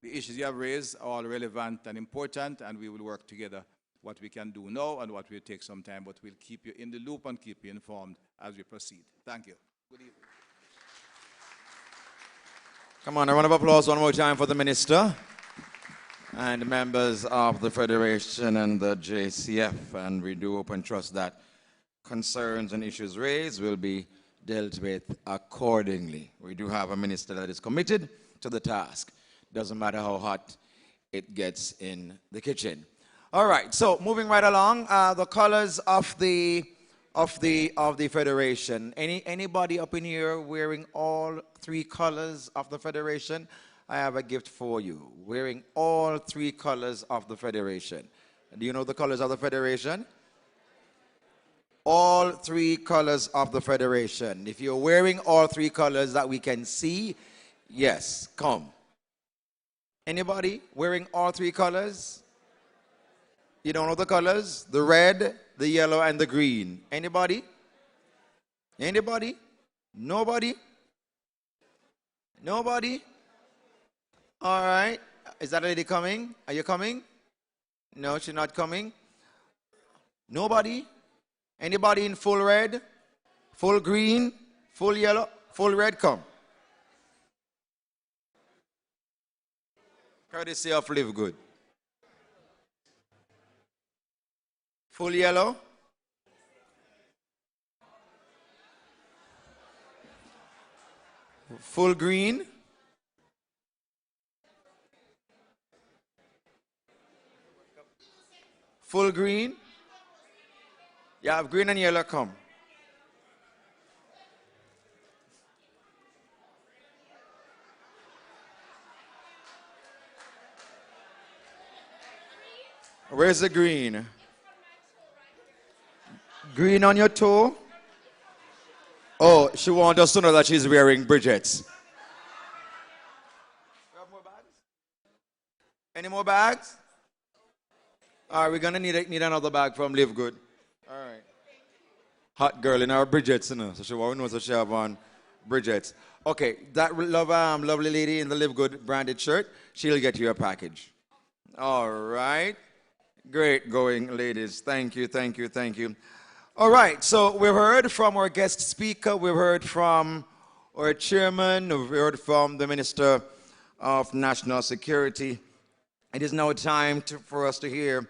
The issues you have raised are all relevant and important, and we will work together what we can do now and what will take some time, but we'll keep you in the loop and keep you informed as we proceed. Thank you. Good evening. Come on, a round of applause one more time for the minister and members of the Federation and the JCF, and we do hope and trust that concerns and issues raised will be dealt with accordingly. We do have a minister that is committed to the task. Doesn't matter how hot it gets in the kitchen. All right, so moving right along, the colors of the Federation. Anybody up in here wearing all 3 colors of the Federation? I have a gift for you. Wearing all 3 colors of the Federation. Do you know the colors of the Federation? All 3 colors of the Federation. If you're wearing all 3 colors that we can see, yes, come. Anybody wearing all 3 colors? You don't know the colors? The red, the yellow, and the green. Anybody? Anybody? Nobody? Nobody? All right. Is that lady coming? Are you coming? No, she's not coming. Nobody? Anybody in full red? Full green? Full yellow? Full red? Come. Courtesy of Live Good. Full yellow? Full green? Full green? Yeah, green and yellow come. Where's the green? Green on your toe? Oh, she wants us to know that she's wearing Bridget's. Any more bags? All right, we're going to need another bag from Live Good. All right. Hot girl in our Bridget's, you know, so she knows that she have on Bridget's. Okay, that lovely lady in the Live Good branded shirt, she'll get you a package. All right. Great going, ladies. Thank you, thank you, thank you. All right, so we've heard from our guest speaker, we've heard from our chairman, we've heard from the Minister of National Security. It is now time for us to hear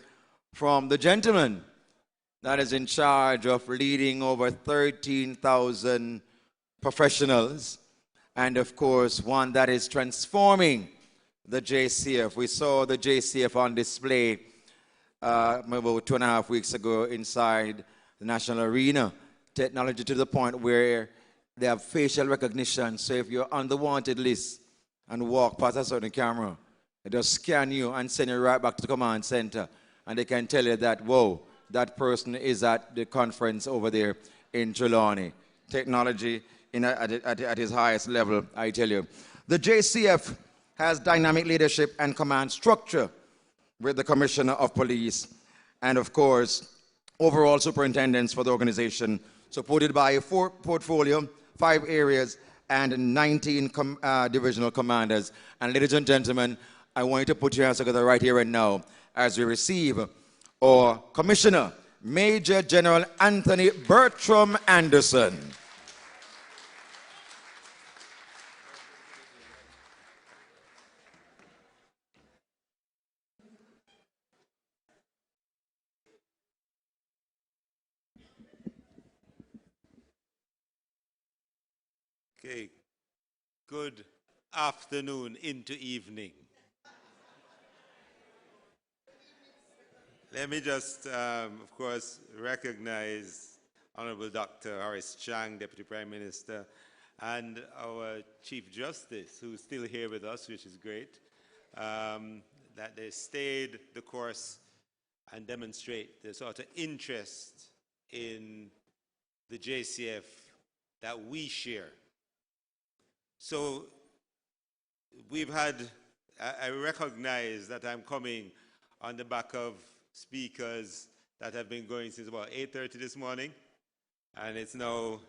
from the gentleman that is in charge of leading over 13,000 professionals, and of course, one that is transforming the JCF. We saw the JCF on display about 2.5 weeks ago inside the National Arena. Technology to the point where they have facial recognition. So if you're on the wanted list and walk past a certain camera, it just scan you and send you right back to the command center. And they can tell you that, whoa, that person is at the conference over there in Trelawney. Technology at its highest level, I tell you. The JCF has dynamic leadership and command structure with the Commissioner of Police and, of course, overall superintendents for the organization, supported by a portfolio, 5 areas, and 19 divisional commanders. And ladies and gentlemen, I want you to put your hands together right here and now as we receive our Commissioner, Major General Anthony Bertram Anderson. Okay, good afternoon into evening. Let me just, of course, recognize Honorable Dr. Horace Chang, Deputy Prime Minister, and our Chief Justice, who's still here with us, which is great, that they stayed the course and demonstrate the sort of interest in the JCF that we share. So we've had, I recognize that I'm coming on the back of speakers that have been going since about 8:30 this morning, and it's now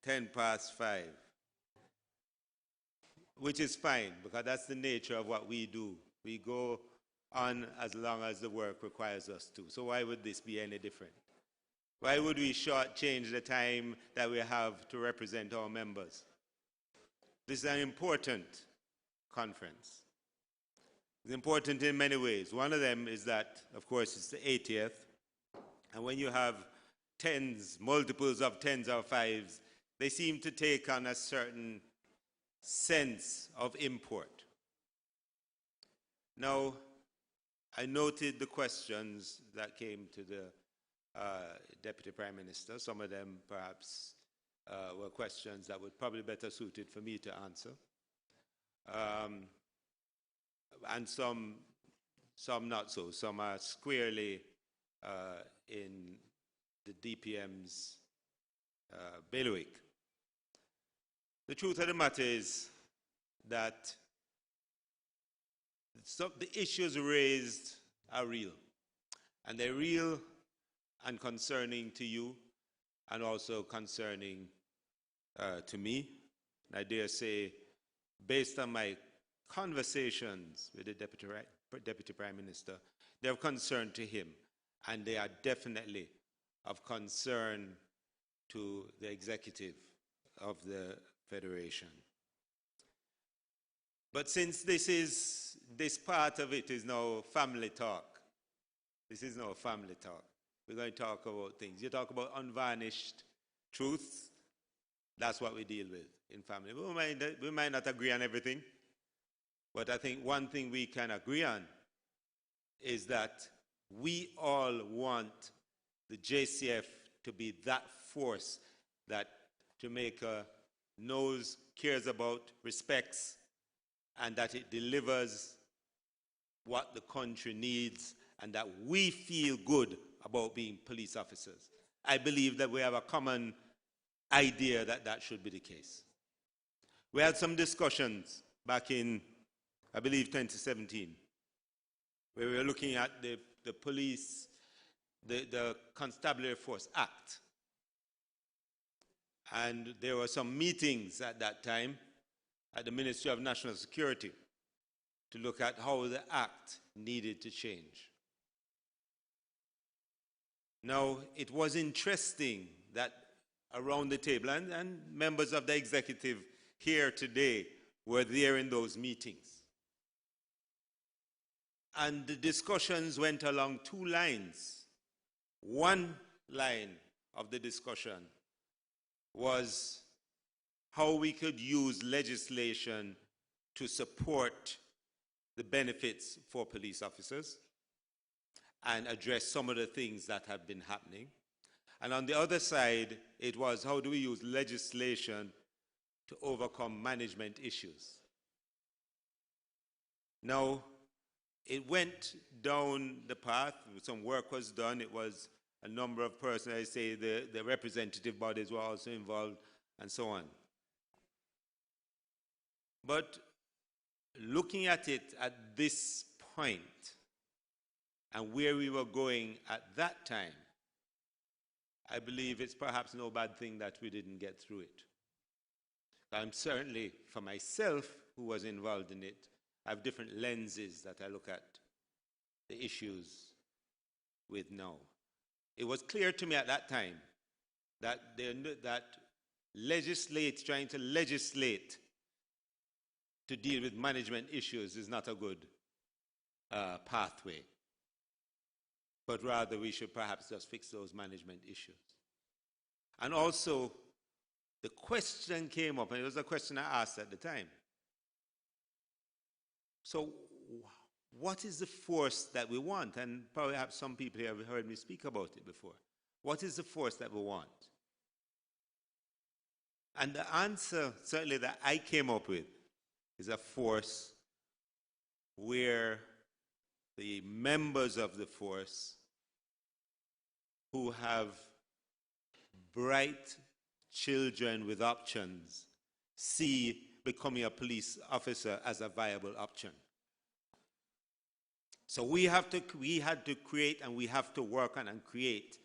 5:10, which is fine because that's the nature of what we do. We go on as long as the work requires us to. So why would this be any different? Why would we shortchange the time that we have to represent our members? This is an important conference. It's important in many ways. One of them is that, of course, it's the 80th. And when you have tens, multiples of tens or fives, they seem to take on a certain sense of import. Now, I noted the questions that came to the Deputy Prime Minister. Some of them perhaps were questions that would probably better suited for me to answer. And some not so. Some are squarely in the DPM's bailiwick. The truth of the matter is that the issues raised are real. And they're real and concerning to you, and also concerning to me. And I dare say, based on my conversations with the Deputy Prime Minister, they're of concern to him, and they are definitely of concern to the executive of the Federation. But since this part of it is now family talk, this is now family talk. We're going to talk about things. You talk about unvarnished truths, that's what we deal with in family. We might not agree on everything, but I think one thing we can agree on is that we all want the JCF to be that force that Jamaica knows, cares about, respects, and that it delivers what the country needs, and that we feel good about being police officers. I believe that we have a common idea that that should be the case. We had some discussions back in, I believe, 2017, where we were looking at the police, the Constabulary Force Act. And there were some meetings at that time at the Ministry of National Security to look at how the act needed to change. Now, it was interesting that around the table, and members of the executive here today were there in those meetings. And the discussions went along two lines. One line of the discussion was how we could use legislation to support the benefits for police officers and address some of the things that have been happening. And on the other side, it was how do we use legislation to overcome management issues. Now, it went down the path, some work was done, it was a number of persons, I say the representative bodies were also involved, and so on. But looking at it at this point, and where we were going at that time, I believe it's perhaps no bad thing that we didn't get through it. I'm certainly, for myself, who was involved in it, I have different lenses that I look at the issues with now. It was clear to me at that time that trying to legislate to deal with management issues is not a good pathway. But rather we should perhaps just fix those management issues. And also, the question came up, and it was a question I asked at the time. So, what is the force that we want? And perhaps some people here have heard me speak about it before. What is the force that we want? And the answer, certainly, that I came up with is a force where the members of the force who have bright children with options see becoming a police officer as a viable option. So we had to create, and we have to work on and create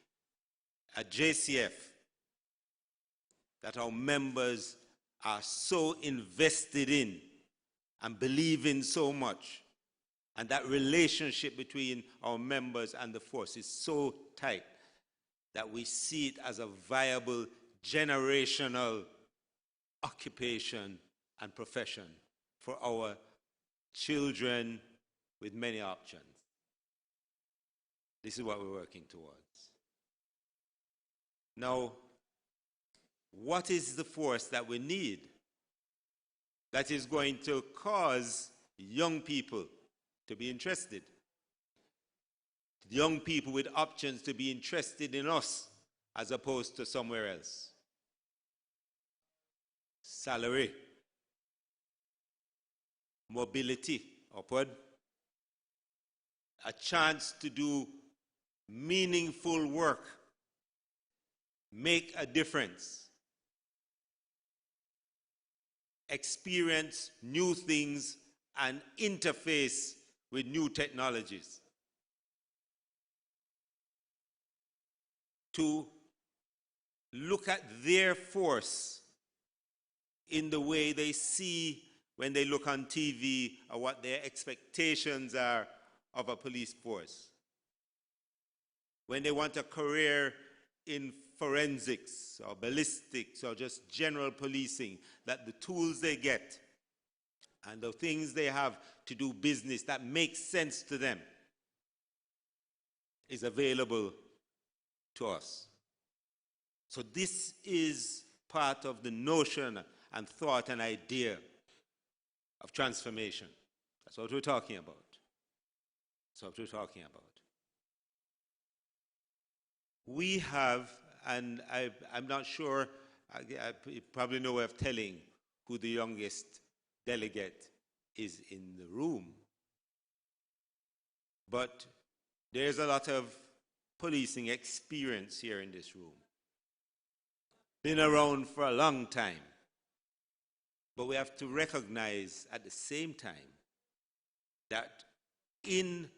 a JCF that our members are so invested in and believe in so much. And that relationship between our members and the force is so tight that we see it as a viable generational occupation and profession for our children with many options. This is what we're working towards. Now, what is the force that we need that is going to cause young people to be interested? Young people with options to be interested in us as opposed to somewhere else. Salary, mobility, upward, a chance to do meaningful work, make a difference, experience new things, and interface with new technologies. To look at their force in the way they see when they look on TV, or what their expectations are of a police force. When they want a career in forensics or ballistics or just general policing, that the tools they get and the things they have to do business that makes sense to them is available to us. So this is part of the notion and thought and idea of transformation. That's what we're talking about. That's what we're talking about. we have, and I'm not sure, I probably no way of telling who the youngest delegate is in the room. But there's a lot of policing experience here in this room. Been around for a long time. But we have to recognize at the same time that in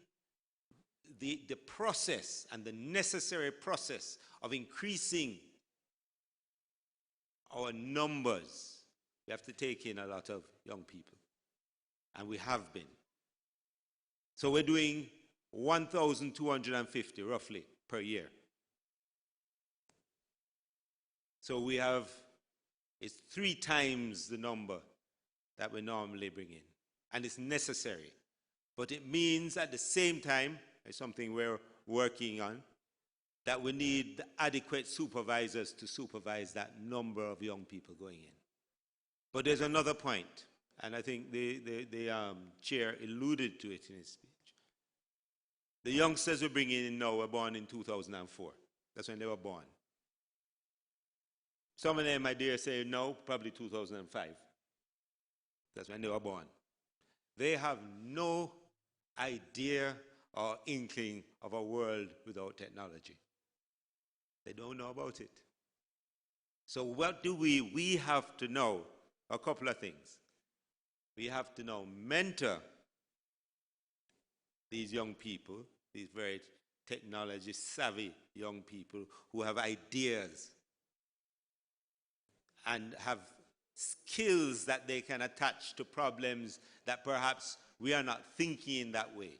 the process and the necessary process of increasing our numbers, we have to take in a lot of young people. And we have been. So we're doing 1,250 roughly per year. So we have, it's 3 times the number that we normally bring in. And it's necessary. But it means at the same time, it's something we're working on, that we need adequate supervisors to supervise that number of young people going in. But there's another point, and I think the chair alluded to it in his speech. The youngsters we're bringing in now were born in 2004. That's when they were born. Some of them, I dare say, no, probably 2005. That's when they were born. They have no idea or inkling of a world without technology. They don't know about it. So what do we have to know? A couple of things. We have to now mentor these young people, these very technology savvy young people who have ideas and have skills that they can attach to problems that perhaps we are not thinking in that way.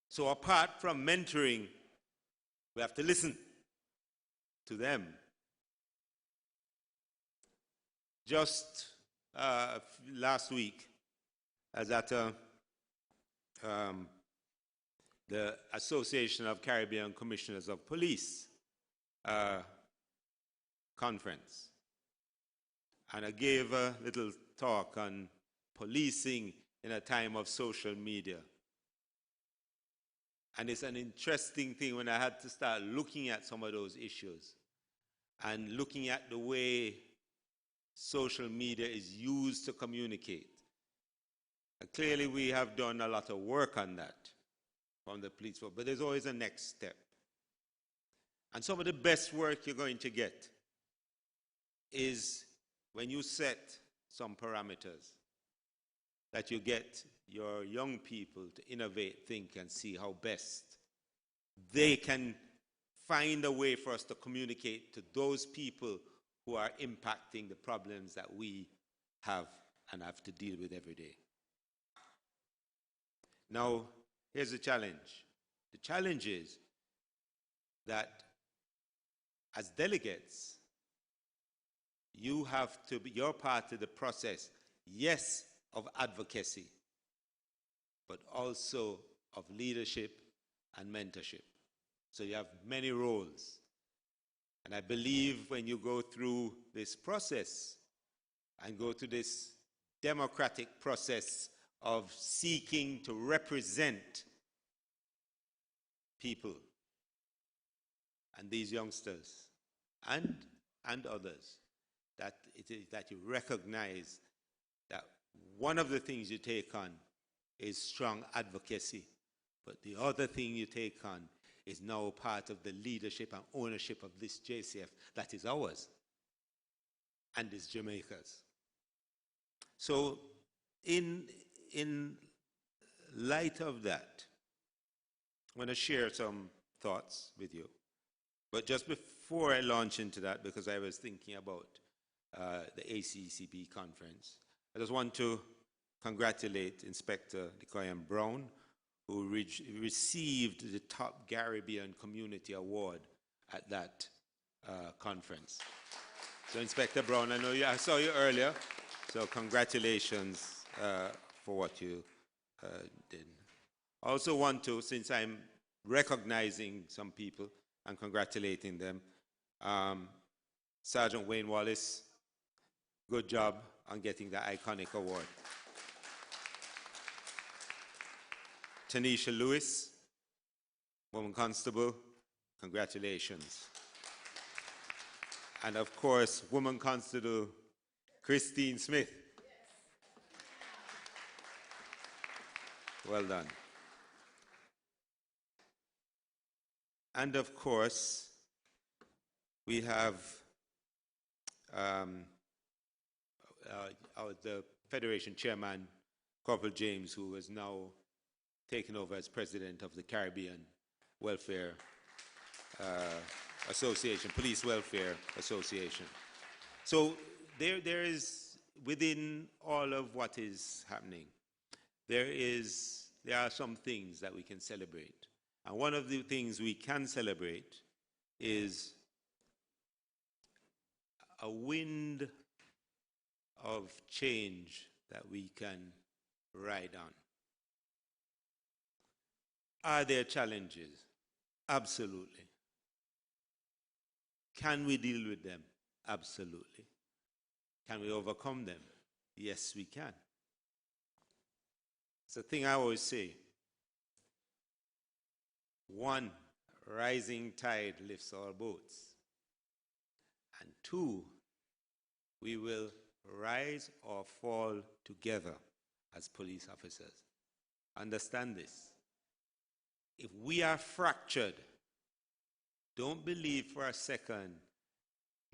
So apart from mentoring, we have to listen to them. Just last week, I was at the Association of Caribbean Commissioners of Police conference. And I gave a little talk on policing in a time of social media. And it's an interesting thing when I had to start looking at some of those issues and looking at the way social media is used to communicate. Clearly, we have done a lot of work on that from the police force, but there's always a next step. And some of the best work you're going to get is when you set some parameters that you get your young people to innovate, think, and see how best they can find a way for us to communicate to those people who are impacting the problems that we have and have to deal with every day. Now, here's the challenge. The challenge is that as delegates, you have to be, you're part of the process, yes, of advocacy, but also of leadership and mentorship. So you have many roles. And I believe when you go through this process and go through this democratic process of seeking to represent people and these youngsters and others, that it is that you recognize that one of the things you take on is strong advocacy, but the other thing you take on is now part of the leadership and ownership of this JCF that is ours and is Jamaica's. So in light of that, I want to share some thoughts with you. But just before I launch into that, because I was thinking about the ACCP conference, I just want to congratulate Inspector Decoyan Brown, who received the top Caribbean Community Award at that conference. So Inspector Brown, I saw you earlier, so congratulations for what you did. I also want to, since I'm recognizing some people and congratulating them, Sergeant Wayne Wallace, good job on getting the iconic award. Tanisha Lewis, Woman Constable, congratulations. And of course, Woman Constable Christine Smith. Well done. And of course, we have the Federation Chairman, Corporal James, who is now taken over as President of the Caribbean Welfare Association, Police Welfare Association. So there is, within all of what is happening, there are some things that we can celebrate. And one of the things we can celebrate is a wind of change that we can ride on. Are there challenges? Absolutely. Can we deal with them? Absolutely. Can we overcome them? Yes, we can. It's a thing I always say. One, rising tide lifts all boats. And two, we will rise or fall together as police officers. Understand this. If we are fractured, don't believe for a second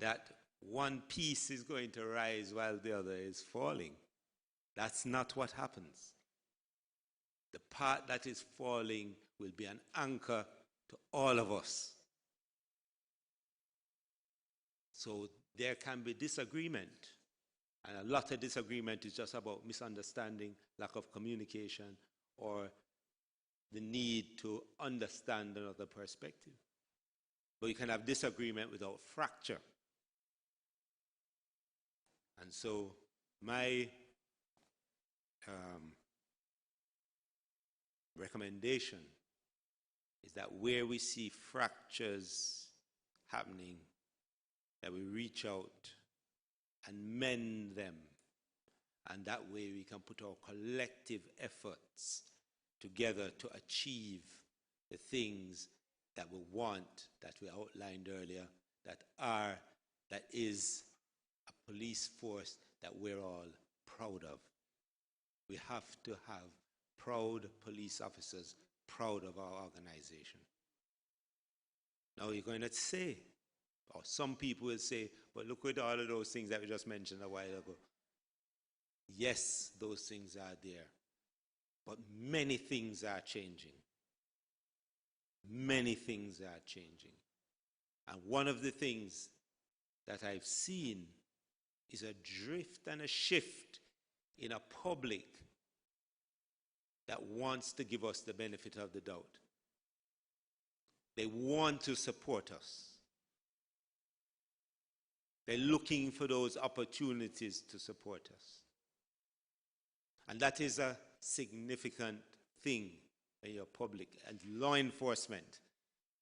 that one piece is going to rise while the other is falling. That's not what happens. The part that is falling will be an anchor to all of us. So there can be disagreement, and a lot of disagreement is just about misunderstanding, lack of communication, or the need to understand another perspective. But you can have disagreement without fracture. And so my recommendation is that where we see fractures happening, that we reach out and mend them. And that way we can put our collective efforts together to achieve the things that we want, that we outlined earlier, that is a police force that we're all proud of. We have to have proud police officers, proud of our organization. Now you're going to say, or some people will say, but look at all of those things that we just mentioned a while ago. Yes, those things are there. But many things are changing. Many things are changing. And one of the things that I've seen is a drift and a shift in a public that wants to give us the benefit of the doubt. They want to support us. They're looking for those opportunities to support us. And that is a significant thing in your public and law enforcement,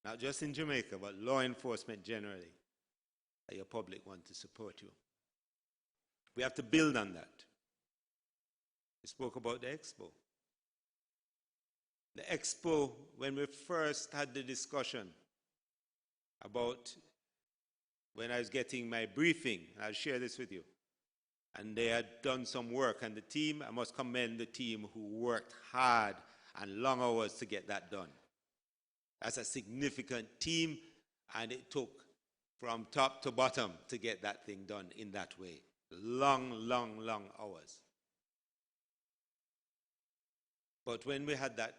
not just in Jamaica, but law enforcement generally, that your public want to support you. We have to build on that. We spoke about the expo. The expo, when we first had the discussion about when I was getting my briefing, I'll share this with you, and they had done some work, and the team, I must commend the team who worked hard and long hours to get that done. That's a significant team, and it took from top to bottom to get that thing done in that way. Long, long, long hours. But when we had that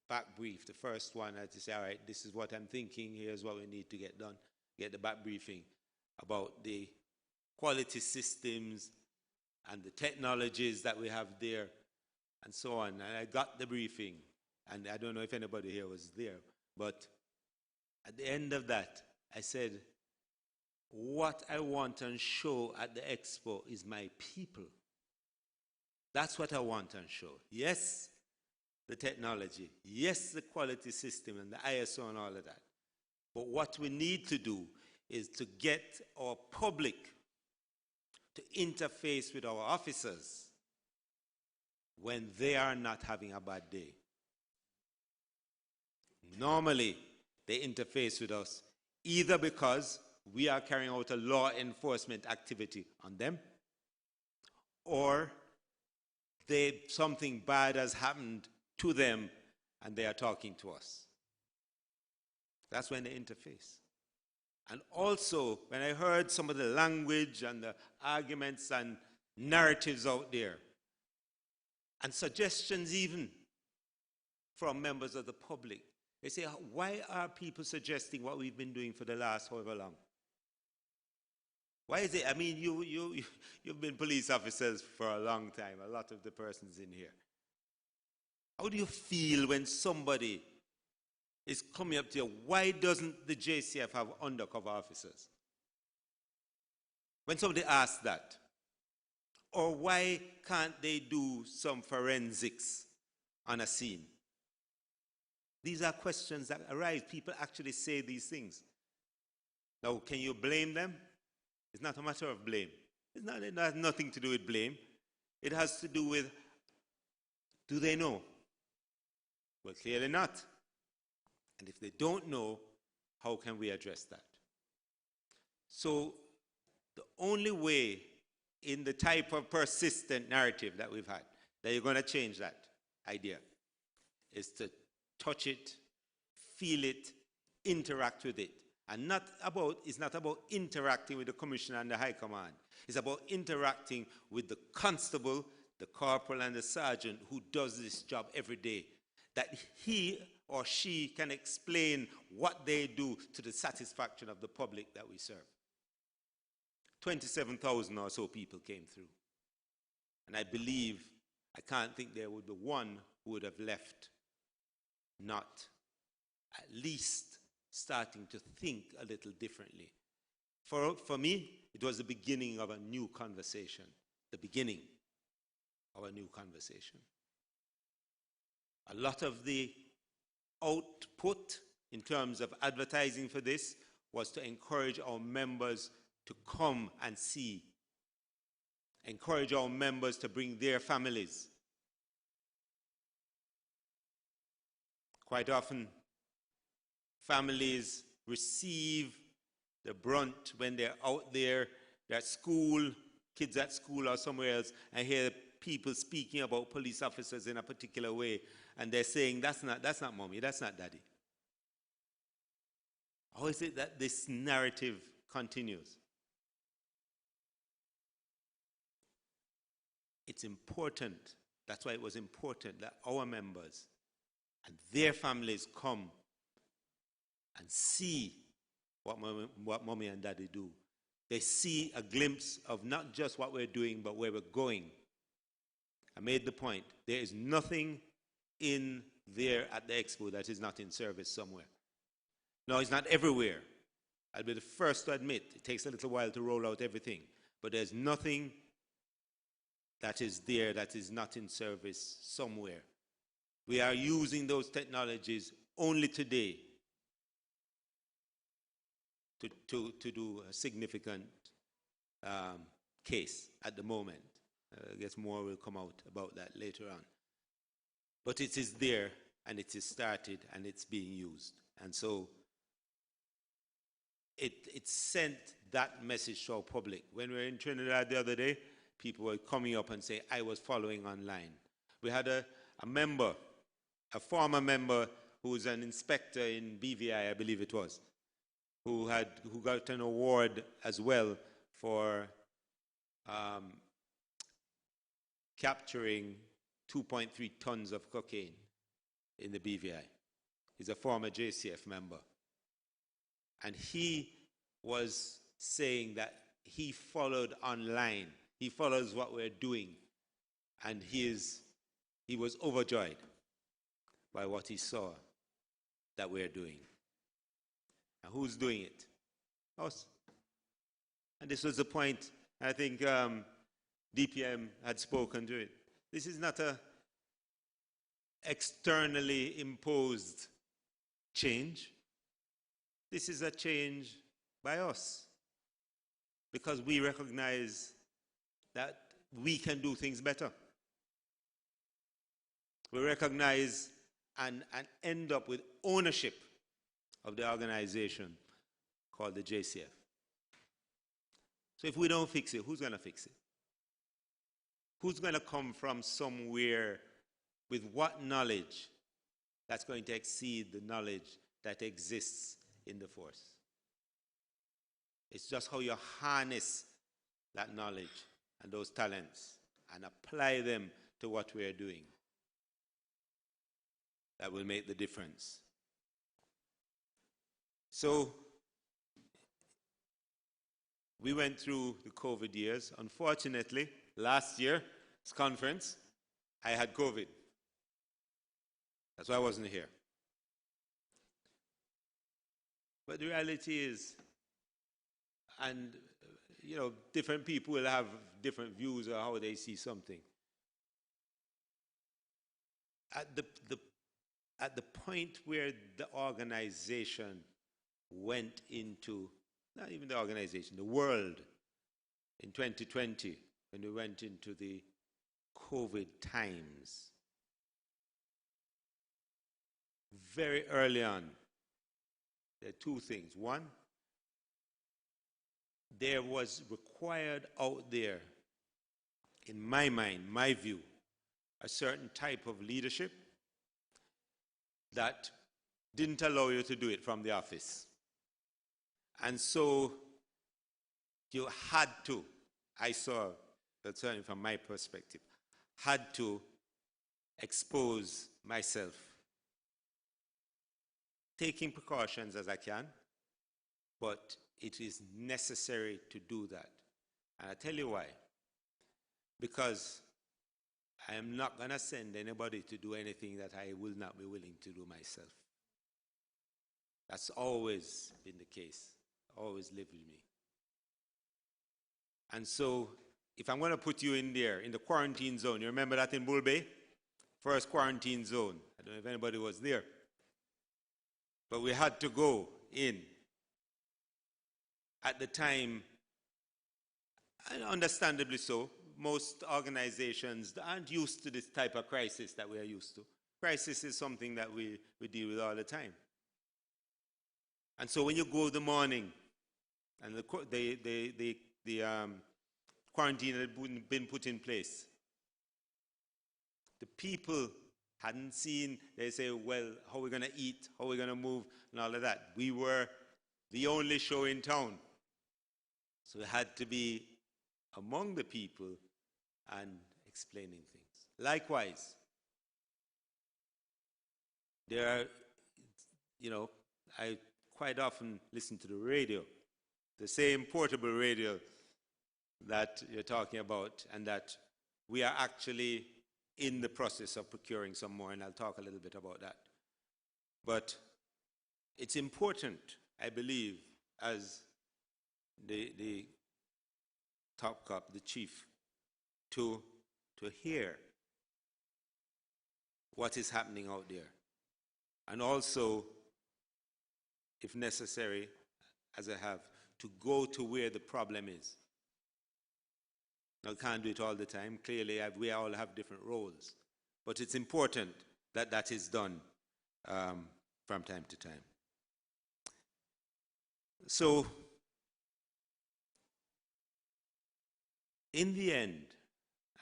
back brief, the first one, I had to say, all right, this is what I'm thinking, here's what we need to get done, get the back briefing about the quality systems and the technologies that we have there, and so on. And I got the briefing, and I don't know if anybody here was there, but at the end of that, I said, what I want to show at the expo is my people. That's what I want to show. Yes, the technology. Yes, the quality system and the ISO and all of that. But what we need to do is to get our public to interface with our officers when they are not having a bad day. Normally, they interface with us either because we are carrying out a law enforcement activity on them, or something bad has happened to them and they are talking to us. That's when they interface. And also, when I heard some of the language and the arguments and narratives out there, and suggestions even from members of the public, they say, why are people suggesting what we've been doing for the last however long? Why is it? I mean, you've been police officers for a long time, a lot of the persons in here. How do you feel when somebody is coming up to you? Why doesn't the JCF have undercover officers? When somebody asks that. Or why can't they do some forensics on a scene? These are questions that arise. People actually say these things. Now, can you blame them? It's not a matter of blame. It has nothing to do with blame. It has to do with, do they know? Well, clearly not. And if they don't know, how can we address that? So the only way in the type of persistent narrative that we've had that you're going to change that idea is to touch it, feel it, interact with it. And it's not about interacting with the commissioner and the high command. It's about interacting with the constable, the corporal, and the sergeant who does this job every day. That he or she can explain what they do to the satisfaction of the public that we serve. 27,000 or so people came through. And I can't think there would be one who would have left not at least starting to think a little differently. For me, it was the beginning of a new conversation. The beginning of a new conversation. A lot of the output in terms of advertising for this was to encourage our members to come and see. Encourage our members to bring their families. Quite often, families receive the brunt when they're out there, they're at school, kids at school or somewhere else, and hear people speaking about police officers in a particular way, and they're saying, that's not mommy, that's not daddy. How is it that this narrative continues? It's important, that's why it was important that our members and their families come and see what mommy and daddy do. They see a glimpse of not just what we're doing, but where we're going. I made the point. There is nothing in there at the expo that is not in service somewhere. No, it's not everywhere. I'll be the first to admit it takes a little while to roll out everything. But there's nothing that is there that is not in service somewhere. We are using those technologies only today to do a significant case at the moment. I guess more will come out about that later on. But it is there, and it is started, and it's being used. And so it sent that message to our public. When we were in Trinidad the other day, people were coming up and saying, I was following online. We had a member, a former member who was an inspector in BVI, I believe it was, who got an award as well for capturing 2.3 tons of cocaine in the BVI. He's a former JCF member. And he was saying that he followed online. He follows what we're doing. And he was overjoyed by what he saw that we're doing. And who's doing it? Us. And this was the point, I think DPM had spoken to it. This is not a externally imposed change. This is a change by us. Because we recognize that we can do things better. We recognize and end up with ownership of the organization called the JCF. So if we don't fix it, who's going to fix it? Who's going to come from somewhere with what knowledge that's going to exceed the knowledge that exists in the force? It's just how you harness that knowledge and those talents and apply them to what we are doing that will make the difference. So we went through the COVID years. Unfortunately, last year's conference, I had COVID. That's why I wasn't here. But the reality is, and you know, different people will have different views of how they see something. At the point where the organization went into, not even the organization, the world in 2020, when we went into the COVID times, very early on, there are two things. One, there was required out there, in my mind, my view, a certain type of leadership that didn't allow you to do it from the office. And so you had to, I saw, certainly from my perspective, had to expose myself, taking precautions as I can, but it is necessary to do that. And I tell you why. Because I am not going to send anybody to do anything that I will not be willing to do myself. That's always been the case, always lived with me. And so, if I'm going to put you in there, in the quarantine zone, you remember that in Bull Bay? First quarantine zone. I don't know if anybody was there. But we had to go in. At the time, and understandably so, most organizations aren't used to this type of crisis that we are used to. Crisis is something that we deal with all the time. And so when you go in the morning, and the quarantine had been put in place, the people hadn't seen, they say, well, how are we going to eat, how are we going to move, and all of that. We were the only show in town. So we had to be among the people and explaining things. Likewise, there are, you know, I quite often listen to the radio, the same portable radio that you're talking about, and that we are actually in the process of procuring some more, and I'll talk a little bit about that. But it's important, I believe, as the top cop, the chief, to hear what is happening out there. And also, if necessary, as I have, to go to where the problem is. Now, I can't do it all the time. Clearly, we all have different roles. But it's important that that is done from time to time. So, in the end,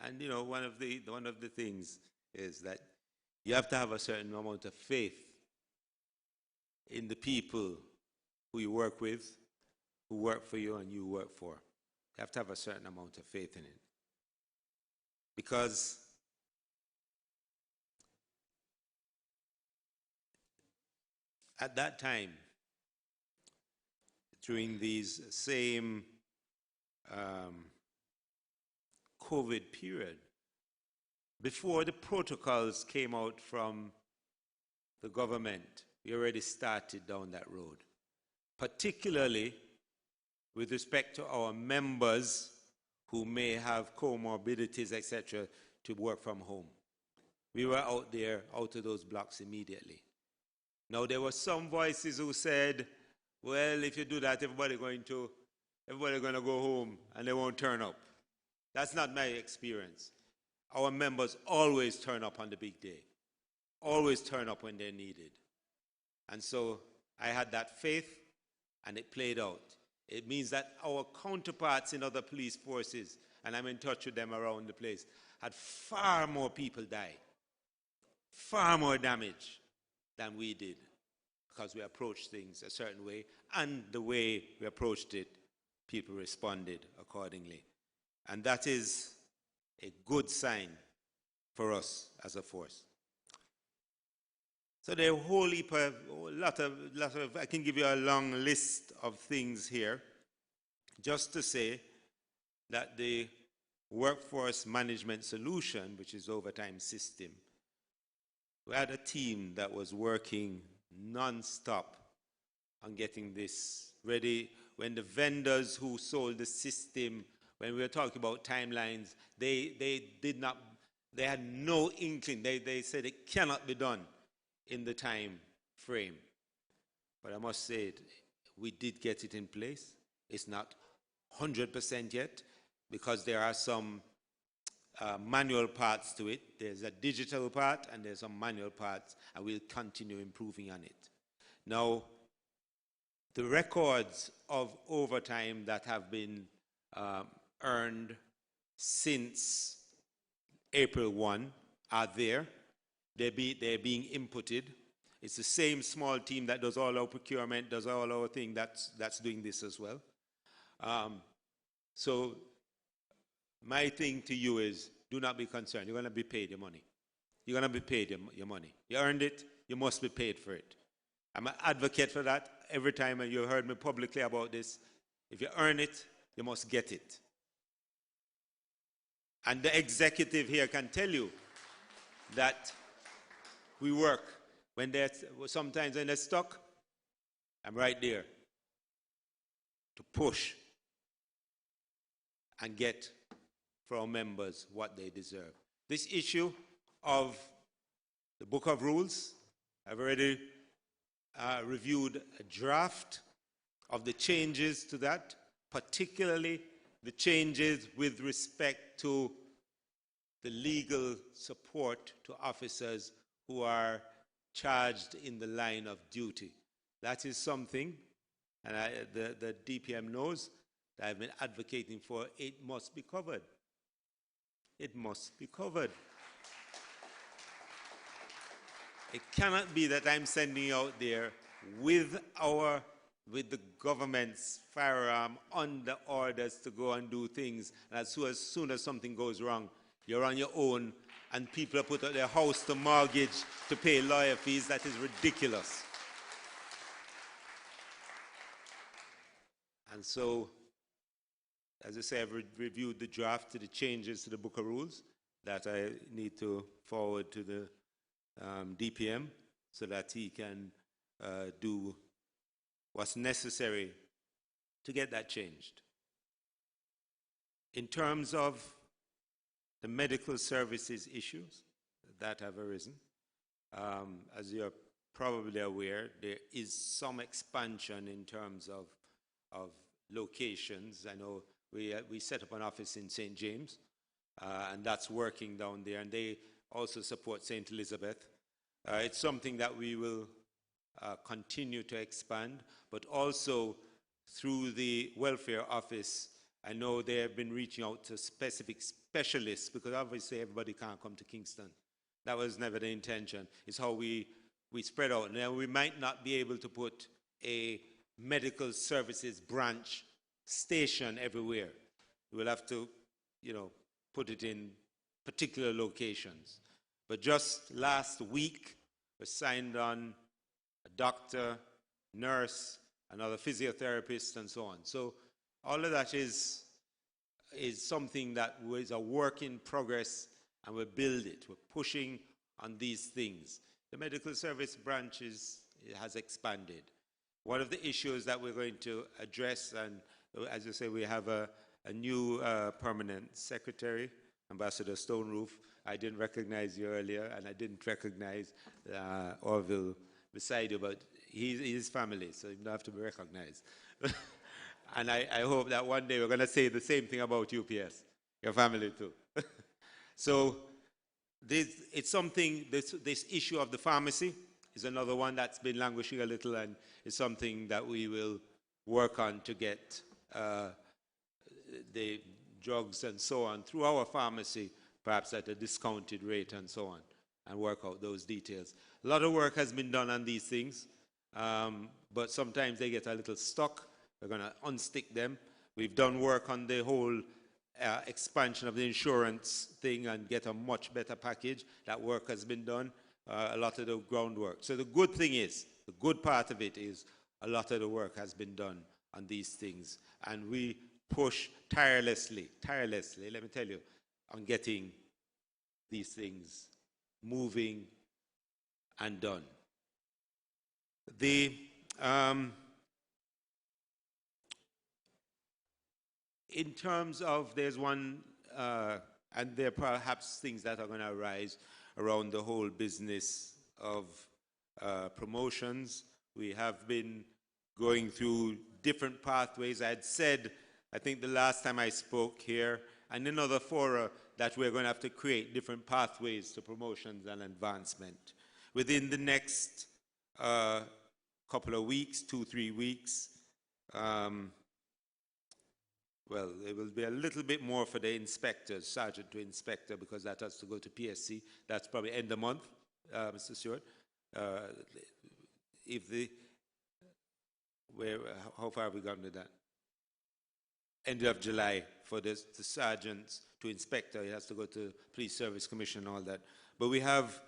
and you know, one of the things is that you have to have a certain amount of faith in the people who you work with, who work for you and you work for. You have to have a certain amount of faith in it. Because at that time, during these same COVID period, before the protocols came out from the government, we already started down that road, particularly with respect to our members who may have comorbidities, etc., to work from home. We were out there, out of those blocks immediately. Now, there were some voices who said, well, if you do that, everybody's going to go home and they won't turn up. That's not my experience. Our members always turn up on the big day, always turn up when they're needed. And so I had that faith, and it played out. It means that our counterparts in other police forces, and I'm in touch with them around the place, had far more people die, far more damage than we did, because we approached things a certain way, and the way we approached it, people responded accordingly. And that is a good sign for us as a force. So there are a whole heap of, I can give you a long list of things here, just to say that the workforce management solution, which is overtime system, we had a team that was working non-stop on getting this ready. When the vendors who sold the system, when we were talking about timelines, they had no inkling. They said it cannot be done in the time frame. But I must say, we did get it in place. It's not 100% yet, because there are some manual parts to it. There's a digital part and there's some manual parts, and we'll continue improving on it. Now, the records of overtime that have been earned since April 1 are there. They're being inputted. It's the same small team that does all our procurement, does all our thing, that's doing this as well. So my thing to you is, do not be concerned. You're going to be paid your money. You're going to be paid your money. You earned it, you must be paid for it. I'm an advocate for that. Every time you heard me publicly about this, if you earn it, you must get it. And the executive here can tell you that we work. Sometimes when they're stuck, I'm right there to push and get for our members what they deserve. This issue of the Book of Rules, I've already reviewed a draft of the changes to that, particularly the changes with respect to the legal support to officers who are charged in the line of duty. That is something, and the DPM knows, that I've been advocating for. It must be covered. It must be covered. It cannot be that I'm sending out there with the government's firearm under orders to go and do things, and as soon as something goes wrong, you're on your own, and people have put out their house to mortgage to pay lawyer fees. That is ridiculous. And so, as I say, I've reviewed the draft to the changes to the Book of Rules that I need to forward to the DPM so that he can do what's necessary to get that changed. In terms of the medical services issues that have arisen, as you're probably aware, there is some expansion in terms of locations. I know we set up an office in St. James, and that's working down there, and they also support St. Elizabeth. It's something that we will continue to expand, but also through the welfare office, I know they have been reaching out to specific specialists, because obviously everybody can't come to Kingston. That was never the intention. It's how we spread out. Now, we might not be able to put a medical services branch station everywhere. We'll have to, put it in particular locations. But just last week, we signed on a doctor, nurse, another physiotherapist, and so on. So all of that is something that is a work in progress, and we build it. We're pushing on these things. The medical service branch has expanded. One of the issues that we're going to address, and as you say, we have a new permanent secretary, Ambassador Stone Roof. I didn't recognize you earlier, and I didn't recognize Orville beside you, but he's family, so you don't have to be recognized. And I hope that one day we're going to say the same thing about UPS, your family too. So it's something, this issue of the pharmacy is another one that's been languishing a little, and it's something that we will work on to get the drugs and so on through our pharmacy, perhaps at a discounted rate and so on, and work out those details. A lot of work has been done on these things, but sometimes they get a little stuck. We're going to unstick them. We've done work on the whole expansion of the insurance thing and get a much better package. That work has been done, a lot of the groundwork. So the good thing is, the good part of it is a lot of the work has been done on these things. And we push tirelessly, let me tell you, on getting these things moving and done. In terms of, there's one, and there are perhaps things that are going to arise around the whole business of promotions. We have been going through different pathways. I had said, I think the last time I spoke here, and in other fora, that we're going to have to create different pathways to promotions and advancement. Within the next couple of weeks, 2-3 weeks, well, it will be a little bit more for the inspectors, sergeant to inspector, because that has to go to PSC. That's probably end of month, Mr. Stewart. How far have we gotten with that? End of July for the sergeants to inspector. It has to go to Police Service Commission and all that. But we have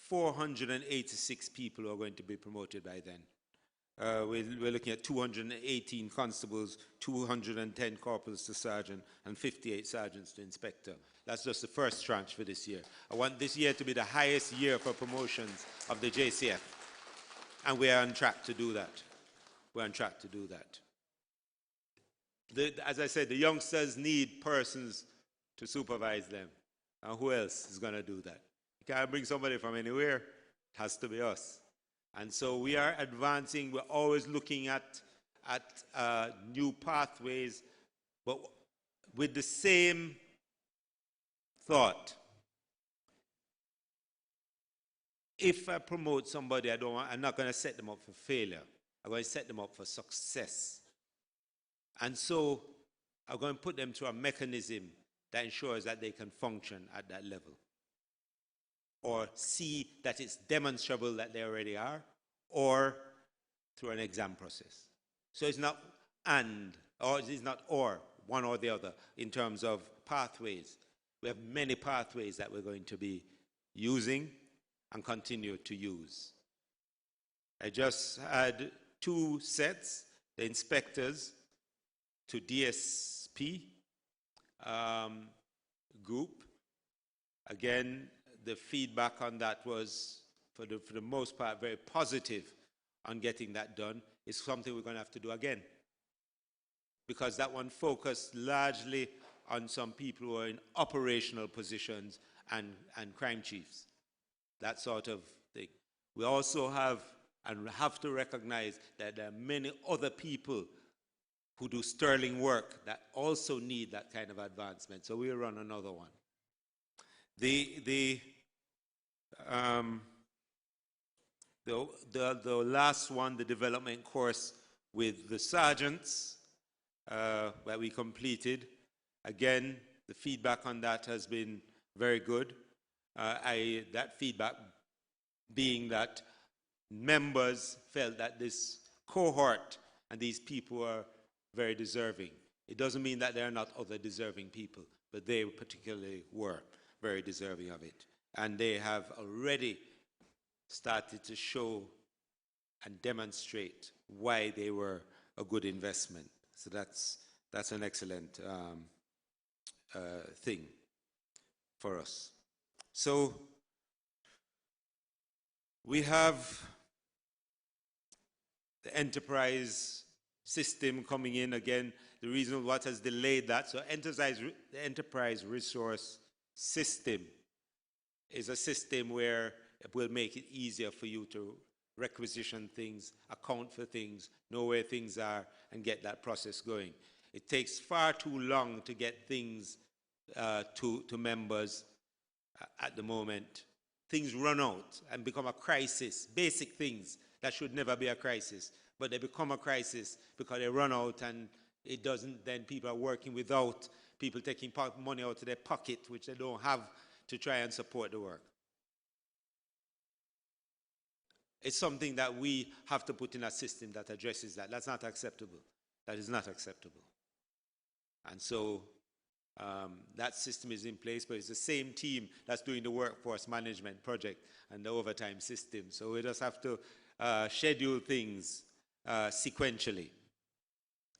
486 people who are going to be promoted by then. We're looking at 218 constables, 210 corporals to sergeant, and 58 sergeants to inspector. That's just the first tranche for this year. I want this year to be the highest year for promotions of the JCF. And we are on track to do that. We're on track to do that. As I said, the youngsters need persons to supervise them. And who else is going to do that? You can't bring somebody from anywhere. It has to be us. And so we are advancing. We're always looking at new pathways, but with the same thought. If I promote somebody, I'm not going to set them up for failure. I'm going to set them up for success. And so I'm going to put them through a mechanism that ensures that they can function at that level, or see that it's demonstrable that they already are, or through an exam process. So it's not or, one or the other in terms of pathways. We have many pathways that we're going to be using and continue to use. I just had 2 sets, the inspectors to DSP group. Again, the feedback on that was, for the most part, very positive on getting that done. It's something we're going to have to do again, because that one focused largely on some people who are in operational positions and crime chiefs, that sort of thing. We also have to recognize that there are many other people who do sterling work that also need that kind of advancement. So we'll run another one. The last one, the development course with the sergeants that we completed. Again, the feedback on that has been very good. That feedback being that members felt that this cohort and these people are very deserving. It doesn't mean that there are not other deserving people, but they particularly were very deserving of it. And they have already started to show and demonstrate why they were a good investment. So that's an excellent thing for us. So we have the enterprise system coming in again. The reason what has delayed that, so the enterprise resource system is a system where it will make it easier for you to requisition things, account for things, know where things are, and get that process going. It takes far too long to get things to members at the moment, things run out and become a crisis, basic things that should never be a crisis, but they become a crisis because they run out and it doesn't, then people are working without people taking money out of their pocket, which they don't have to try and support the work. It's something that we have to put in a system that addresses that. That's not acceptable. That is not acceptable. And so that system is in place, but it's the same team that's doing the workforce management project and the overtime system. So we just have to schedule things sequentially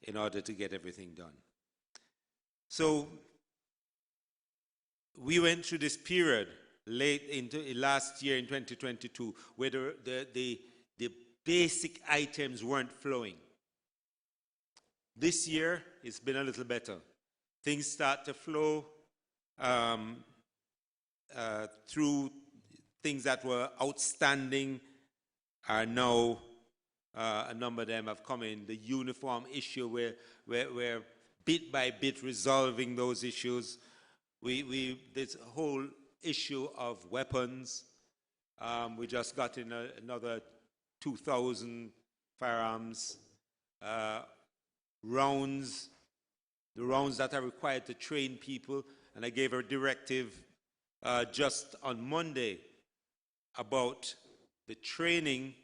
in order to get everything done. So we went through this period late into last year in 2022 where the basic items weren't flowing. This year, it's been a little better. Things start to flow through things that were outstanding are now, a number of them have come in. The uniform issue where bit by bit resolving those issues. This whole issue of weapons, we just got in another 2,000 firearms. Rounds, the rounds that are required to train people, and I gave a directive just on Monday about the training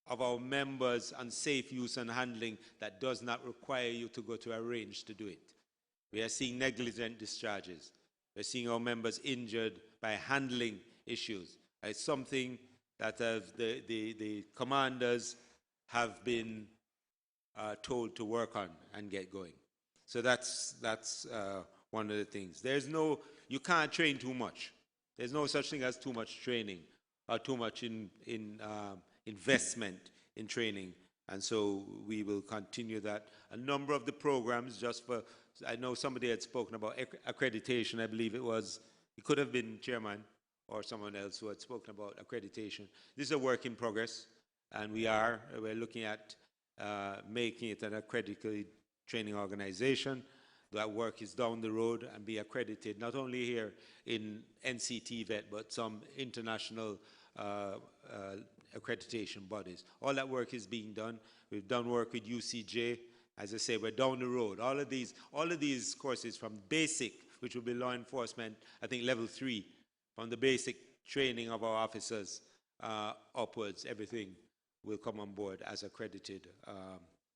of our members on safe use and handling that does not require you to go to a range to do it. We are seeing negligent discharges. We're seeing our members injured by handling issues. It's something that the commanders have been told to work on and get going. So that's one of the things. You can't train too much. There's no such thing as too much training or too much investment in training. And so we will continue that. A number of the programs, I know somebody had spoken about accreditation, I believe it could have been chairman or someone else who had spoken about accreditation. This is a work in progress, and we're looking at making it an accredited training organization. That work is down the road and be accredited, not only here in NCT VET, but some international accreditation bodies. All that work is being done. We've done work with UCJ. As I say, we're down the road. All of these courses from basic, which will be law enforcement, I think level 3, from the basic training of our officers upwards, everything will come on board as accredited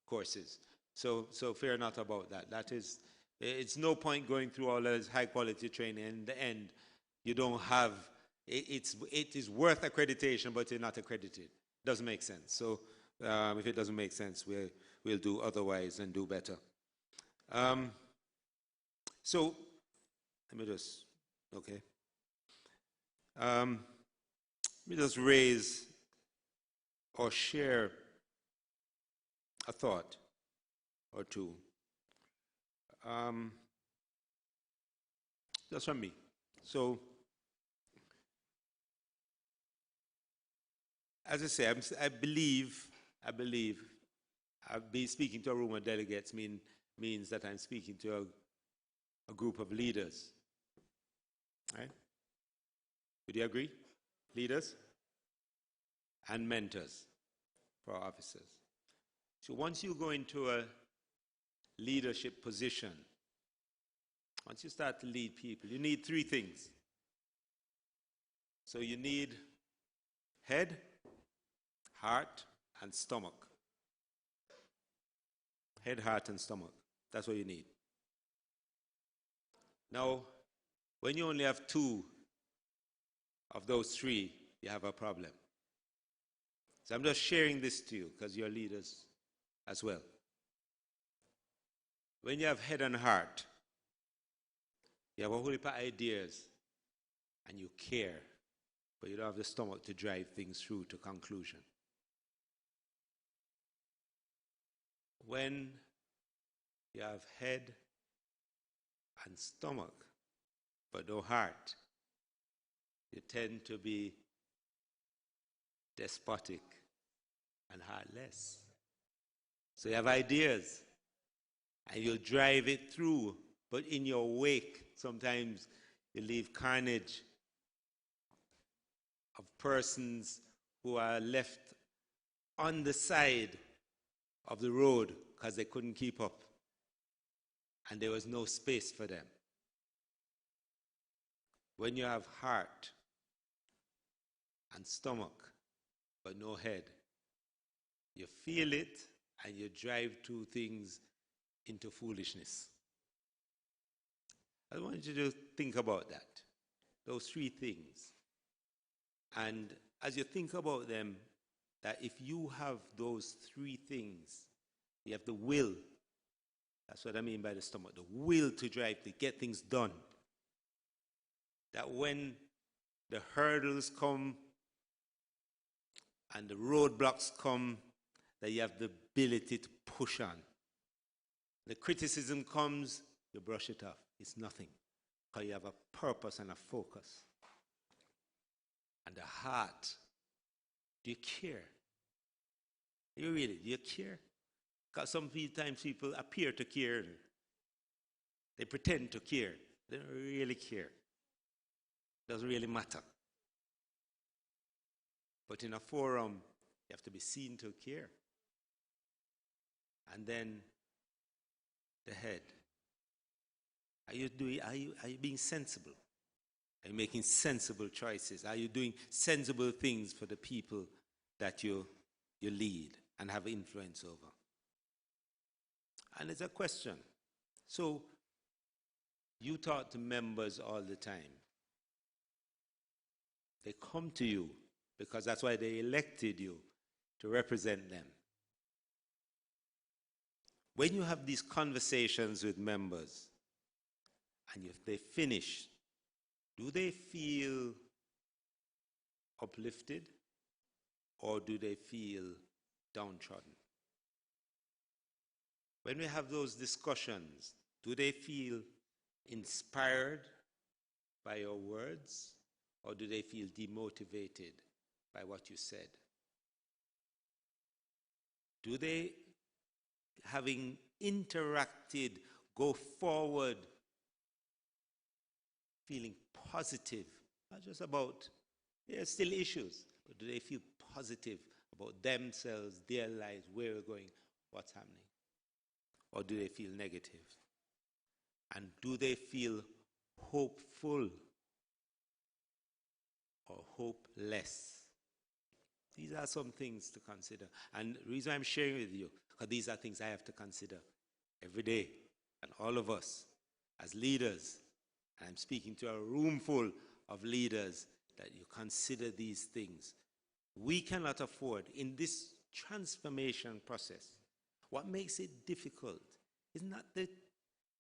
courses. So fear not about that. It's no point going through all this high quality training, and in the end, you don't have, it is worth accreditation, but it's not accredited. Doesn't make sense. So if it doesn't make sense, we'll do otherwise and do better. So let me just, okay. Let me just raise or share a thought or two. Just from me. So, as I say, I believe I've been speaking to a room of delegates means that I'm speaking to a group of leaders. Right? Would you agree? Leaders and mentors for our officers. So once you go into a leadership position, once you start to lead people, you need 3 things. So you need head, heart, and stomach. Head, heart, and stomach. That's what you need. Now, when you only have 2 of those 3, you have a problem. So I'm just sharing this to you because you're leaders as well. When you have head and heart, you have a whole heap of ideas and you care, but you don't have the stomach to drive things through to conclusion. When you have head and stomach, but no heart, you tend to be despotic and heartless. So you have ideas and you'll drive it through, but in your wake, sometimes you leave carnage of persons who are left on the side of the road because they couldn't keep up and there was no space for them. When you have heart and stomach but no head, you feel it and you drive two things into foolishness. I want you to think about that, those three things. And as you think about them, that if you have those three things, you have the will, that's what I mean by the stomach, the will to drive, to get things done. That when the hurdles come and the roadblocks come, that you have the ability to push on. The criticism comes, you brush it off. It's nothing. Because you have a purpose and a focus. And the heart, do you care? Do you care? Because sometimes people appear to care. They pretend to care. They don't really care. It doesn't really matter. But in a forum, you have to be seen to care. And then the head. Are you being sensible? Are you making sensible choices? Are you doing sensible things for the people that you lead and have influence over? And it's a question. So you talk to members all the time. They come to you because that's why they elected you to represent them. When you have these conversations with members, and if they finish, do they feel uplifted or do they feel downtrodden? When we have those discussions, do they feel inspired by your words or do they feel demotivated by what you said? Do they, having interacted, go forward feeling positive, not just about, there's still issues, but do they feel positive about themselves, their lives, where we're going, what's happening? Or do they feel negative? And do they feel hopeful or hopeless? These are some things to consider. And the reason I'm sharing with you, because these are things I have to consider every day. And all of us, as leaders, and I'm speaking to a room full of leaders, that you consider these things. We cannot afford, in this transformation process, what makes it difficult is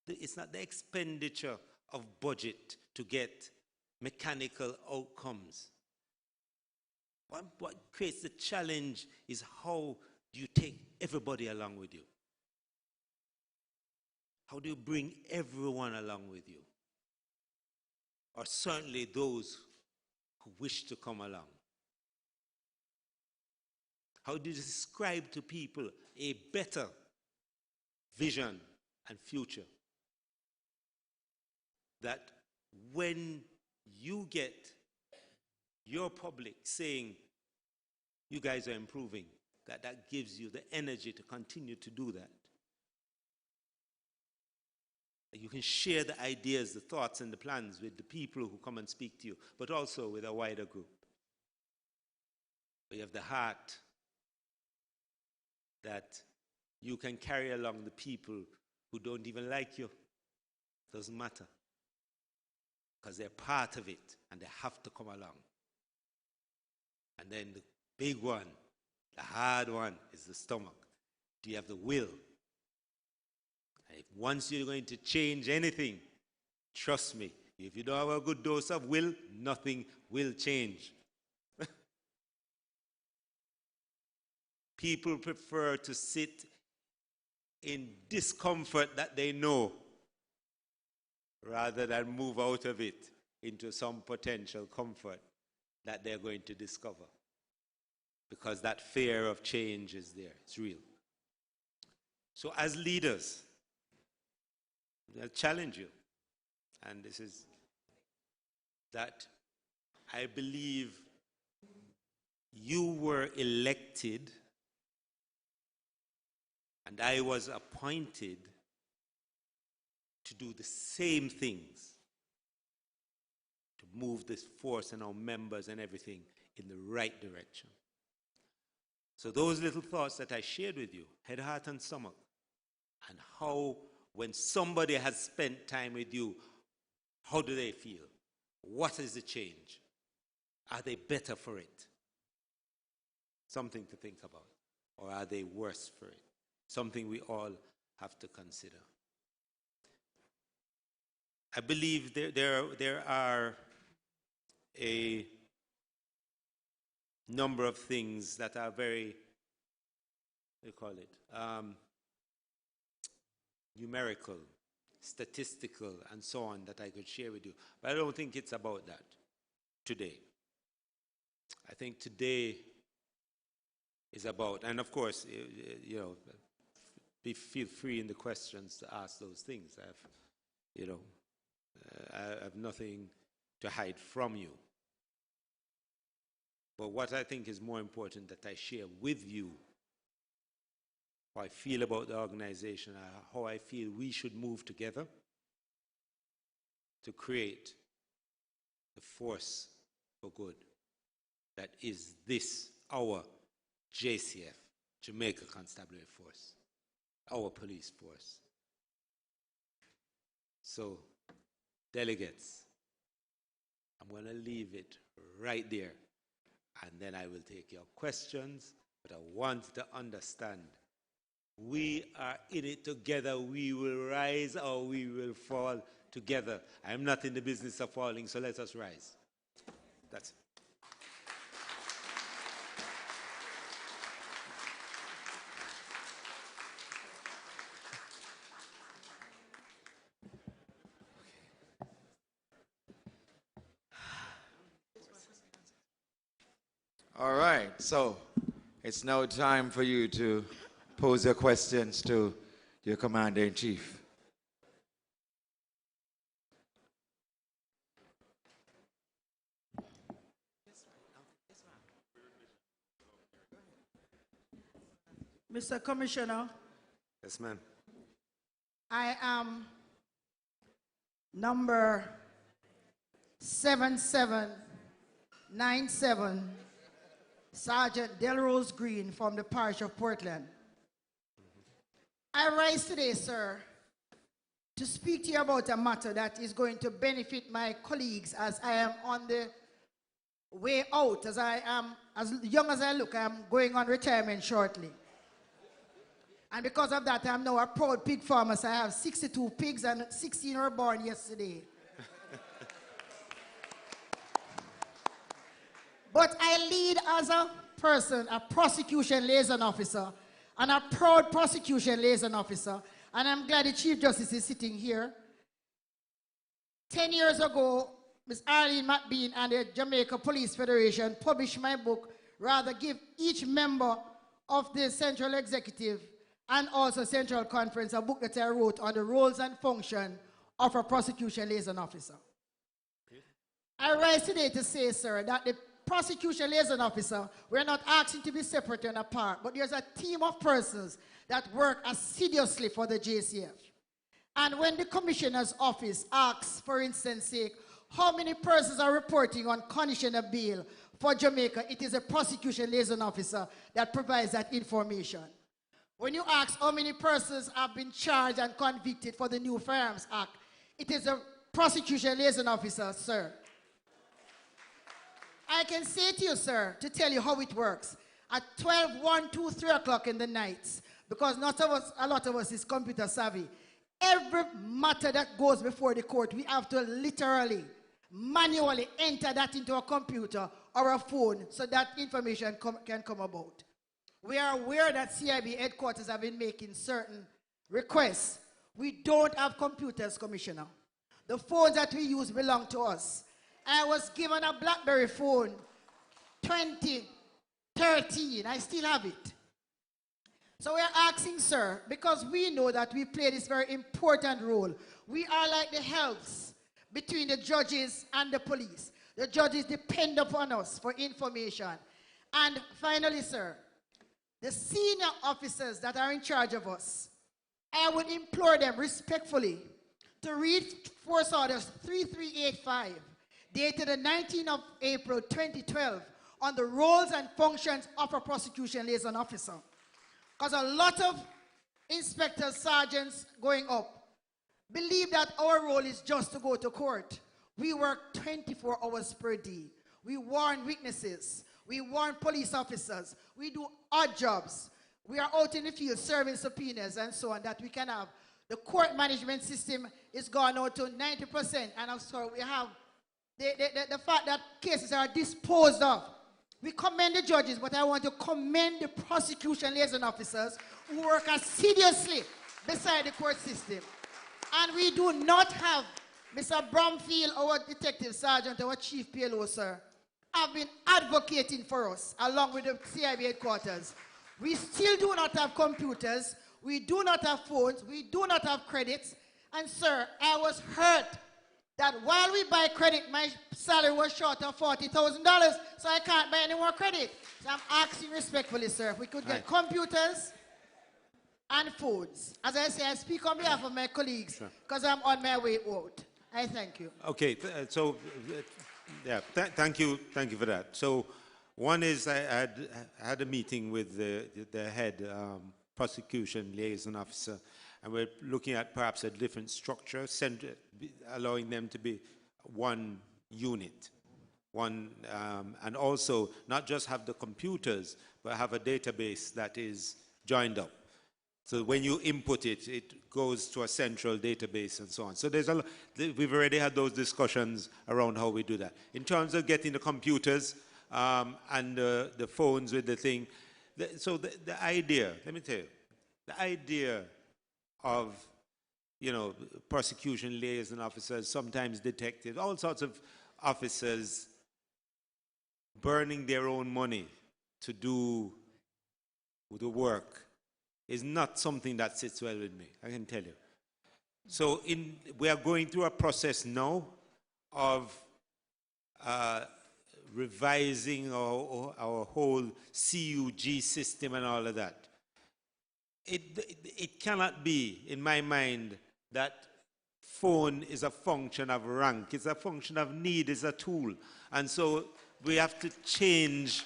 it's not the expenditure of budget to get mechanical outcomes. What creates the challenge is how do you take everybody along with you? How do you bring everyone along with you? Or certainly those who wish to come along. How do you describe to people a better vision and future? That when you get your public saying, you guys are improving, that gives you the energy to continue to do that. You can share the ideas, the thoughts, and the plans with the people who come and speak to you, but also with a wider group. You have the heart that you can carry along the people who don't even like you. Doesn't matter. Because they're part of it, and they have to come along. And then the big one, the hard one, is the stomach. Do you have the will? If once you're going to change anything, trust me, if you don't have a good dose of will, nothing will change. People prefer to sit in discomfort that they know rather than move out of it into some potential comfort that they're going to discover. Because that fear of change is there. It's real. So as leaders, I'll challenge you. And this is that I believe You were elected and I was appointed to do the same things, to move this force and our members and everything in the right direction. So those little thoughts that I shared with you, head, heart, and stomach, and how when somebody has spent time with you, how do they feel? What is the change? Are they better for it? Something to think about. Or are they worse for it? Something we all have to consider. I believe there are a number of things that are very, what do you call it, numerical, statistical, and so on that I could share with you. But I don't think it's about that today. I think today is about, and of course, you know, feel free in the questions to ask those things. I have nothing to hide from you. But what I think is more important that I share with you, how I feel about the organization, how I feel we should move together to create the force for good that is this, our JCF, Jamaica Constabulary Force, our police force. So, delegates, I'm going to leave it right there, and then I will take your questions, but I want to understand we are in it together. We will rise or we will fall together. I am not in the business of falling, so let us rise. That's it. All right, so it's now time for you to pose your questions to your Commander-in-Chief. Mr. Commissioner. Yes, ma'am. I am number 7797, Sergeant Delrose Green from the parish of Portland. I rise today, sir, to speak to you about a matter that is going to benefit my colleagues as I am on the way out. As I am, as young as I look, I am going on retirement shortly. And because of that, I'm now a proud pig farmer. So I have 62 pigs and 16 were born yesterday. But I lead as a person, a prosecution liaison officer, and a proud prosecution liaison officer. And I'm glad the Chief Justice is sitting here. 10 years ago, Ms. Arlene McBean and the Jamaica Police Federation published my book, rather give each member of the Central Executive and also Central Conference a book that I wrote on the roles and function of a prosecution liaison officer. I rise today to say, sir, that the prosecution liaison officer, we're not asking to be separate and apart, but there's a team of persons that work assiduously for the JCF. And when the commissioner's office asks, for instance, sake, how many persons are reporting on conditional bail for Jamaica, it is a prosecution liaison officer that provides that information. When you ask how many persons have been charged and convicted for the new Firearms Act, it is a prosecution liaison officer, sir. I can say to you, sir, to tell you how it works. At 12, 1, 2, 3 o'clock in the nights, because not of us, a lot of us is computer savvy, every matter that goes before the court, we have to literally, manually enter that into a computer or a phone so that information can come about. We are aware that CIB headquarters have been making certain requests. We don't have computers, Commissioner. The phones that we use belong to us. I was given a BlackBerry phone 2013. I still have it. So we're asking, sir, because we know that we play this very important role. We are like the helps between the judges and the police. The judges depend upon us for information. And finally, sir, the senior officers that are in charge of us, I would implore them respectfully to read Force Orders 3385, dated the 19th of April 2012, on the roles and functions of a prosecution liaison officer. Because a lot of inspectors, sergeants going up believe that our role is just to go to court. We work 24 hours per day. We warn witnesses. We warn police officers. We do odd jobs. We are out in the field serving subpoenas and so on that we can have. The court management system is gone out to 90%. And also we have the fact that cases are disposed of. We commend the judges, but I want to commend the prosecution liaison officers who work assiduously beside the court system. And we do not have Mr. Bromfield, our detective sergeant, our chief PLO, sir, have been advocating for us along with the CIB headquarters. We still do not have computers. We do not have phones. We do not have credits. And, sir, I was hurt that while we buy credit, my salary was short of $40,000, so I can't buy any more credit. So I'm asking respectfully, sir, if we could get computers and phones. As I say, I speak on behalf of my colleagues because I'm on my way out. I thank you. Okay, yeah, thank you for that. So one is I had a meeting with the head prosecution liaison officer, and we're looking at perhaps a different structure, allowing them to be one unit, and also not just have the computers, but have a database that is joined up. So when you input it, it goes to a central database and so on. So we've already had those discussions around how we do that. In terms of getting the computers and the phones with the thing, so the idea, let me tell you, the idea of, prosecution liaison officers, sometimes detectives, all sorts of officers burning their own money to do the work is not something that sits well with me, I can tell you. So we are going through a process now of revising our whole CUG system and all of that. It cannot be, in my mind, that phone is a function of rank. It's a function of need. It's a tool. And so we have to change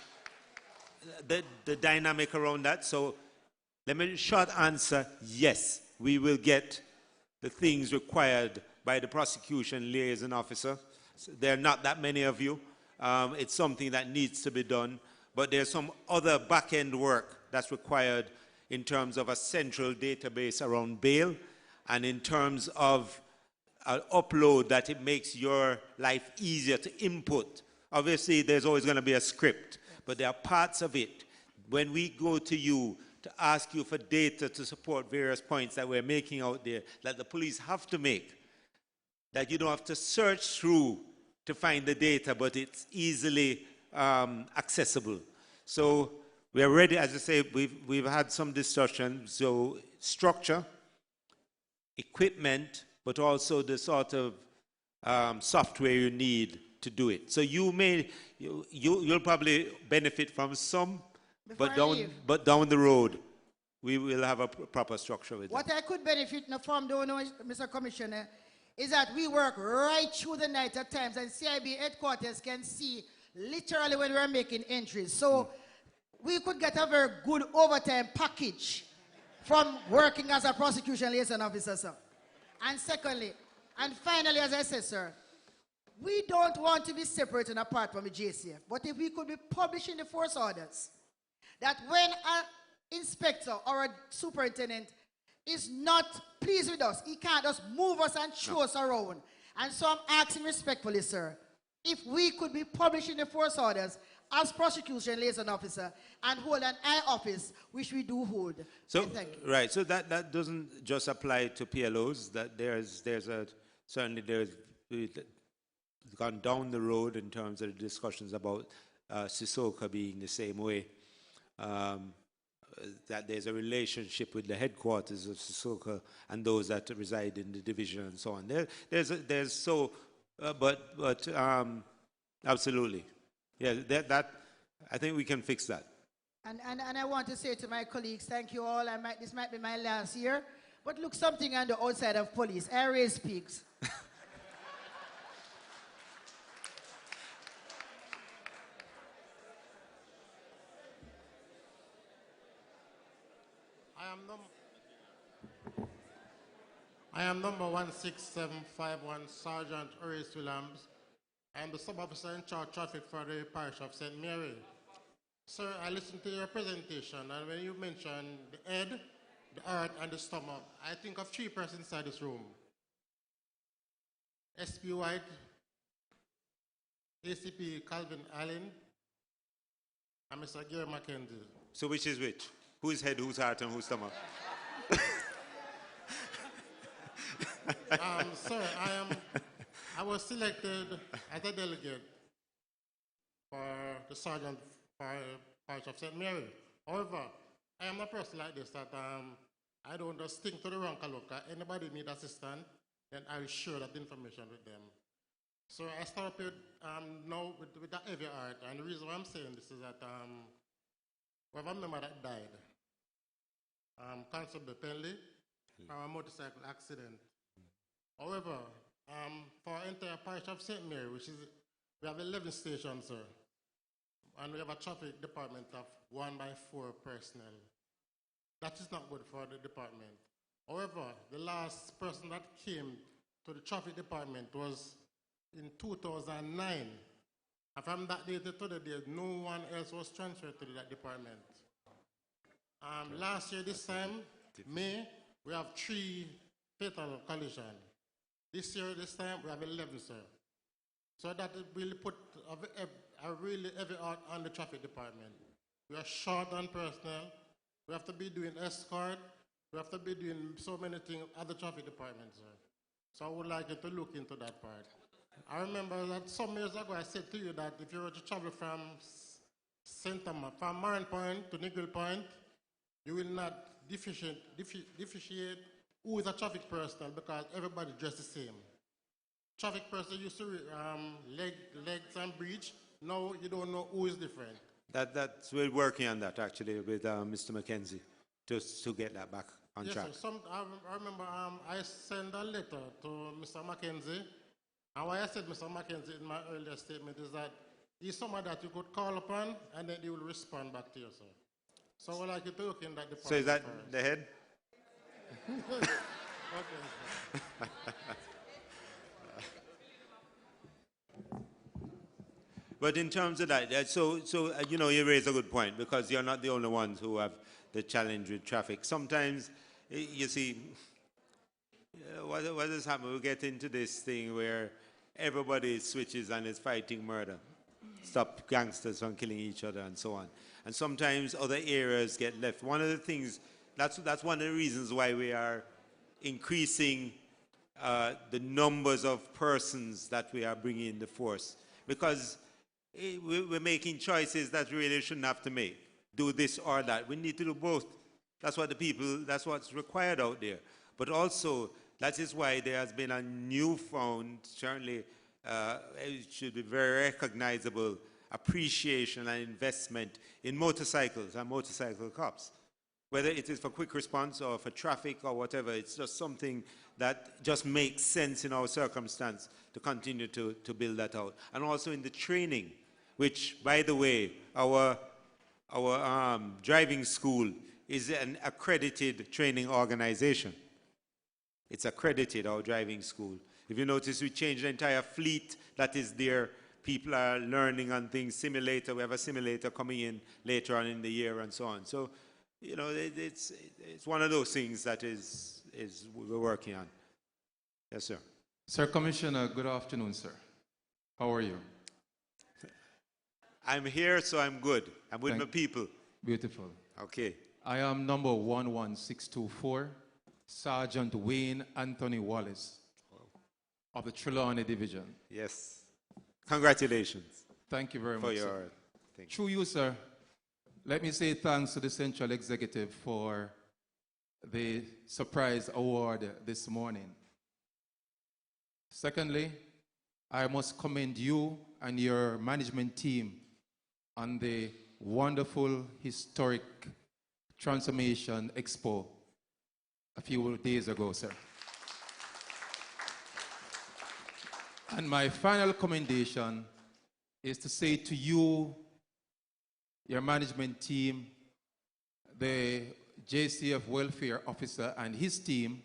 the dynamic around that. So let me short answer, yes, we will get the things required by the prosecution liaison officer. So there are not that many of you. It's something that needs to be done. But there's some other back-end work that's required in terms of a central database around bail and in terms of an upload that it makes your life easier to input. Obviously, there's always going to be a script, but there are parts of it. When we go to you to ask you for data to support various points that we're making out there, that the police have to make, that you don't have to search through to find the data, but it's easily accessible. So we're ready, as I say, we've had some discussion, so structure, equipment, but also the sort of software you need to do it. So you'll probably benefit from some, but down the road, we will have a proper structure with what that. I could benefit from, Mr. Commissioner, is that we work right through the night at times, and CIB headquarters can see literally when we're making entries. So we could get a very good overtime package from working as a prosecution liaison officer, sir. And secondly, and finally, as I said, sir, we don't want to be separate and apart from the JCF, but if we could be publishing the force orders, that when an inspector or a superintendent is not pleased with us, he can't just move us and show us around. And so I'm asking respectfully, sir, if we could be publishing the force orders as prosecution liaison officer and hold an eye office, which we do hold. So, right, so that doesn't just apply to PLOs, that certainly we've gone down the road in terms of the discussions about Sissoko being the same way. That there's a relationship with the headquarters of Sissoko and those that reside in the division and so on. Absolutely, yeah. I think we can fix that. And I want to say to my colleagues, thank you all. This might be my last year, but look something on the outside of police. Area speaks. I am number 16751, Sergeant Horace Williams. I am the sub-officer in charge of traffic for the parish of St. Mary. Sir, I listened to your presentation, and when you mentioned the head, the heart, and the stomach, I think of three persons inside this room. SP White, ACP Calvin Allen, and Mr. Gary Mackenzie. So which is which? Whose head, whose heart, and whose stomach? Sir, I was selected as a delegate for the sergeant for parish of St. Mary. However, I am a person like this that I don't just think to the wrong color. Anybody need assistance, then I will share that information with them. So I start with now with that heavy heart, and the reason why I'm saying this is that we have a member that died, Constable Penley, from a motorcycle accident. However, for our entire parish of St. Mary, we have 11 stations, sir, and we have a traffic department of 1 by 4 personnel. That is not good for the department. However, the last person that came to the traffic department was in 2009. And from that day to today, no one else was transferred to that department. Last year, this time, May, we have 3 fatal collisions. This year, this time, we have 11, sir. So that it really put a really heavy out on the traffic department. We are short on personnel. We have to be doing escort. We have to be doing so many things at the traffic department, sir. So I would like you to look into that part. I remember that some years ago I said to you that if you were to travel from from Marine Point to Nigel Point, you will not differentiate who is a traffic personnel because everybody dressed the same. Traffic personnel used to legs and breech. Now you don't know who is different. That's we're working on that actually with Mr. Mackenzie to get that back on track. Yes, sir. I remember I sent a letter to Mr. Mackenzie, and why I said Mr. Mackenzie in my earlier statement is that he's someone that you could call upon and then he will respond back to you, sir. So I would like you to look in that department. So is that first. the head? Okay. But in terms of that, so you know, you raise a good point because you're not the only ones who have the challenge with traffic. Sometimes, you see, what has happened? We get into this thing where everybody switches and is fighting murder, stop gangsters from killing each other and so on. And sometimes other areas get left. One of the things, that's one of the reasons why we are increasing the numbers of persons that we are bringing in the force, because we're making choices that we really shouldn't have to make. Do this or that. We need to do both. That's what's required out there. But also, that is why there has been a newfound, certainly it should be very recognizable, appreciation and investment in motorcycles and motorcycle cops. Whether it is for quick response or for traffic or whatever, it's just something that just makes sense in our circumstance to continue to build that out. And also in the training, which, by the way, our driving school is an accredited training organization. It's accredited, our driving school. If you notice, we changed the entire fleet that is there. People are learning on things, simulator. We have a simulator coming in later on in the year and so on. So, you know, it's one of those things that is we're working on. Yes, sir. Sir Commissioner, good afternoon, sir. How are you? I'm here, so I'm good. I'm with my people. Beautiful. Okay. I am number 11624, Sergeant Wayne Anthony Wallace of the Trelawney Division. Yes. Congratulations. Thank you very for much, your sir. thing. Through you, sir, let me say thanks to the Central Executive for the surprise award this morning. Secondly, I must commend you and your management team on the wonderful historic transformation expo a few days ago, sir. And my final commendation is to say to you, your management team, the JCF welfare officer and his team,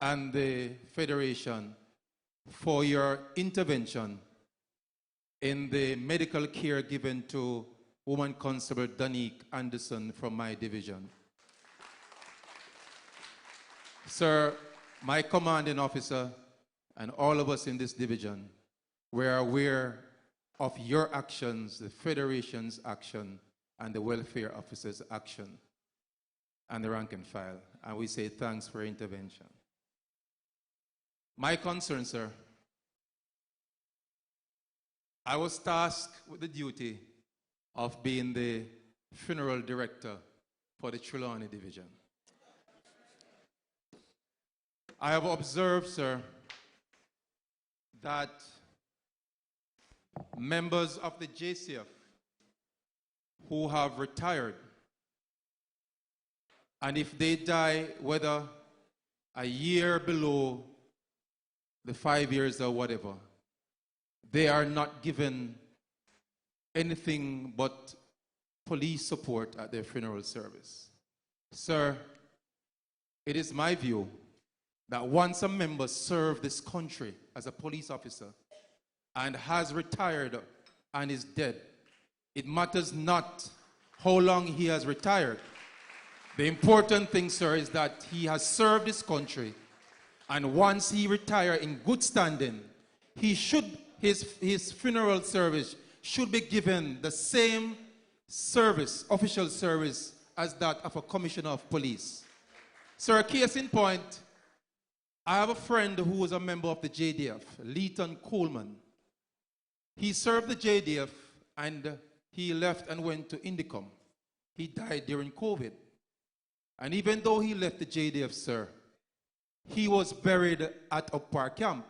and the Federation for your intervention in the medical care given to Woman Constable Danique Anderson from my division. Sir, my commanding officer and all of us in this division were aware of your actions, the Federation's action, and the welfare officer's action, and the rank and file. And we say thanks for your intervention. My concern, sir, I was tasked with the duty of being the funeral director for the Trelawney Division. I have observed, sir, that members of the JCF who have retired, and if they die, whether a year below the 5 years or whatever, they are not given anything but police support at their funeral service. Sir, it is my view that once a member served this country as a police officer and has retired and is dead, it matters not how long he has retired. The important thing, sir, is that he has served this country, and once he retires in good standing, his funeral service should be given the same service, official service, as that of a commissioner of police. Sir, case in point, I have a friend who was a member of the JDF, Leighton Coleman. He served the JDF and he left and went to Indicom. He died during COVID. And even though he left the JDF, sir, he was buried at Oak Park Camp.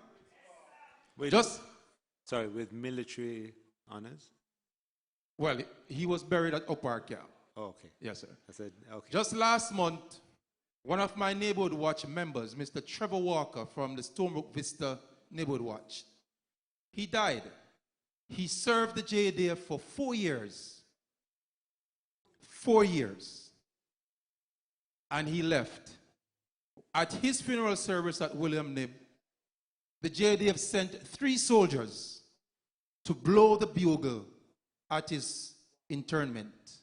Sorry, with military honors? Well, he was buried at Oak Park Camp. Oh, okay. Yes, sir. I said, okay. Just last month, one of my Neighborhood Watch members, Mr. Trevor Walker from the Stonebrook Vista Neighborhood Watch, he died. He served the JDF for 4 years. 4 years. And he left. At his funeral service at William Nib, the JDF sent 3 soldiers to blow the bugle at his internment.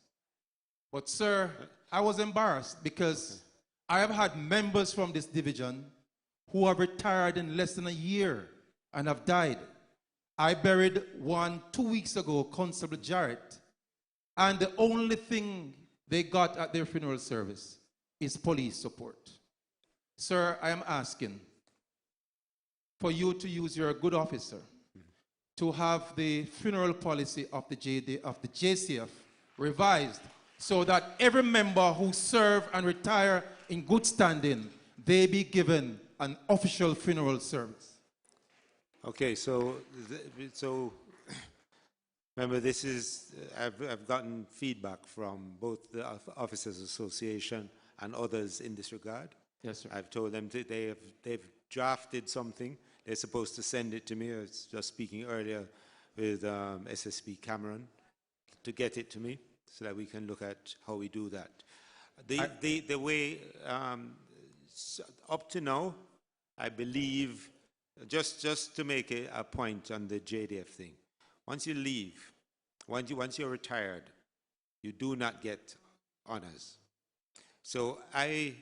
But sir, I was embarrassed because I have had members from this division who have retired in less than a year and have died. I buried one 2 weeks ago, Constable Jarrett, and the only thing they got at their funeral service is police support. Sir, I am asking for you to use your good officer to have the funeral policy of the JCF revised so that every member who serve and retire in good standing, they be given an official funeral service. Okay, so remember, this is, I've gotten feedback from both the Officers Association and others in this regard. Yes, sir. I've told them that they've drafted something. They're supposed to send it to me. I was just speaking earlier with SSP Cameron to get it to me so that we can look at how we do that. The way, up to now, I believe, just to make a point on the JDF thing, once you leave, once you're retired, you do not get honors. So I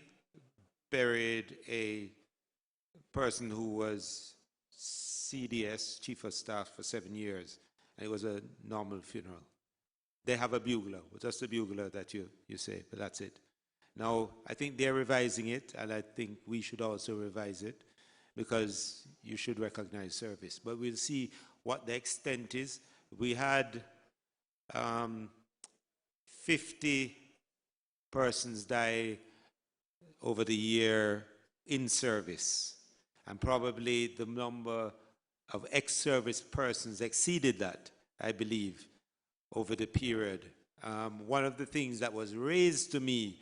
buried a person who was CDS, Chief of Staff, for 7 years, and it was a normal funeral. They have a bugler, just a bugler that you say, but that's it. Now, I think they're revising it, and I think we should also revise it, because you should recognize service. But we'll see what the extent is. We had 50 persons die over the year in service, and probably the number of ex-service persons exceeded that, I believe. over the period. One of the things that was raised to me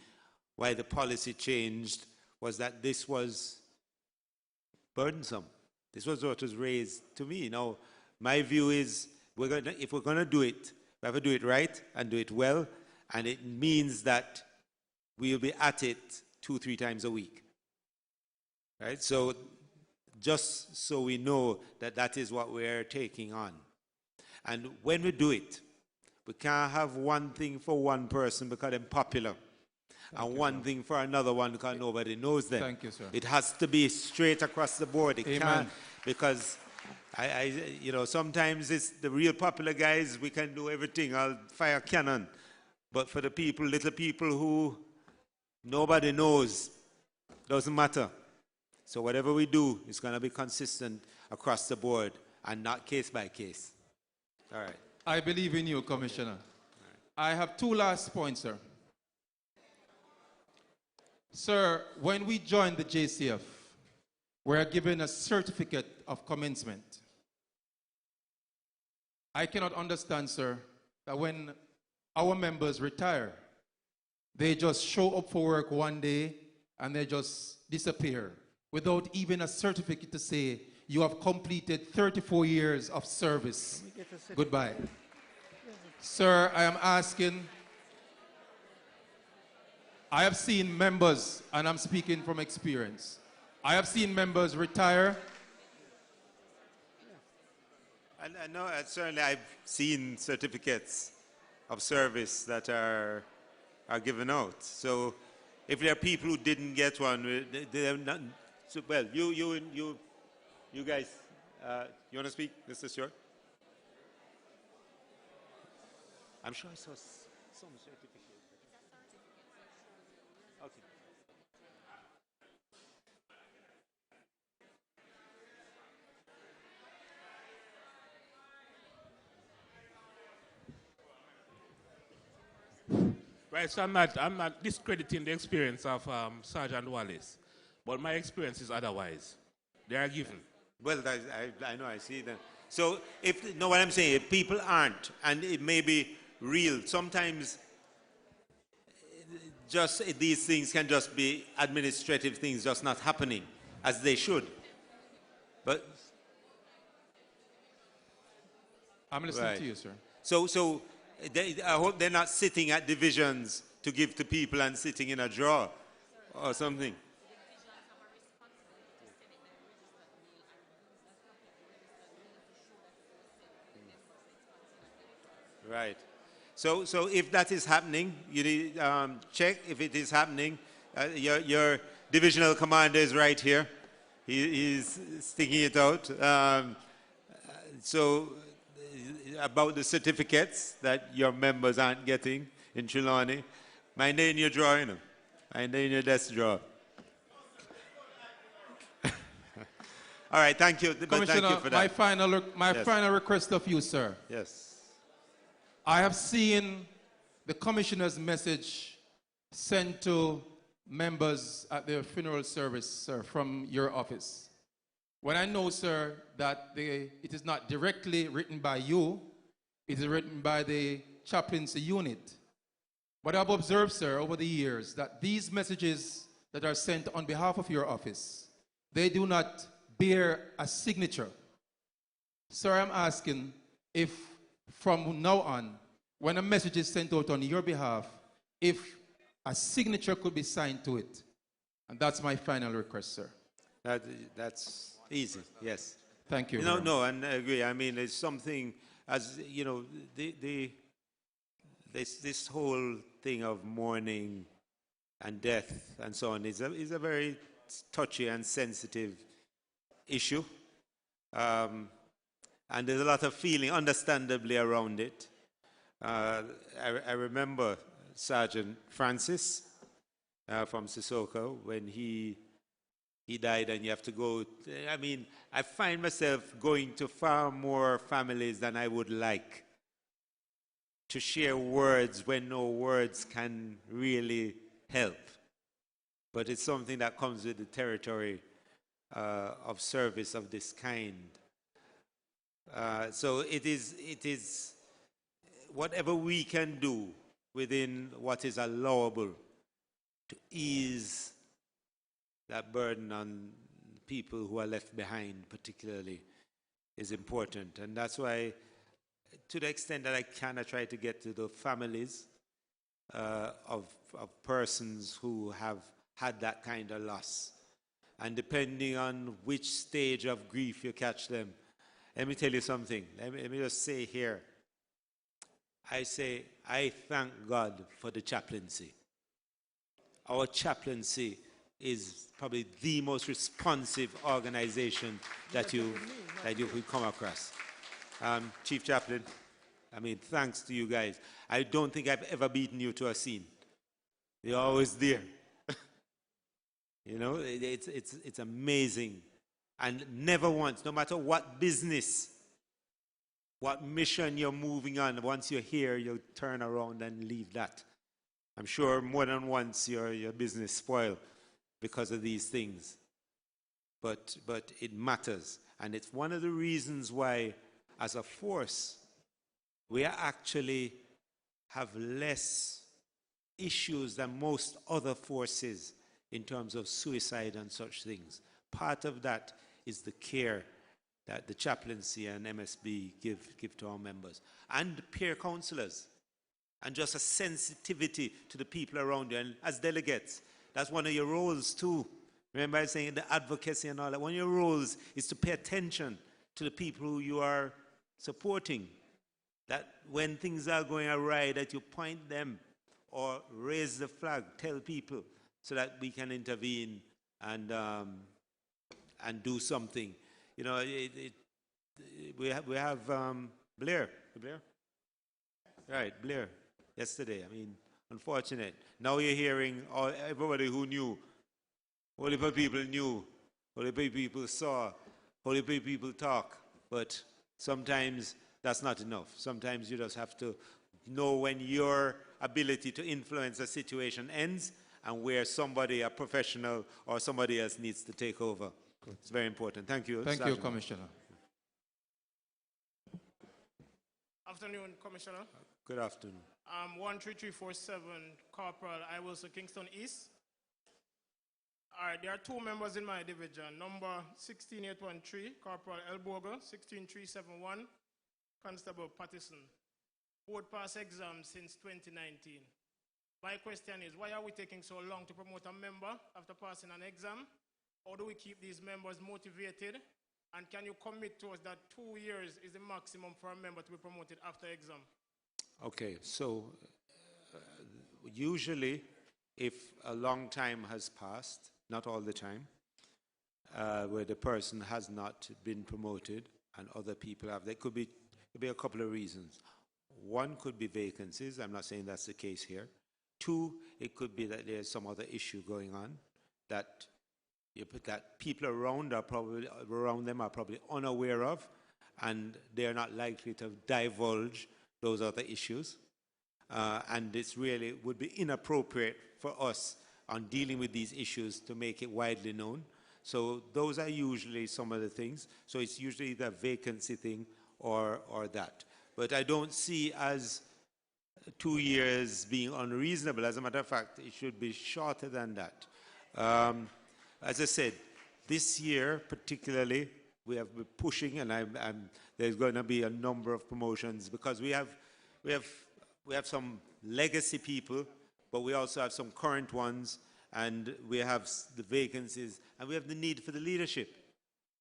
why the policy changed was that this was burdensome. This was what was raised to me. Now, my view is if we're going to do it, we have to do it right and do it well, and it means that we'll be at it 2-3 times a week. Right? So just so we know that that is what we're taking on. And when we do it, we can't have one thing for one person because they're popular, and one thing for another one because nobody knows them. Thank you, sir. It has to be straight across the board. It can't, because sometimes it's the real popular guys, we can do everything, I'll fire cannon. But for the people, little people who nobody knows, doesn't matter. So whatever we do is going to be consistent across the board and not case by case. All right. I believe in you, Commissioner. I have 2 last points, sir. Sir, when we joined the JCF, we are given a certificate of commencement. I cannot understand, sir, that when our members retire, they just show up for work one day and they just disappear without even a certificate to say you have completed 34 years of service. Goodbye. Sir, I am asking, I have seen members, and I'm speaking from experience, I have seen members retire. And I know, certainly I've seen certificates of service that are given out. So if there are people who didn't get one, they're not, so, well, you guys, you want to speak, Mr. Stewart? I'm sure I saw some certificate. Okay. Right, so I'm not discrediting the experience of Sergeant Wallace, but my experience is otherwise. They are given. Well, I know, I see that. So, what I'm saying, if people aren't, and it may be real, sometimes just these things can just be administrative things just not happening as they should. But I'm listening to you, sir. So I hope they're not sitting at divisions to give to people and sitting in a drawer or something. Right. So if that is happening, you need check if it is happening. Your divisional commander is right here. He's sticking it out. So about the certificates that your members aren't getting in Trelawney, mind they in your drawer, mind they in your desk drawer. All right, thank you. But thank you for that. My final request of you, sir. Yes. I have seen the commissioner's message sent to members at their funeral service, sir, from your office. When I know, sir, that it is not directly written by you, it is written by the chaplaincy unit. But I've observed, sir, over the years that these messages that are sent on behalf of your office, they do not bear a signature. Sir, I'm asking if from now on, when a message is sent out on your behalf, if a signature could be signed to it. And that's my final request, sir. That's easy, yes. Thank you. No, and I agree. I mean, it's something, as you know, this whole thing of mourning and death and so on is a very touchy and sensitive issue. And there's a lot of feeling, understandably, around it. I remember Sergeant Francis from Sissoko when he died, and you have to go. I mean, I find myself going to far more families than I would like to share words when no words can really help. But it's something that comes with the territory of service of this kind. So it is whatever we can do within what is allowable to ease that burden on people who are left behind, particularly, is important. And that's why, to the extent that I can, I try to get to the families of persons who have had that kind of loss. And depending on which stage of grief you catch them, let me tell you something. Let me just say here, I thank God for the chaplaincy. Our chaplaincy is probably the most responsive organization that you will come across. Chief Chaplain, I mean, thanks to you guys. I don't think I've ever beaten you to a scene. You're always there. You know, it's amazing. And never once, no matter what business, what mission you're moving on, once you're here, you'll turn around and leave that. I'm sure more than once your business spoiled because of these things. But it matters. And it's one of the reasons why, as a force, we actually have less issues than most other forces in terms of suicide and such things. Part of that is the care that the chaplaincy and MSB give to our members. And peer counselors. And just a sensitivity to the people around you. And as delegates, that's one of your roles too. Remember I was saying the advocacy and all that. One of your roles is to pay attention to the people who you are supporting. That when things are going awry, that you point them or raise the flag, tell people so that we can intervene and do something. You know, we have Blair. Blair? Right, Blair. Yesterday, I mean, unfortunate. Now you're hearing everybody who knew, only people knew, only people saw, only people talk. But sometimes that's not enough. Sometimes you just have to know when your ability to influence a situation ends and where somebody, a professional or somebody else, needs to take over. Good. It's very important. Thank you. Thank you, Commissioner. Afternoon, Commissioner. Good afternoon. 13347, Corporal, I will say Kingston East. All right, there are two members in my division. Number 16813, Corporal Elboga, 16371, Constable Pattison. Both passed exams since 2019. My question is, why are we taking so long to promote a member after passing an exam? How do we keep these members motivated? And can you commit to us that 2 years is the maximum for a member to be promoted after exam? Okay, so usually if a long time has passed, not all the time, where the person has not been promoted and other people have, there could be a couple of reasons. One could be vacancies. I'm not saying that's the case here. Two, it could be that there's some other issue going on that people around them are probably unaware of, and they're not likely to divulge those other issues. And this really would be inappropriate for us on dealing with these issues to make it widely known. So those are usually some of the things. So it's usually the vacancy thing or that. But I don't see as 2 years being unreasonable. As a matter of fact, it should be shorter than that. As I said, this year particularly, we have been pushing, and there's going to be a number of promotions because we have some legacy people, but we also have some current ones, and we have the vacancies, and we have the need for the leadership.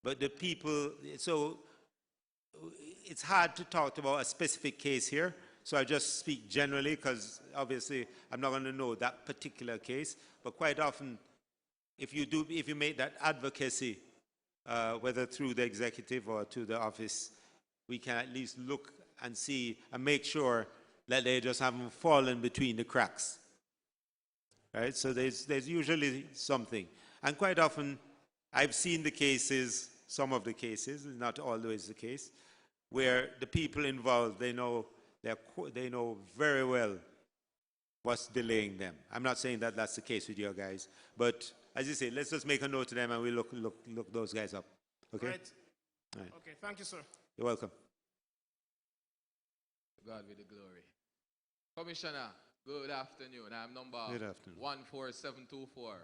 But the people, so it's hard to talk about a specific case here, so I just speak generally because obviously I'm not going to know that particular case, but quite often if you make that advocacy, whether through the executive or to the office, we can at least look and see and make sure that they just haven't fallen between the cracks. Right? So there's usually something. And quite often, I've seen the cases, some of the cases, not always the case, where the people involved, they know very well what's delaying them. I'm not saying that that's the case with your guys, but as you say, let's just make a note to them and we look those guys up. Okay? Right. All right. Okay, thank you, sir. You're welcome. God with the glory. Commissioner, good afternoon. I'm number Good afternoon. 14724,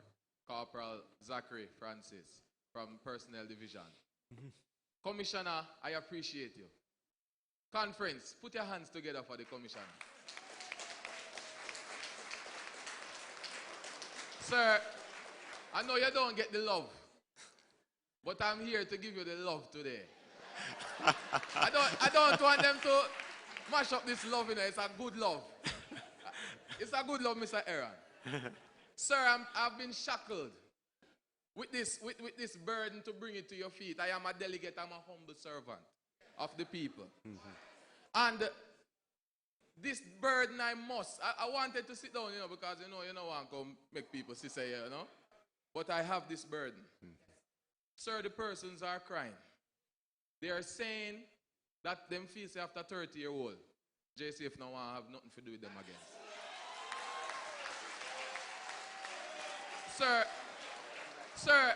Corporal Zachary Francis from Personnel Division. Commissioner, I appreciate you. Conference, put your hands together for the commissioner. Sir, I know you don't get the love, but I'm here to give you the love today. I don't want them to mash up this love, you know. It's a good love. It's a good love, Mr. Aaron. Sir, I've been shackled with this burden to bring it to your feet. I am a delegate, I'm a humble servant of the people. And this burden I must. I wanted to sit down, you know, because you know, I want to make people sit here, you know. But I have this burden. Sir, the persons are crying. They are saying that them feel say after 30-year-old, JCF now want to have nothing to do with them again. Sir,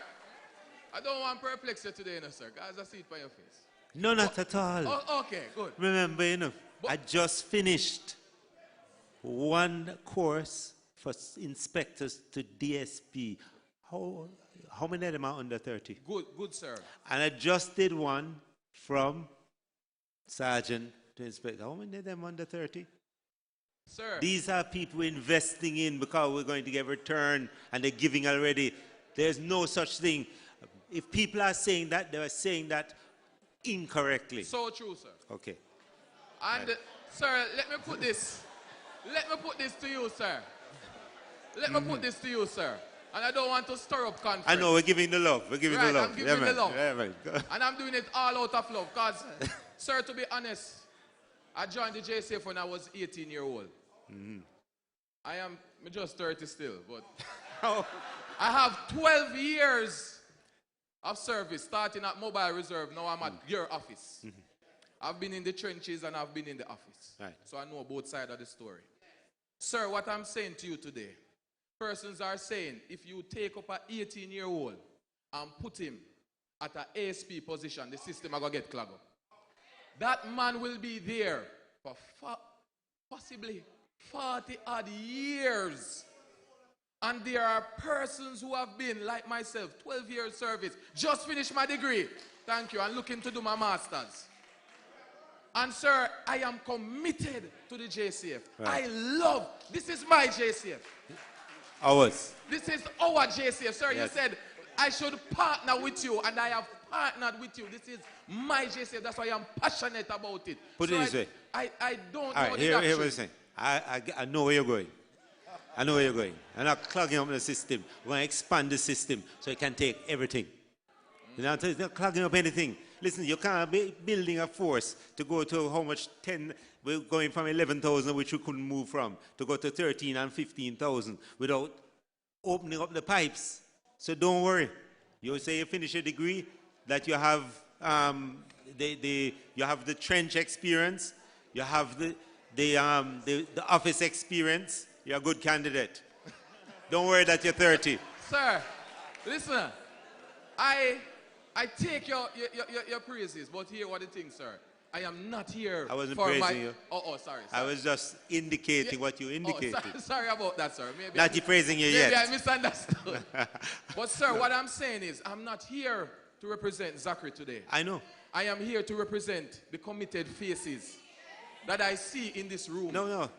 I don't want to perplex you today, you know, sir. Guys, I see it by your face. No, not at all. Oh, okay, good. Remember, you know, I just finished one course for inspectors to DSP. How many of them are under 30? Good, sir. And I just did one from sergeant to inspector. How many of them under 30? Sir. These are people investing in because we're going to get return and they're giving already. There's no such thing. If people are saying that, they are saying that incorrectly. So true, sir. Okay. And, sir, let me put this to you, sir. Let me put this to you, sir. And I don't want to stir up conflict. I know, we're giving the love. We're giving the love. I'm giving the love. Yeah, man. And I'm doing it all out of love. Because, sir, to be honest, I joined the JCF when I was 18-year-old. I'm just 30 still, but I have 12 years of service, starting at Mobile Reserve. Now I'm at your office. I've been in the trenches and I've been in the office. Right. So I know both sides of the story. Sir, what I'm saying to you today, persons are saying if you take up an 18-year-old and put him at an ASP position, the system are going to get clogged up. That man will be there for possibly 40-odd years. And there are persons who have been, like myself, 12 years service, just finished my degree, thank you, and looking to do my master's. And sir, I am committed to the JCF. Right. I love, this is my JCF. Ours. This is our JCF. Sir, Yes. you said I should partner with you, and I have partnered with you. This is my JCF. That's why I'm passionate about it. Put it this way. I don't All know right, the here doctrine. what I'm saying. I know where you're going. I know where you're going. I'm not clogging up the system. We're going to expand the system so it can take everything. You're not clogging up anything. Listen, you can't be building a force to go to how much 10, we're going from 11,000, which we couldn't move from, to go to 13 and 15,000 without opening up the pipes. So don't worry. You say you finish your degree, that you have you have the trench experience, you have the office experience. You're a good candidate. Don't worry that you're 30. Sir, listen. I take your praises, but here what the thing, sir. I am not here I wasn't for praising my... you. Sorry. I was just indicating what you indicated. Sorry about that, sir. Maybe Not praising you yet. Maybe I misunderstood. But sir, what I'm saying is, I'm not here to represent Zachary today. I know. I am here to represent the committed faces that I see in this room. No.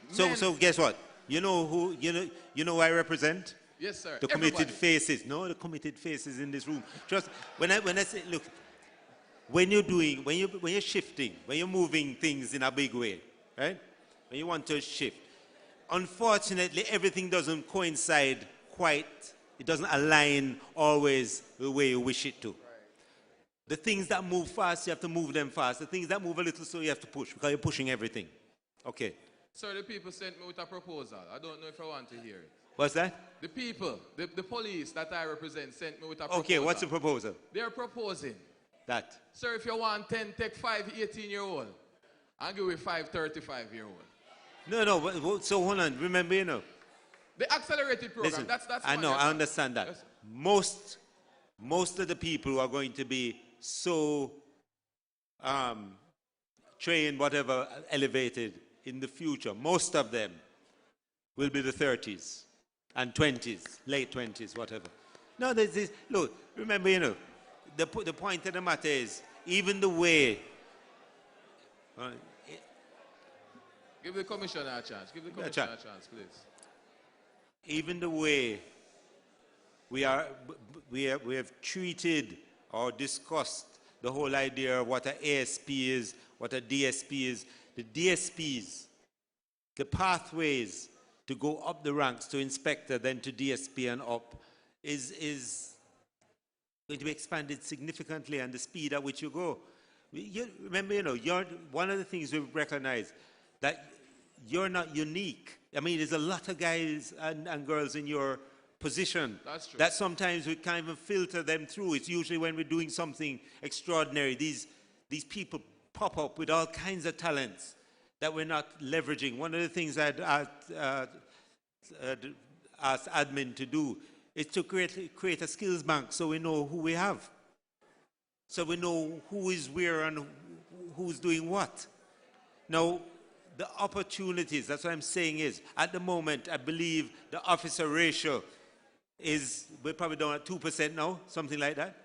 So guess what? You know who who I represent? Yes, sir. The committed Everybody. faces. No, the committed faces in this room. Just when I say, look, when you're shifting, when you're moving things in a big way, right? When you want to shift, unfortunately, everything doesn't coincide quite. It doesn't align always the way you wish it to. The things that move fast, you have to move them fast. The things that move a little slow, you have to push because you're pushing everything. Okay. Sir, the people sent me with a proposal. I don't know if I want to hear it. What's that? The people, the police that I represent sent me with a proposal. Okay, what's the proposal? They're proposing. That. Sir, if you want 10, take 5 18-year-old. I'll give you 5 35-year-old. No, so hold on. Remember, you know. The accelerated program, Listen, that's I one, know, yes, I sir. understand that. Yes. Most of the people who are going to be so trained, whatever, elevated in the future, most of them will be the 30s and 20s, late 20s, whatever. No, there's this, look, remember, you know, the point of the matter is, even the way, give the commissioner a chance. Give the commissioner a chance, please. even the way we have treated or discussed the whole idea of what an ASP is, what a DSP is, the DSPs, the pathways to go up the ranks to inspector, then to DSP and up, is going to be expanded significantly, and the speed at which you go. Remember, you know, one of the things we recognize that you're not unique. I mean, there's a lot of guys and girls in your position. That's true. That sometimes we can't even filter them through. It's usually when we're doing something extraordinary. These people pop up with all kinds of talents that we're not leveraging. One of the things I'd asked admin to do is to create a skills bank so we know who we have. So we know who is where and who's doing what. Now, the opportunities, that's what I'm saying is, at the moment, I believe the officer ratio is, we're probably down at 2% now, something like that.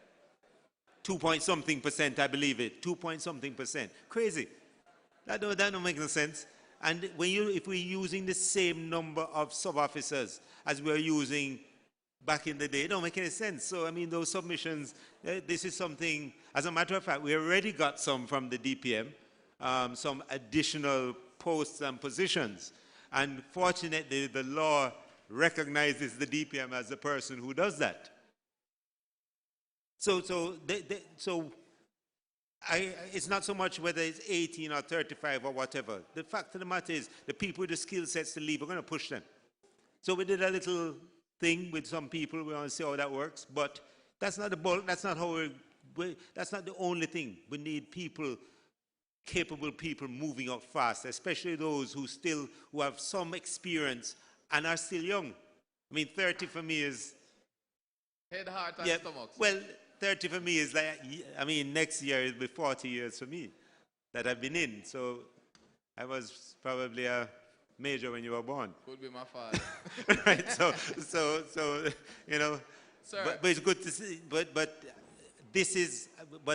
2-point-something%, I believe it. 2-point-something%. Crazy. That don't make no sense. And if we're using the same number of sub-officers as we're using back in the day, it don't make any sense. So, I mean, those submissions, this is something, as a matter of fact, we already got some from the DPM, some additional posts and positions. And fortunately, the law recognizes the DPM as the person who does that. It's not so much whether it's 18 or 35 or whatever. The fact of the matter is, the people with the skill sets to leave, we're going to push them. So we did a little thing with some people. We want to see how that works. But that's not the bulk. That's not how that's not the only thing. We need people, capable people moving up fast, especially those who have some experience and are still young. I mean, 30 for me is... Head, heart, and stomach. Well, 30 for me is like, I mean, next year it'll be 40 years for me that I've been in. So I was probably a major when you were born. Could be my father. Right, so you know, Sir. but it's good to see, but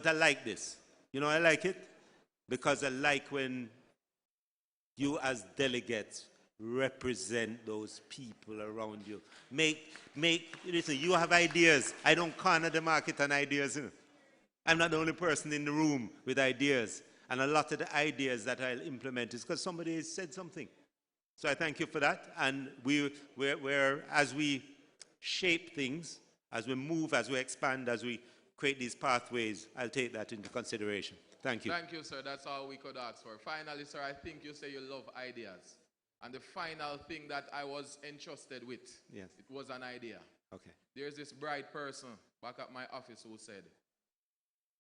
I like this. You know, I like it because I like when you as delegates represent those people around you. Listen, you have ideas. I don't corner the market on ideas. You know? I'm not the only person in the room with ideas. And a lot of the ideas that I'll implement is because somebody has said something. So I thank you for that. And we're as we shape things, as we move, as we expand, as we create these pathways, I'll take that into consideration. Thank you. Thank you, sir. That's all we could ask for. Finally, sir, I think you say you love ideas. And the final thing that I was entrusted with, yes, it was an idea. Okay. There's this bright person back at my office who said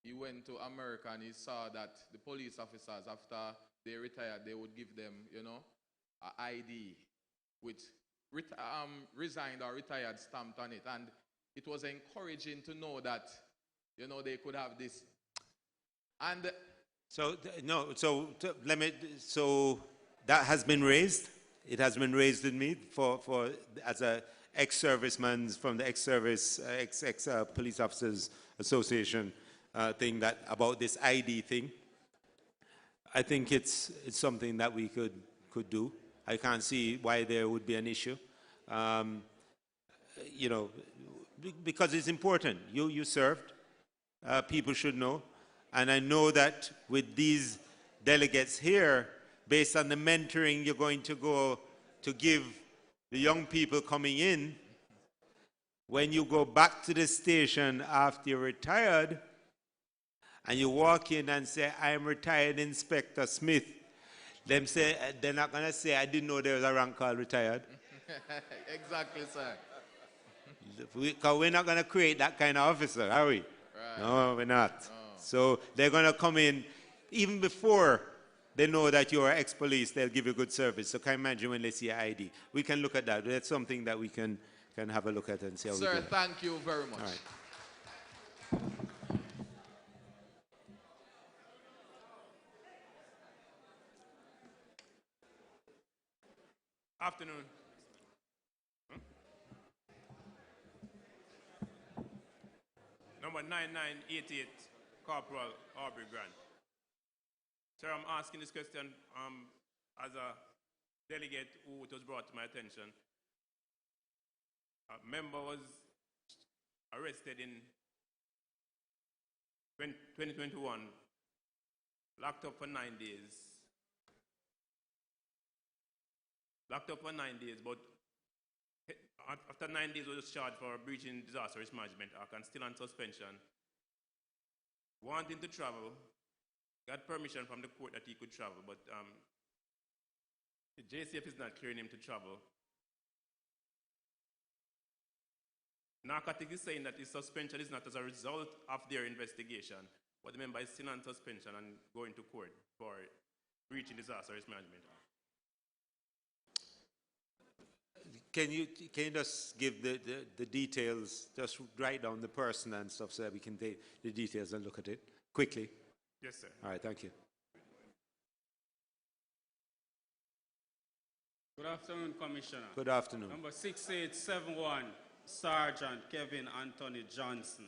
he went to America and he saw that the police officers, after they retired, they would give them, you know, an ID with resigned or retired stamped on it. And it was encouraging to know that, you know, they could have this. And so that has been raised. It has been raised in me as a ex-serviceman from the ex-service, police officers association thing about this ID thing. I think it's something that we could do. I can't see why there would be an issue. You know, because it's important. You served. People should know. And I know that with these delegates here, based on the mentoring you're going to go to give the young people coming in, when you go back to the station after you're retired, and you walk in and say, I'm retired Inspector Smith, they're not going to say, I didn't know there was a rank called retired. Exactly, sir. Because we're not going to create that kind of officer, are we? Right. No, we're not. No. So they're going to come in, even before they know that you're ex-police, they'll give you good service. So can you imagine when they see your ID? We can look at that. That's something that we can have a look at and see how we do. Sir, thank you very much. All right. Afternoon. Number 9988, Corporal Aubrey Grant. Sir, I'm asking this question as a delegate who it was brought to my attention. A member was arrested in 2021, locked up for 9 days. Locked up for 9 days, but after 9 days was charged for breaching disaster risk management act and still on suspension. Wanting to travel, got permission from the court that he could travel, but the JCF is not clearing him to travel. Narcotics is saying that his suspension is not as a result of their investigation, but the member is still on suspension and going to court for breaching disaster risk management act. Can you just give the details, just write down the person and stuff so that we can take the details and look at it quickly? Yes, sir. All right, thank you. Good afternoon, Commissioner. Good afternoon. Number 6871, Sergeant Kevin Anthony Johnson.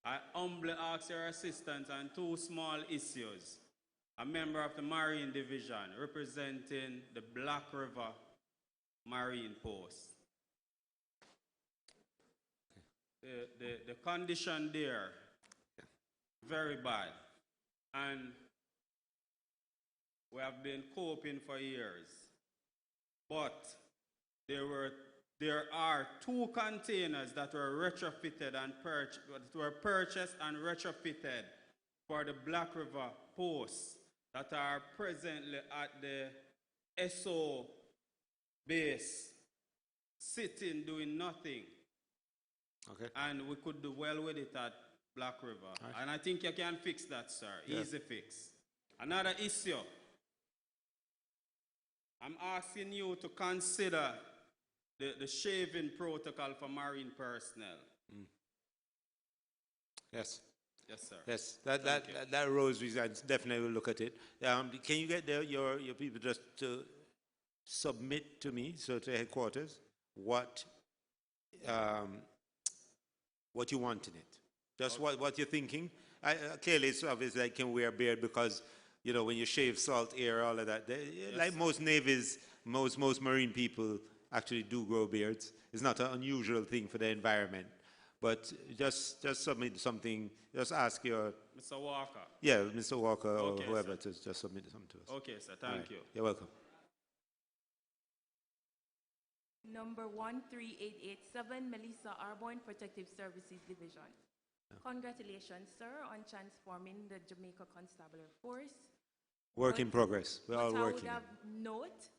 I humbly ask your assistance on two small issues. A member of the Marine Division representing the Black River Marine Post. The condition there, very bad. And we have been coping for years. But there are two containers that were retrofitted and purchased and retrofitted for the Black River Post that are presently at the SO base, sitting, doing nothing. Okay. And we could do well with it at Black River. Right. And I think you can fix that, sir. Yeah. Easy fix. Another issue. I'm asking you to consider the shaving protocol for Marine personnel. Mm. Yes. Yes, sir. Yes, that rose, we definitely will look at it. Can you get your people just to submit to me, so to headquarters, what you want in it? Just okay. what you're thinking. Clearly, it's obvious that I can wear a beard because, you know, when you shave salt air, all of that. Yes, like sir. Most navies, most marine people actually do grow beards. It's not an unusual thing for the environment. But just submit something. Just ask your... Mr. Walker. Yeah, Mr. Walker or okay, whoever sir. to just submit something to us. Okay, sir. Thank you. You're welcome. Number 13887, Melissa Arborn, Protective Services Division. Yeah. Congratulations, sir, on transforming the Jamaica Constabulary Force. Work in progress. We're all working. I would have note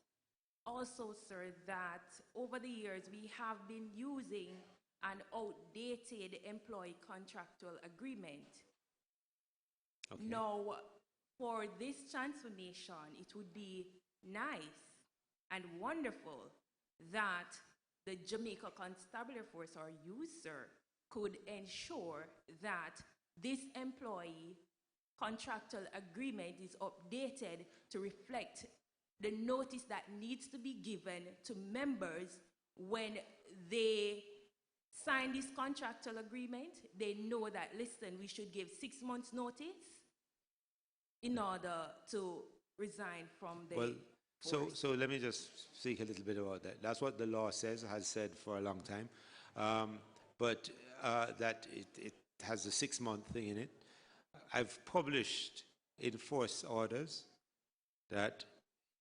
also, sir, that over the years we have been using an outdated employee contractual agreement. Okay. Now, for this transformation, it would be nice and wonderful that the Jamaica Constabulary Force, or you, sir, could ensure that this employee contractual agreement is updated to reflect the notice that needs to be given to members when they sign this contractual agreement. They know that, listen, we should give 6 months notice in order to resign from the force. So let me just speak a little bit about that. That's what the law says, has said for a long time. But that it has a 6-month thing in it. I've published enforced orders that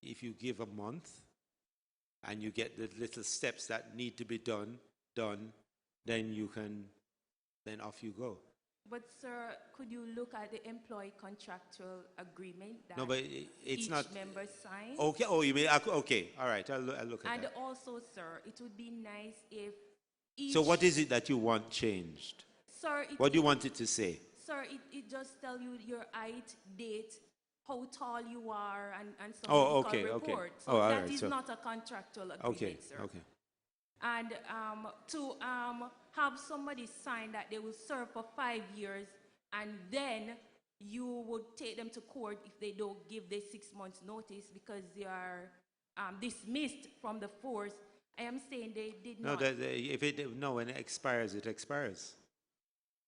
if you give a month and you get the little steps that need to be done, then you can, then off you go. But sir, could you look at the employee contractual agreement that no, but it's each not, member signs? Okay, oh, you mean, okay, all right, I'll look at that. And also, sir, it would be nice if each... So what is it that you want changed? Sir, what do you want it to say? Sir, it just tell you your height, date, how tall you are, and some report. So that is not a contractual agreement, sir. Okay. And to have somebody sign that they will serve for 5 years, and then you would take them to court if they don't give their 6 months notice because they are dismissed from the force. I am saying they did No, not. when it expires, it expires.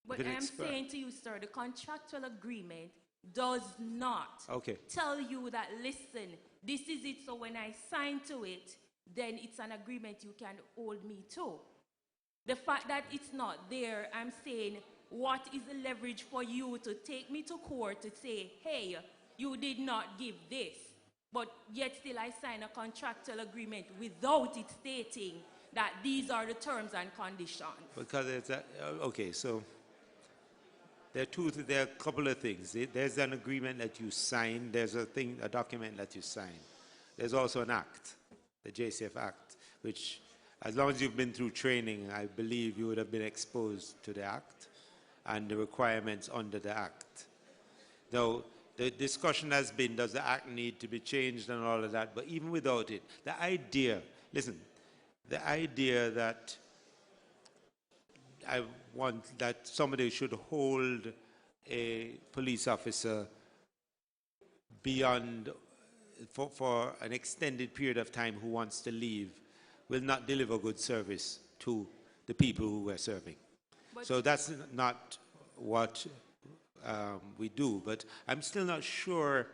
But If it I am expires. saying to you, sir, the contractual agreement does not Okay. tell you that, listen, this is it, so when I sign to it, then it's an agreement you can hold me to. The fact that it's not there, I'm saying, what is the leverage for you to take me to court to say, hey, you did not give this, but yet still I sign a contractual agreement without it stating that these are the terms and conditions? Because it's okay, so there are a couple of things. There's an agreement that you sign. There's a document that you sign. There's also an act, the JCF Act, which, as long as you've been through training, I believe you would have been exposed to the act and the requirements under the act. Now, the discussion has been, does the act need to be changed and all of that? But even without it, the idea that I want that somebody should hold a police officer beyond for an extended period of time who wants to leave will not deliver good service to the people who we're serving. So that's not what we do. But I'm still not sure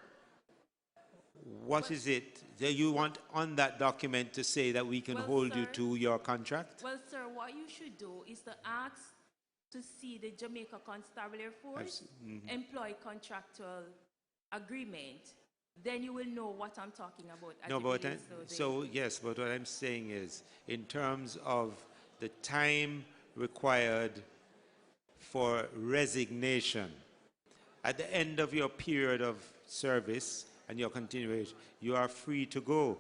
what is it that you want on that document to say that we can hold you to your contract? Well, sir, what you should do is to ask to see the Jamaica Constabulary Force employee contractual agreement. Then you will know what I'm talking about. No, but yes, but what I'm saying is, in terms of the time required for resignation, at the end of your period of service and your continuation, you are free to go.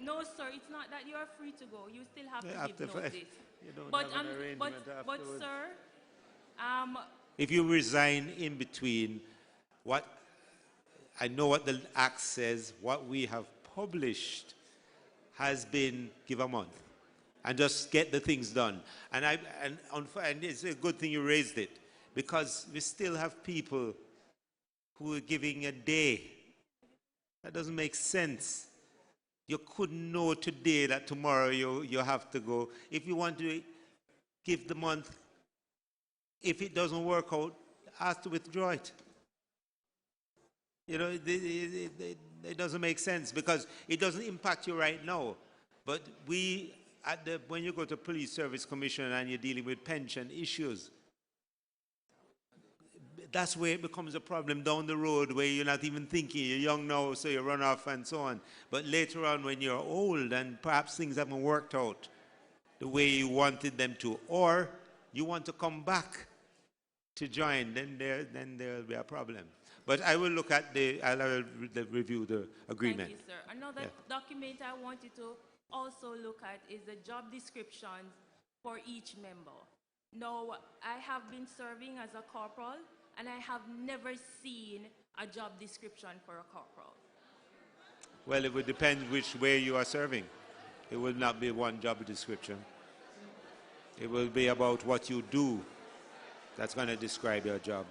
No, sir, it's not that you are free to go. You still have to give notice. You don't But, have an arrangement but afterwards. sir, If you resign in between, I know what the Act says, what we have published has been give a month and just get the things done. And it's a good thing you raised it, because we still have people who are giving a day. That doesn't make sense. You couldn't know today that tomorrow you have to go. If you want to give the month, if it doesn't work out, ask to withdraw it. You know, it doesn't make sense because it doesn't impact you right now. But when you go to Police Service Commission and you're dealing with pension issues, that's where it becomes a problem down the road, where you're not even thinking. You're young now, so you run off and so on. But later on, when you're old and perhaps things haven't worked out the way you wanted them to, or you want to come back to join, then there'll be a problem. But I will look at I'll review the agreement. Thank you, sir. Another document I want you to also look at is the job descriptions for each member. Now, I have been serving as a corporal, and I have never seen a job description for a corporal. Well, it would depend which way you are serving. It will not be one job description. It will be about what you do that's going to describe your job.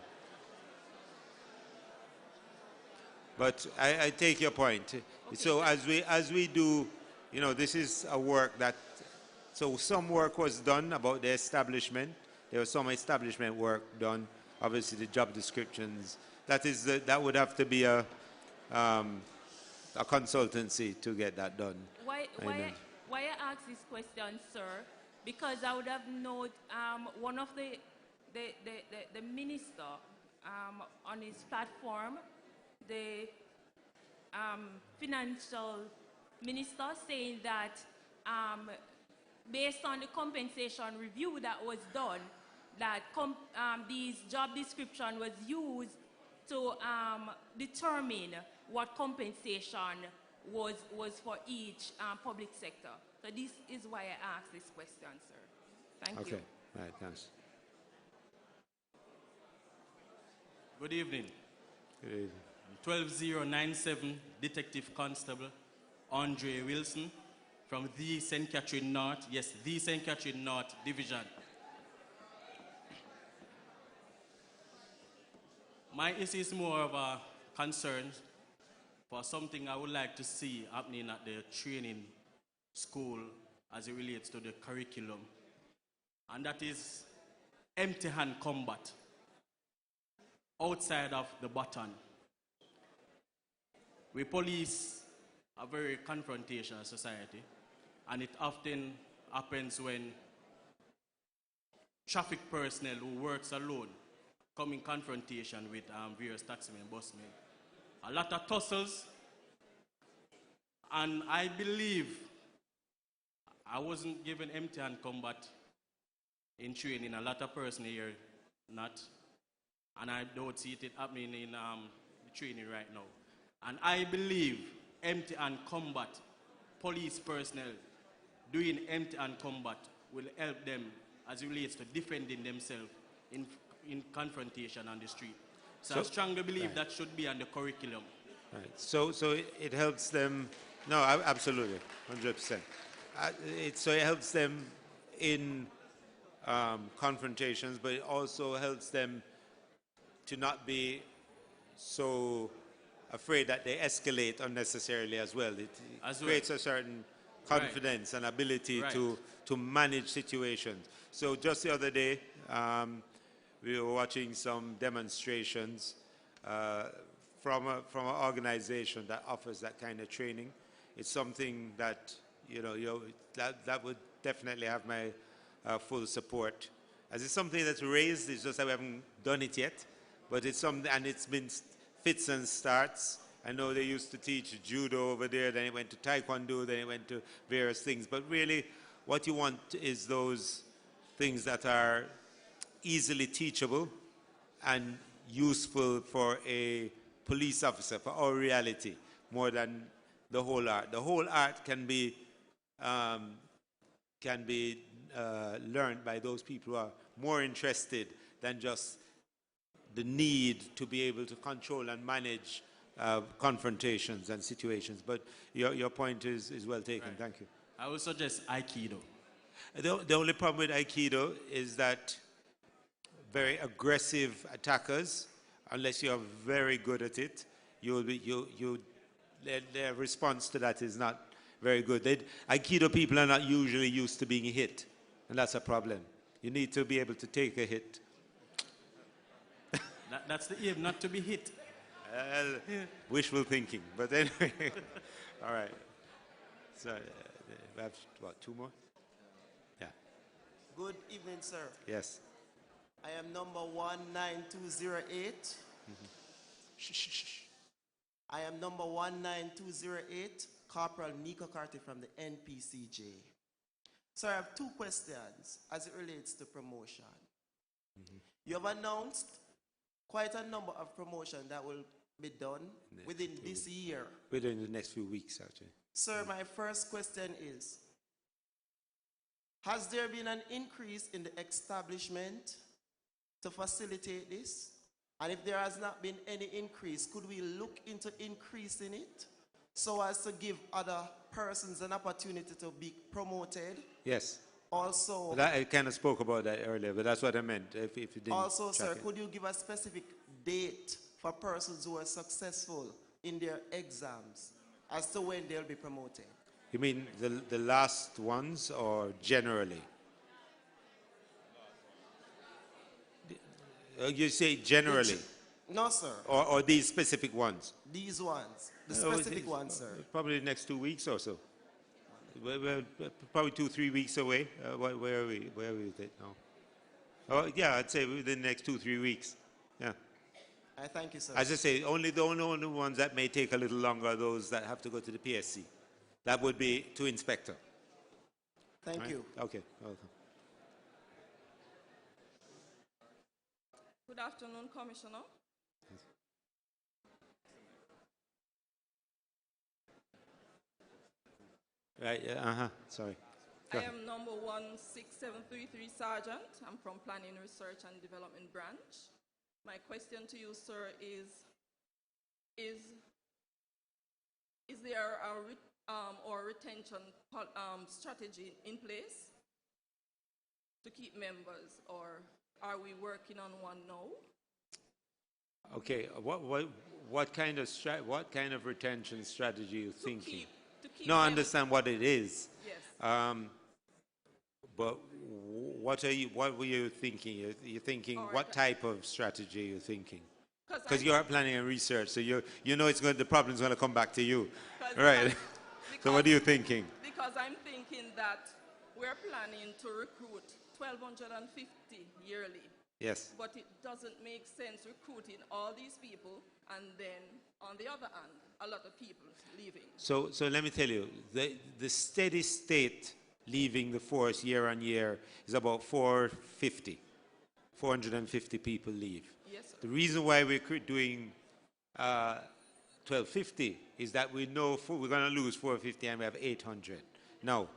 But I take your point. Okay. So as we do, you know, this is a work that, so some work was done about the establishment. There was some establishment work done. Obviously, the job descriptions. That would have to be a consultancy to get that done. Why I ask this question, sir? Because I would have known one of the minister on his platform, the financial minister, saying that based on the compensation review that was done, that these job description was used to determine what compensation was for each public sector. So this is why I asked this question, sir. Thank you. Okay, right, thanks. Good evening. Good evening. 12097 Detective Constable Andre Wilson from the St. Catherine North, yes, the St. Catherine North Division. My issue is more of a concern for something I would like to see happening at the training school as it relates to the curriculum, and that is empty hand combat outside of the baton. We police a very confrontational society, and it often happens when traffic personnel who works alone come in confrontation with various taximen, busmen. A lot of tussles, and I believe I wasn't given empty hand combat in training. A lot of personnel here not, and I don't see it happening in training right now. And I believe empty hand combat, police personnel doing empty hand combat will help them as it relates to defending themselves in confrontation on the street. So I strongly believe that should be on the curriculum. Right. So it helps them. No, absolutely, 100%. So it helps them in confrontations, but it also helps them to not be so afraid that they escalate unnecessarily as well. It creates a certain confidence and ability to manage situations. So just the other day, we were watching some demonstrations from an organization that offers that kind of training. It's something that that would definitely have my full support. As it's something that's raised, it's just that we haven't done it yet. But it's something, and it's been fits and starts. I know they used to teach judo over there, then it went to taekwondo, then it went to various things. But really, what you want is those things that are easily teachable and useful for a police officer, for our reality, more than the whole art. The whole art can be learned by those people who are more interested than just the need to be able to control and manage confrontations and situations. But your point is well taken. Right. Thank you. I would suggest Aikido. The only problem with Aikido is that very aggressive attackers, unless you're very good at it, their response to that is not very good. Aikido people are not usually used to being hit, and that's a problem. You need to be able to take a hit. That's the aim, not to be hit. Wishful thinking, but anyway. All right. So we have, what, two more? Yeah. Good evening, sir. Yes. I am number 19208. I am number 19208, Corporal Nico Carty from the NPCJ. Sir, I have two questions as it relates to promotion. You have announced quite a number of promotions that will be done within this year. Within the next few weeks, actually. Sir, my first question is, has there been an increase in the establishment to facilitate this? And if there has not been any increase, could we look into increasing it so as to give other persons an opportunity to be promoted? Yes. Also, I kind of spoke about that earlier, but that's what I meant. If you didn't also, sir, could you give a specific date for persons who are successful in their exams as to when they'll be promoted? You mean the last ones or generally? You say generally? No, sir. Or these specific ones? These ones. The specific ones, sir. Probably the next 2 weeks or so. We're probably 2-3 weeks away. Where are we? Where are we with it now? Oh, yeah, I'd say within the next 2-3 weeks. Yeah. I thank you, sir. As I say, the only ones that may take a little longer are those that have to go to the PSC. That would be to inspector. Thank you. Okay, welcome. Good afternoon, Commissioner. Right, sorry. I am number 16733 Sergeant. I'm from Planning, Research and Development Branch. My question to you, sir, is there a retention strategy in place to keep members, or are we working on one now? Okay, what kind of retention strategy are you thinking? To keep No, I them- understand what it is. Yes. But what were you thinking? You're thinking what type of strategy are you thinking? Because you are planning a research, so you know the problem's going to come back to you, right? So what are you thinking? Because I'm thinking that we're planning to recruit 1,250 yearly. Yes. But it doesn't make sense recruiting all these people and then, on the other hand, a lot of people leaving. So let me tell you, the steady state leaving the force year on year is about 450 people leave. Yes, sir. The reason why we're doing 1,250 is that we know we're going to lose 450 and we have 800. Now,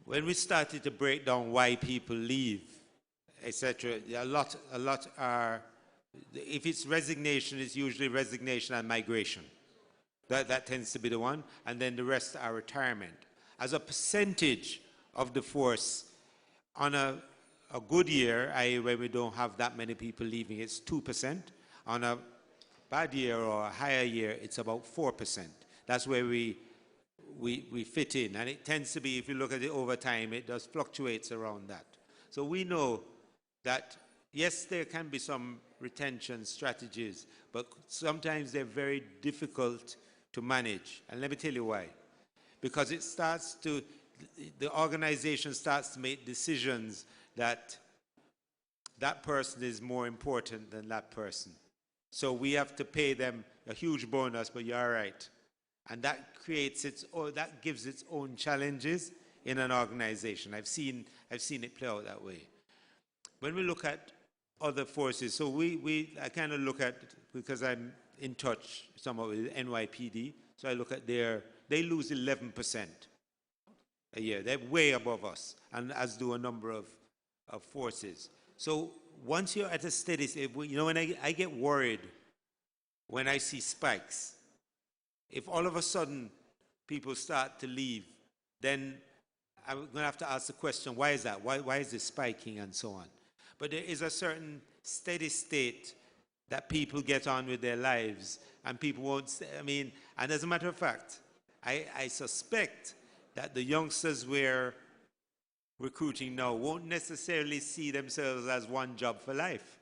when we started to break down why people leave, etc., a lot are, if it's resignation, it's usually resignation and migration. That tends to be the one, and then the rest are retirement. As a percentage of the force, on a good year, i.e. when we don't have that many people leaving, it's 2%. On a bad year or a higher year, it's about 4%. That's where we fit in, and it tends to be, if you look at it over time, it does fluctuates around that. So we know that, yes, there can be some retention strategies, but sometimes they're very difficult to manage. And let me tell you why. Because the organization starts to make decisions that that person is more important than that person. So we have to pay them a huge bonus, but you're all right. And that gives its own challenges in an organization. I've seen it play out that way. When we look at other forces, so I kind of look at, because I'm in touch somewhat with NYPD, so I look at they lose 11% a year. They're way above us, and as do a number of forces. So once you're at a steady state, when I get worried when I see spikes. If all of a sudden people start to leave, then I'm going to have to ask the question, why is that? Why is it spiking and so on? But there is a certain steady state that people get on with their lives, and people won't, and as a matter of fact, I suspect that the youngsters we're recruiting now won't necessarily see themselves as one job for life.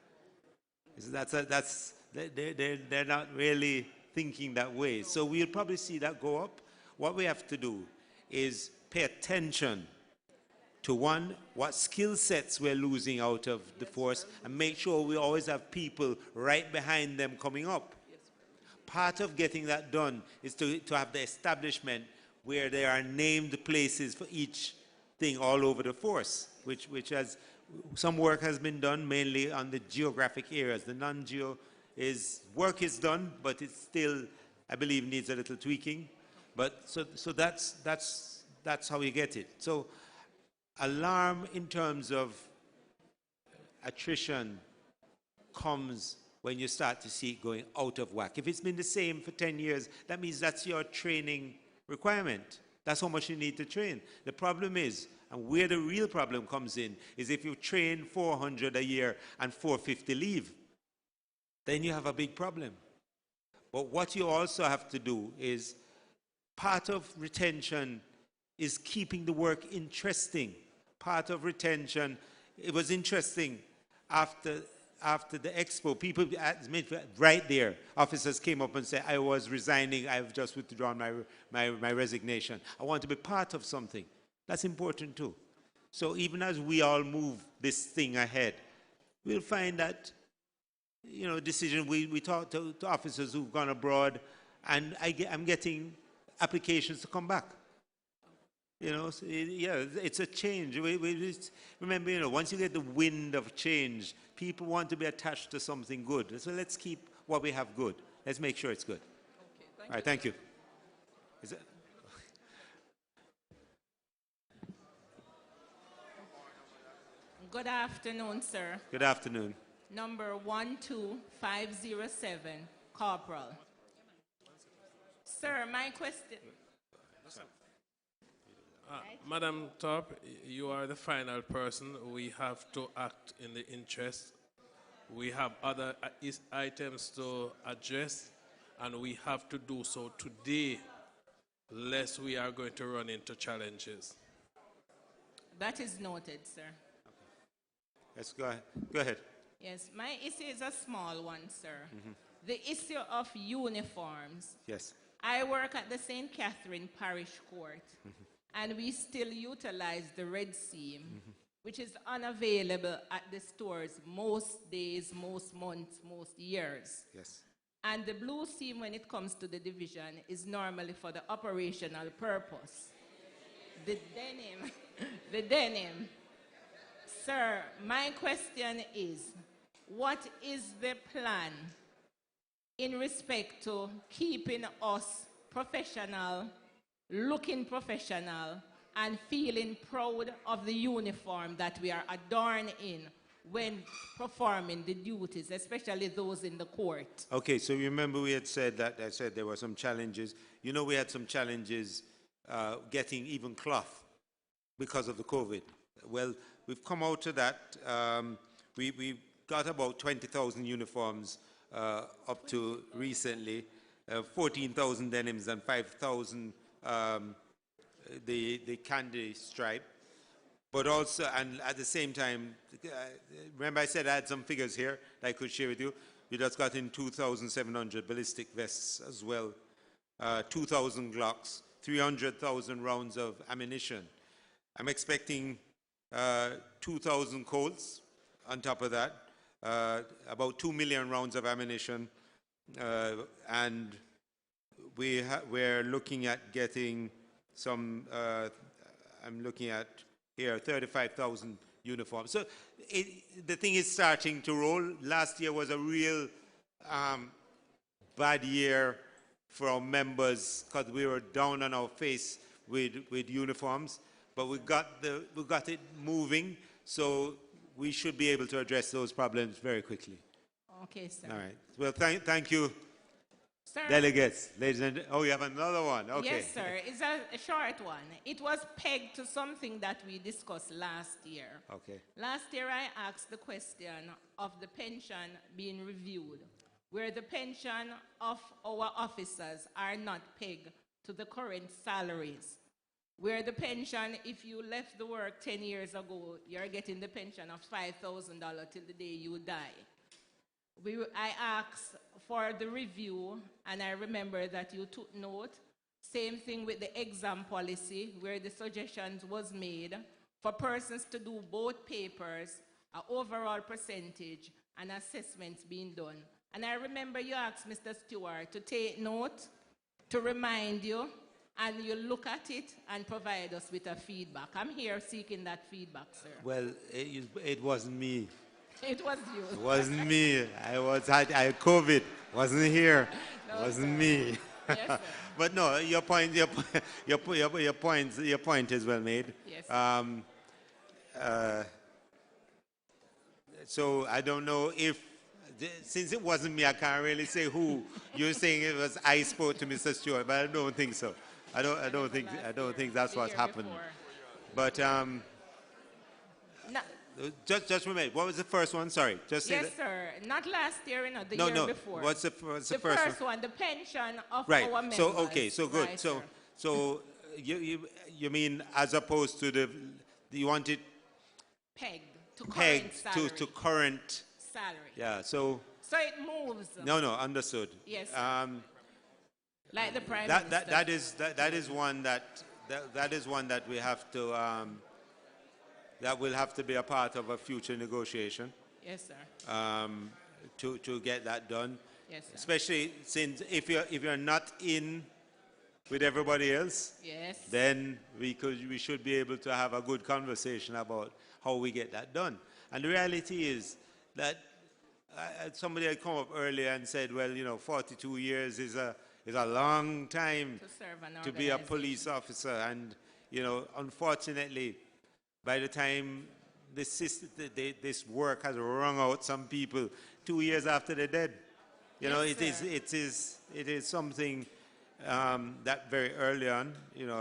They're not really thinking that way. So we'll probably see that go up. What we have to do is pay attention to, one, what skill sets we're losing out of the force, and make sure we always have people right behind them coming up. Part of getting that done is to have the establishment where there are named places for each thing all over the force, which has, some work has been done mainly on the geographic areas. The non-geo work is done, but it still, I believe, needs a little tweaking. But so that's how we get it. So alarm in terms of attrition comes when you start to see it going out of whack. If it's been the same for 10 years, that means that's your training requirement. That's how much you need to train. The problem is, and where the real problem comes in, is if you train 400 a year and 450 leave, then you have a big problem. But what you also have to do is, part of retention is keeping the work interesting. Part of retention, it was interesting after the expo, people right there, officers came up and said, I was resigning, I've just withdrawn my resignation. I want to be part of something. That's important too. So even as we all move this thing ahead, we'll find that, decision, we talk to officers who've gone abroad, and I'm getting applications to come back. So, it's a change. We just remember, once you get the wind of change, people want to be attached to something good. So let's keep what we have good. Let's make sure it's good. Okay, all right, thank you. Good afternoon, sir. Good afternoon. Number 12507, Corporal. Sir, my question. Madam Top, you are the final person. We have to act in the interest We have other items to address, and we have to do so today, lest we are going to run into challenges. That is noted, sir. Let's go ahead. Go ahead. Yes, my issue is a small one, sir. The issue of uniforms. Yes. I work at the St. Catherine Parish Court, and we still utilize the red seam, which is unavailable at the stores most days, most months, most years. Yes. And the blue seam, when it comes to the division, is normally for the operational purpose. The denim, the denim. Sir, my question is, what is the plan in respect to keeping us professional, looking professional, and feeling proud of the uniform that we are adorned in when performing the duties, especially those in the court? Okay, so remember we had said that, I said there were some challenges. You know, we had some challenges getting even cloth because of the COVID. Well, we've come out of that. We got about 20,000 uniforms up to recently, 14,000 denims and 5,000 the candy stripe. But also, and at the same time, remember I said I had some figures here that I could share with you. We just got in 2,700 ballistic vests as well, 2,000 Glocks, 300,000 rounds of ammunition. I'm expecting 2,000 Colts on top of that, about 2 million rounds of ammunition, and we're looking at getting some, I'm looking at here, 35,000 uniforms. So the thing is starting to roll. Last year was a real bad year for our members because we were down on our face with uniforms, but we got it moving, so we should be able to address those problems very quickly. Okay, sir. All right. Well, thank you, Sir? delegates, ladies and oh, you have another one. Okay. Yes, sir. It's a short one. It was pegged to something that we discussed last year. Okay. Last year, I asked the question of the pension being reviewed, where the pension of our officers are not pegged to the current salaries. Where the pension, if you left the work 10 years ago, you're getting the pension of $5,000 till the day you die. I asked for the review, and I remember that you took note. Same thing with the exam policy, where the suggestions was made for persons to do both papers, an overall percentage, and assessments being done. And I remember you asked Mr. Stewart to take note, to remind you, and you look at it and provide us with a feedback. I'm here seeking that feedback, sir. Well, it wasn't me. It was you. It wasn't me. I had COVID. Wasn't here. No, wasn't sir. me. Yes, sir. But no, your point is well made. Yes. So I don't know if, since it wasn't me, I can't really say who. You're saying it was I spoke to Mr. Stewart, but I don't think so. I don't think that's what's happened. But just remember, what was the first one? Sorry, just say yes, that. sir. Not last year, the year before. What's the first first one? The pension of right. our members. So okay, so good. Right, so you mean as opposed to you want it pegged to current salary. to current salary. Yeah. So it moves. No, understood. Yes. Like the prime minister. That is one that we have to that will have to be a part of a future negotiation. Yes, sir. To get that done. Yes, sir. Especially since if you're not in with everybody else, yes, then we should be able to have a good conversation about how we get that done. And the reality is that somebody had come up earlier and said, well, 42 years is a long time to be a police officer, and unfortunately, by the time this work has wrung out some people 2 years after they're dead, it is something that very early on,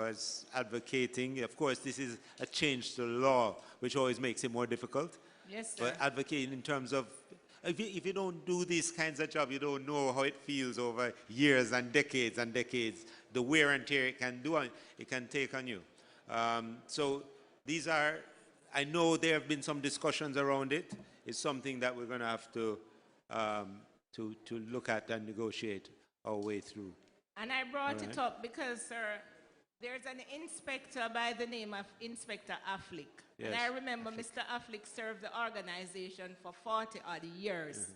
as advocating. Of course, this is a change to the law, which always makes it more difficult. Yes, sir. But advocating in terms of if you don't do these kinds of job, you don't know how it feels over years and decades, the wear and tear it can do, it can take on you. So these are, I know there have been some discussions around it. It's something that we're going to have to look at and negotiate our way through. And I brought it up because, sir, there's an inspector by the name of Inspector Affleck. Yes. And I remember Mr. Affleck served the organization for 40 odd years.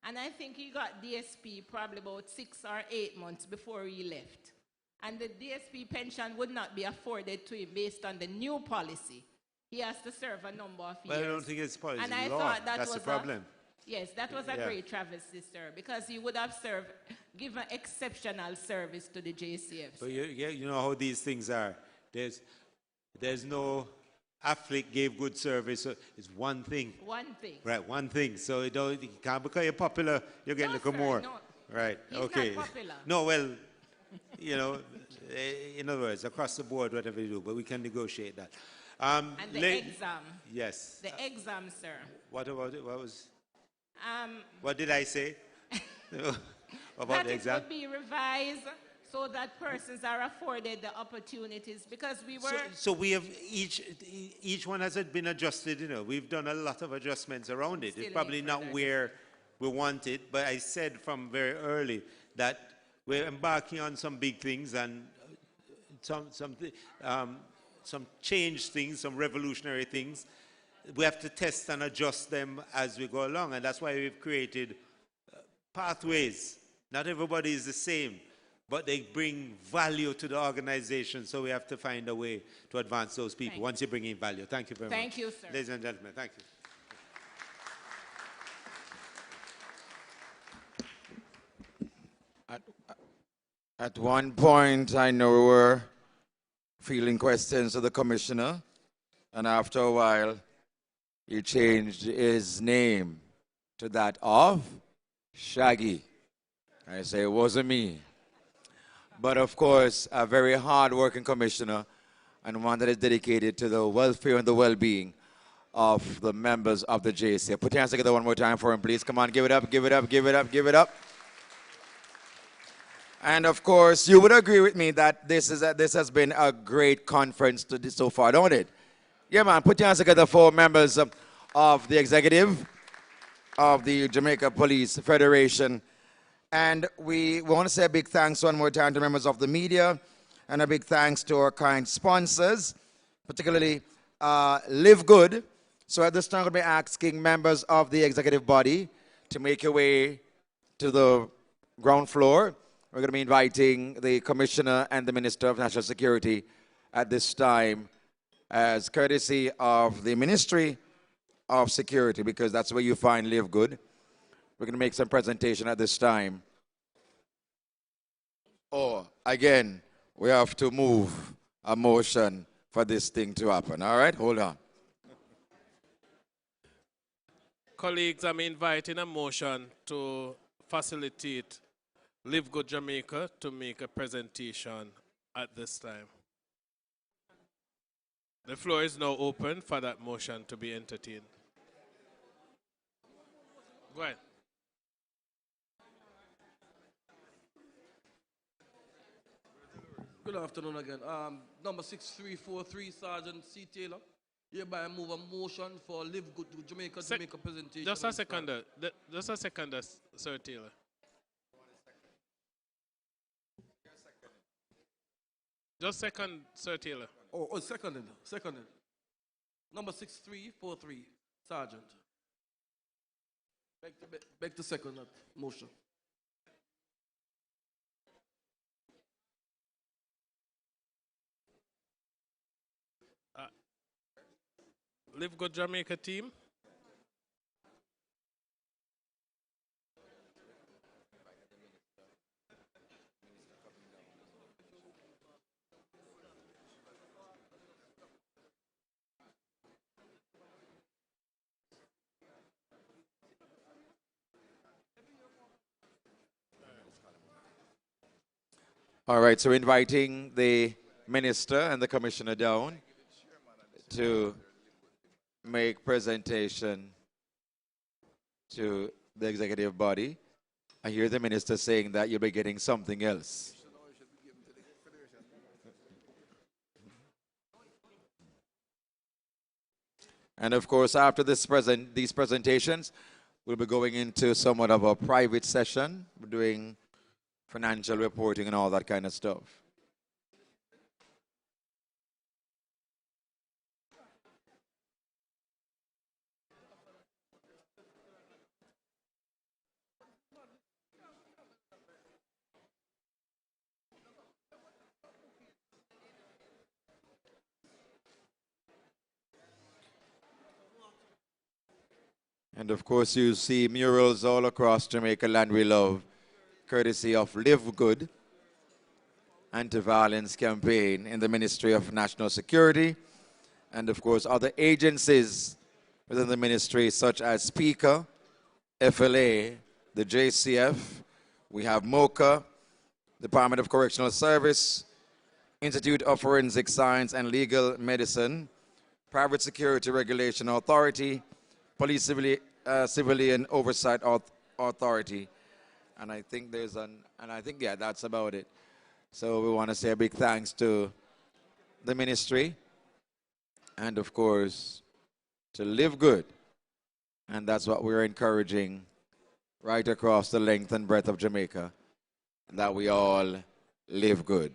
And I think he got DSP probably about 6 or 8 months before he left. And the DSP pension would not be afforded to him based on the new policy. He has to serve a number of years. But I don't think it's policy, and I law. thought that That's was the problem. Yes, that was a great travesty, sir, because he would have given exceptional service to the JCF. But you know how these things are. There's no Affleck gave good service. So it's one thing. One thing. Right, one thing. So you can't because you're popular, you're getting a little more. No. Right. He's okay. not popular. No, well, you know, in other words, across the board, whatever you do, but we can negotiate that. And the exam. Yes. The exam, sir. What about it? What did I say about that the exam? It would be revised so that persons are afforded the opportunities because we were. So we have each one has been adjusted. You know, we've done a lot of adjustments around it. It's probably not where we want it, but I said from very early that we're embarking on some big things and some change things, some revolutionary things. We have to test and adjust them as we go along, and that's why we've created pathways. Not everybody is the same, but they bring value to the organization, so we have to find a way to advance those people once you bring in value. Thank you very much. Thank you, sir. Ladies and gentlemen, thank you. At one point, I know we were fielding questions to the commissioner, and after a while, he changed his name to that of Shaggy. I say it wasn't me. But of course, a very hard-working commissioner and one that is dedicated to the welfare and the well-being of the members of the JCF. Put your hands together one more time for him, please. Come on, give it up, give it up, give it up, give it up. And of course, you would agree with me that this has been a great conference so far, don't it? Yeah, man, put your hands together for members of the executive of the Jamaica Police Federation. And we want to say a big thanks one more time to members of the media and a big thanks to our kind sponsors, particularly Live Good. So at this time, I'm going to be asking members of the executive body to make your way to the ground floor. We're going to be inviting the Commissioner and the Minister of National Security at this time as courtesy of the Ministry of Security, because that's where you find Live Good. We're going to make some presentation at this time. Or, again, we have to move a motion for this thing to happen. All right? Hold on. Colleagues, I'm inviting a motion to facilitate Live Good Jamaica to make a presentation at this time. The floor is now open for that motion to be entertained. Go ahead. Good afternoon again. Number 6343, Sergeant C. Taylor. Hereby move a motion for Live Good to Jamaica to make a presentation. Just a second, Sir Taylor. Just second, Sir Taylor. Oh, seconded. Number 6343, Sergeant. Beg to second that motion. Live Good Jamaica team. All right, so inviting the Minister and the Commissioner down to make presentation to the executive body. I hear the minister saying that you'll be getting something else. And of course, after these presentations, we'll be going into somewhat of a private session. We're doing financial reporting and all that kind of stuff. And of course, you see murals all across Jamaica, land we love, courtesy of Live Good, anti-violence campaign in the Ministry of National Security, and of course, other agencies within the ministry, such as Speaker, FLA, the JCF, we have MOCA, Department of Correctional Service, Institute of Forensic Science and Legal Medicine, Private Security Regulation Authority, Police Civilian Oversight Authority, and I think yeah, that's about it. So we want to say a big thanks to the ministry, and of course, to Live Good, and that's what we're encouraging right across the length and breadth of Jamaica, that we all live good.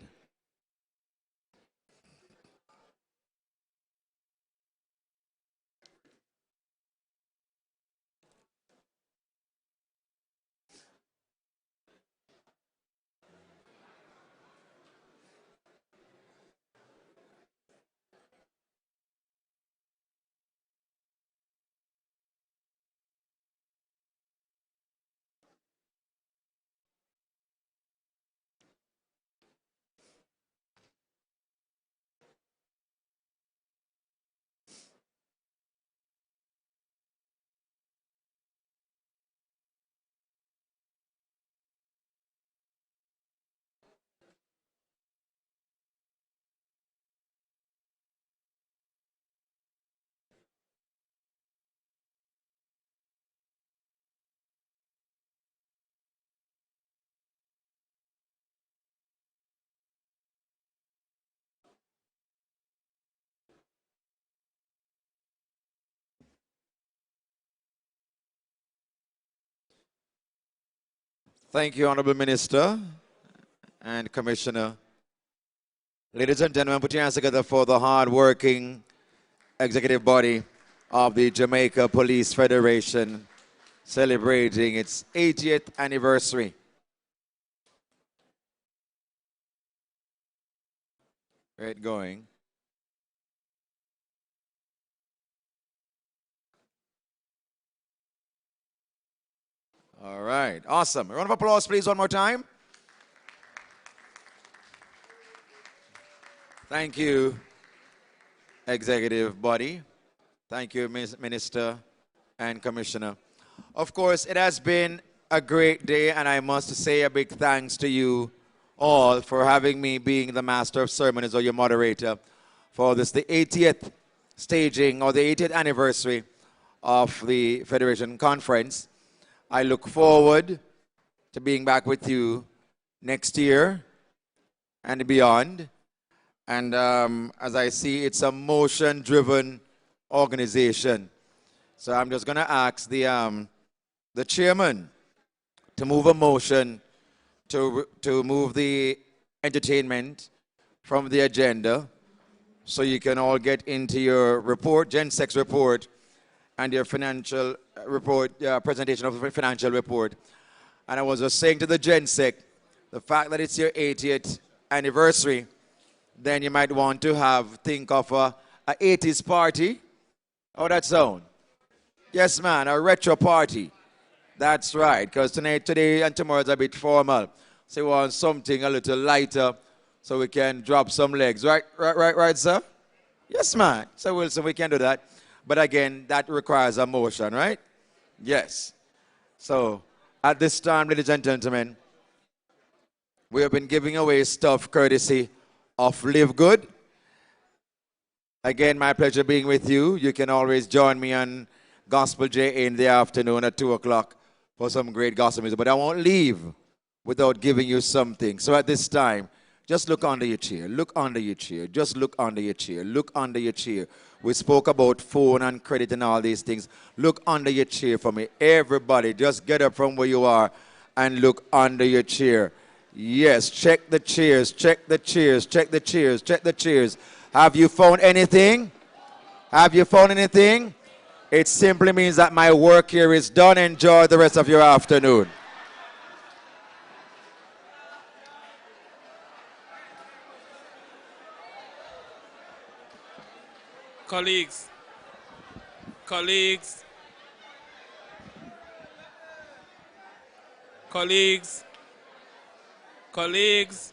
Thank you, Honorable Minister and Commissioner. Ladies and gentlemen, put your hands together for the hard-working executive body of the Jamaica Police Federation celebrating its 80th anniversary. Great going. All right, awesome. A round of applause, please, one more time. Thank you, executive body. Thank you, Minister and Commissioner. Of course, it has been a great day, and I must say a big thanks to you all for having me being the master of ceremonies or your moderator for this, the 80th staging or the 80th anniversary of the Federation Conference. I look forward to being back with you next year and beyond. And as I see, it's a motion-driven organization. So I'm just going to ask the chairman to move a motion to move the entertainment from the agenda so you can all get into your report, GenSec's report, and your financial report, presentation of the financial report. And I was just saying to the GenSec, the fact that it's your 80th anniversary, then you might want to think of a 80s party. How that sound? Yes, man, a retro party. That's right, because today and tomorrow is a bit formal. So we want something a little lighter so we can drop some legs. Right, sir? Yes, man. So Wilson, we can do that. But again, that requires a motion, right? Yes. So at this time, ladies and gentlemen, we have been giving away stuff courtesy of Live Good. Again, my pleasure being with you. You can always join me on Gospel J in the afternoon at 2 o'clock for some great gospel music. But I won't leave without giving you something. So at this time, just look under your chair. Look under your chair. Just look under your chair. Look under your chair. We spoke about phone and credit and all these things. Look under your chair for me. Everybody, just get up from where you are and look under your chair. Yes, check the chairs. Check the chairs. Check the chairs. Check the chairs. Have you found anything? Have you found anything? It simply means that my work here is done. Enjoy the rest of your afternoon. Colleagues, colleagues, colleagues, colleagues.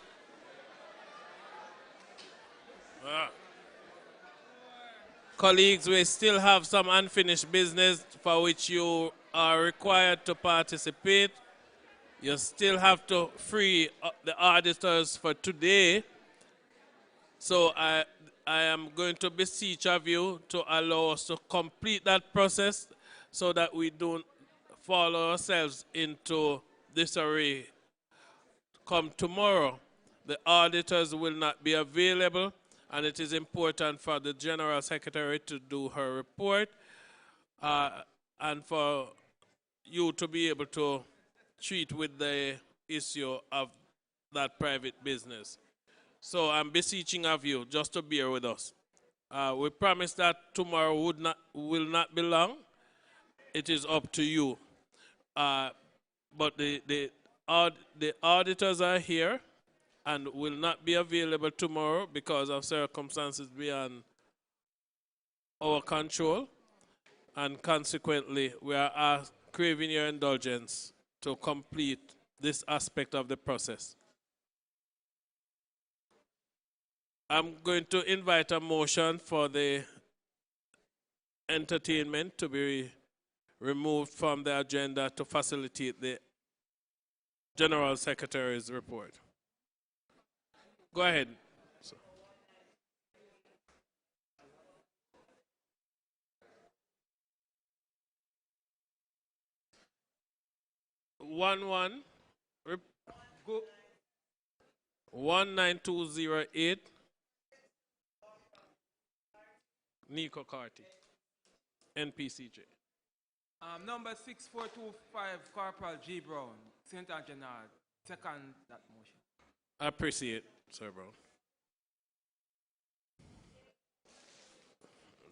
Colleagues, we still have some unfinished business for which you are required to participate. You still have to free the auditors for today. So I am going to beseech of you to allow us to complete that process so that we don't fall ourselves into disarray. Come tomorrow, the auditors will not be available, and it is important for the General Secretary to do her report and for you to be able to treat with the issue of that private business. So I'm beseeching of you just to bear with us. We promise that tomorrow will not be long. It is up to you. But the auditors are here and will not be available tomorrow because of circumstances beyond our control. And consequently, we are craving your indulgence to complete this aspect of the process. I'm going to invite a motion for the entertainment to be removed from the agenda to facilitate the General Secretary's report. Go ahead. 19208 Nico Carty, NPCJ. Number 6425, Corporal G. Brown, St. Anjanard. Second that motion. I appreciate, Sir Brown.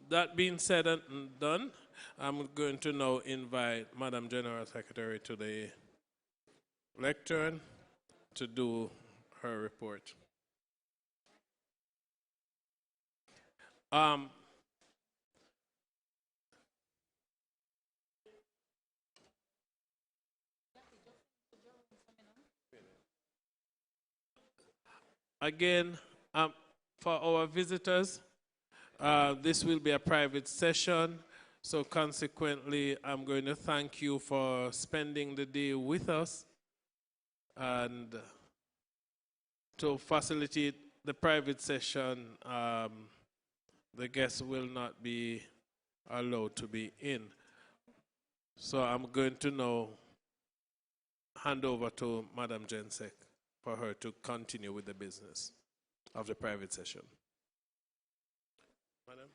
That being said and done, I'm going to now invite Madam General Secretary to the lectern to do her report. Again, for our visitors, this will be a private session, so consequently, I'm going to thank you for spending the day with us, and to facilitate the private session, the guests will not be allowed to be in. So I'm going to now hand over to Madam Jensek for her to continue with the business of the private session. Madam?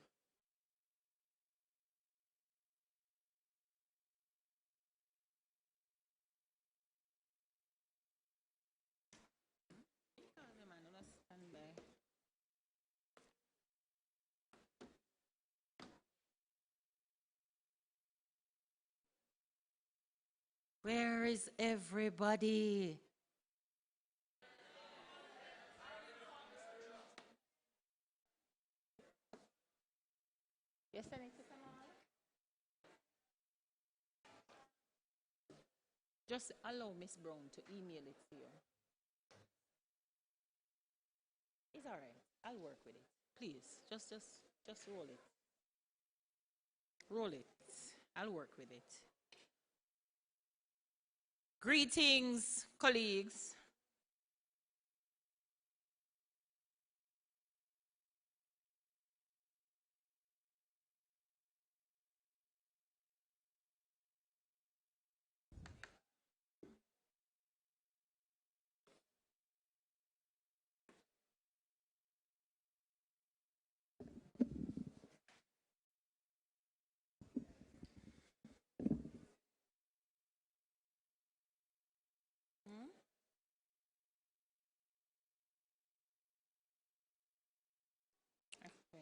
Where is everybody? Yes, just allow Miss Brown to email it to you. It's all right. I'll work with it. Please, just roll it. Roll it. I'll work with it. Greetings, colleagues.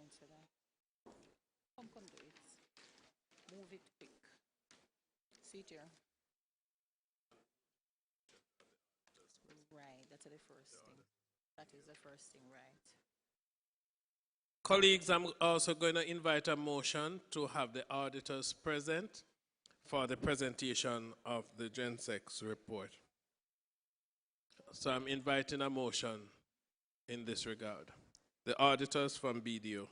answer that. Come do it. Move it quick. See it here. Right, that's the first thing. That is the first thing, right? Colleagues, I'm also going to invite a motion to have the auditors present for the presentation of the GenSex report. So I'm inviting a motion in this regard. The auditors from BDO.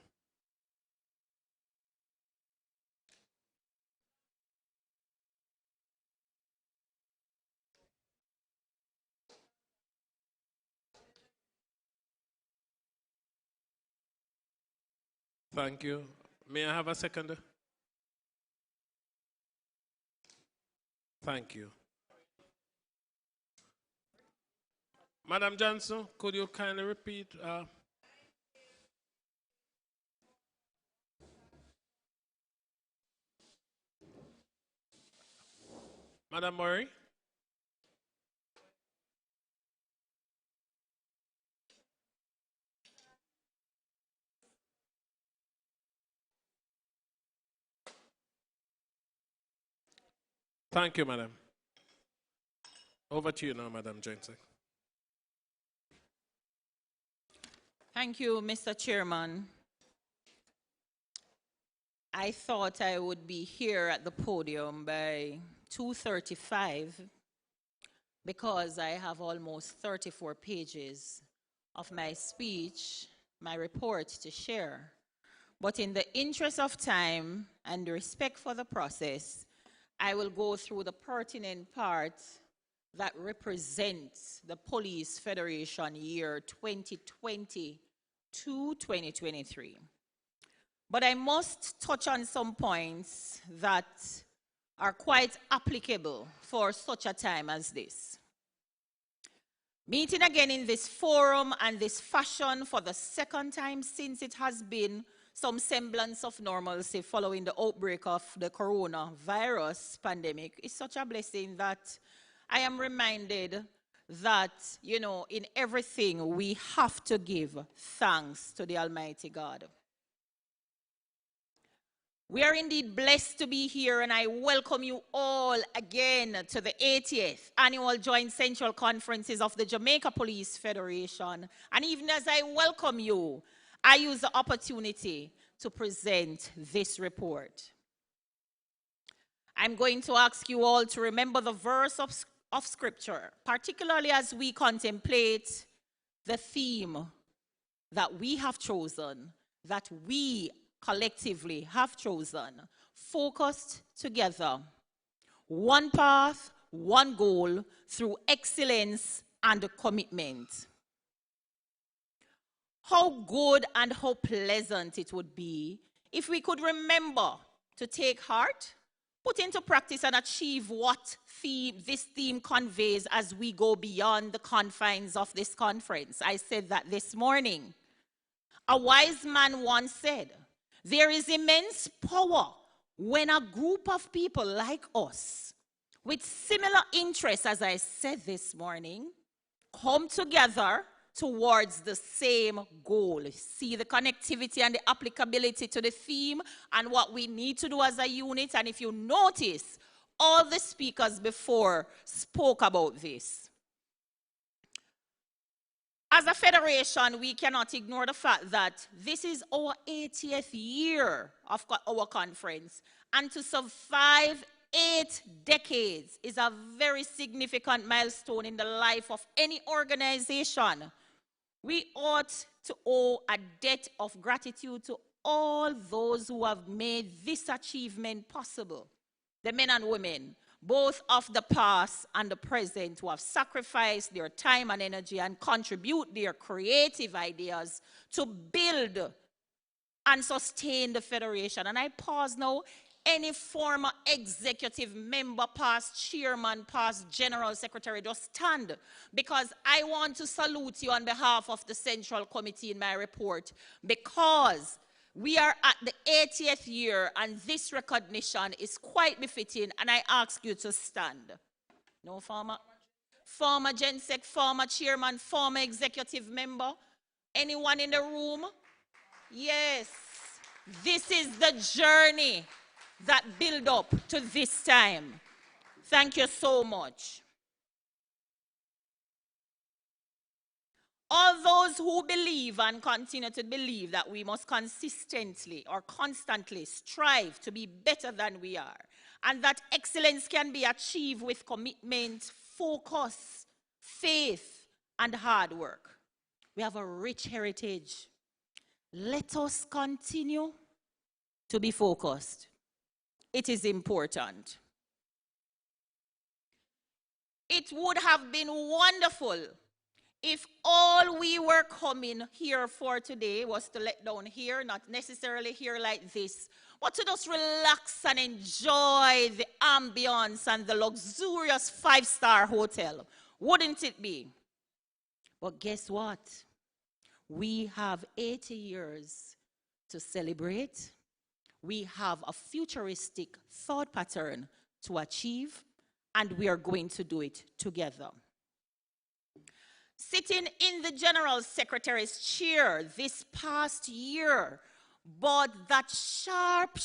Thank you. May I have a second? Thank you. Madam Johnson, could you kindly repeat? Madam Murray? Thank you, madam. Over to you now, Madam Johnson. Thank you, Mr. Chairman. I thought I would be here at the podium by 2:35 because I have almost 34 pages of my speech, my report to share. But in the interest of time and respect for the process, I will go through the pertinent part that represents the Police Federation year 2020 to 2023. But I must touch on some points that are quite applicable for such a time as this. Meeting again in this forum and this fashion for the second time since it has been some semblance of normalcy following the outbreak of the coronavirus pandemic is such a blessing that I am reminded that, you know, in everything we have to give thanks to the Almighty God. We are indeed blessed to be here, and I welcome you all again to the 80th Annual Joint Central Conferences of the Jamaica Police Federation. And even as I welcome you, I use the opportunity to present this report. I'm going to ask you all to remember the verse of Scripture, particularly as we contemplate the theme that we have chosen, that we collectively have chosen, focused together, one path, one goal, through excellence and commitment. How good and how pleasant it would be if we could remember to take heart, put into practice, and achieve what this theme conveys as we go beyond the confines of this conference. I said that this morning. A wise man once said, there is immense power when a group of people like us, with similar interests, as I said this morning, come together towards the same goal. See the connectivity and the applicability to the theme and what we need to do as a unit. And if you notice, all the speakers before spoke about this. As a federation, we cannot ignore the fact that this is our 80th year of our conference. And to survive 8 decades is a very significant milestone in the life of any organization. We ought to owe a debt of gratitude to all those who have made this achievement possible. The men and women, both of the past and the present, who have sacrificed their time and energy and contribute their creative ideas to build and sustain the Federation. And I pause now. Any former executive member, past chairman, past general secretary, just stand, because I want to salute you on behalf of the Central Committee in my report, because we are at the 80th year and this recognition is quite befitting, and I ask you to stand. No former GenSec, former chairman, former executive member, anyone in the room? Yes. This is the journey that build up to this time. Thank you so much. All those who believe and continue to believe that we must consistently or constantly strive to be better than we are, and that excellence can be achieved with commitment, focus, faith, and hard work. We have a rich heritage. Let us continue to be focused. It is important. It would have been wonderful if all we were coming here for today was to let down here, not necessarily here like this, but to just relax and enjoy the ambience and the luxurious 5-star hotel. Wouldn't it be? But guess what? We have 80 years to celebrate. We have a futuristic thought pattern to achieve, and we are going to do it together. Sitting in the General Secretary's chair this past year, but that sharp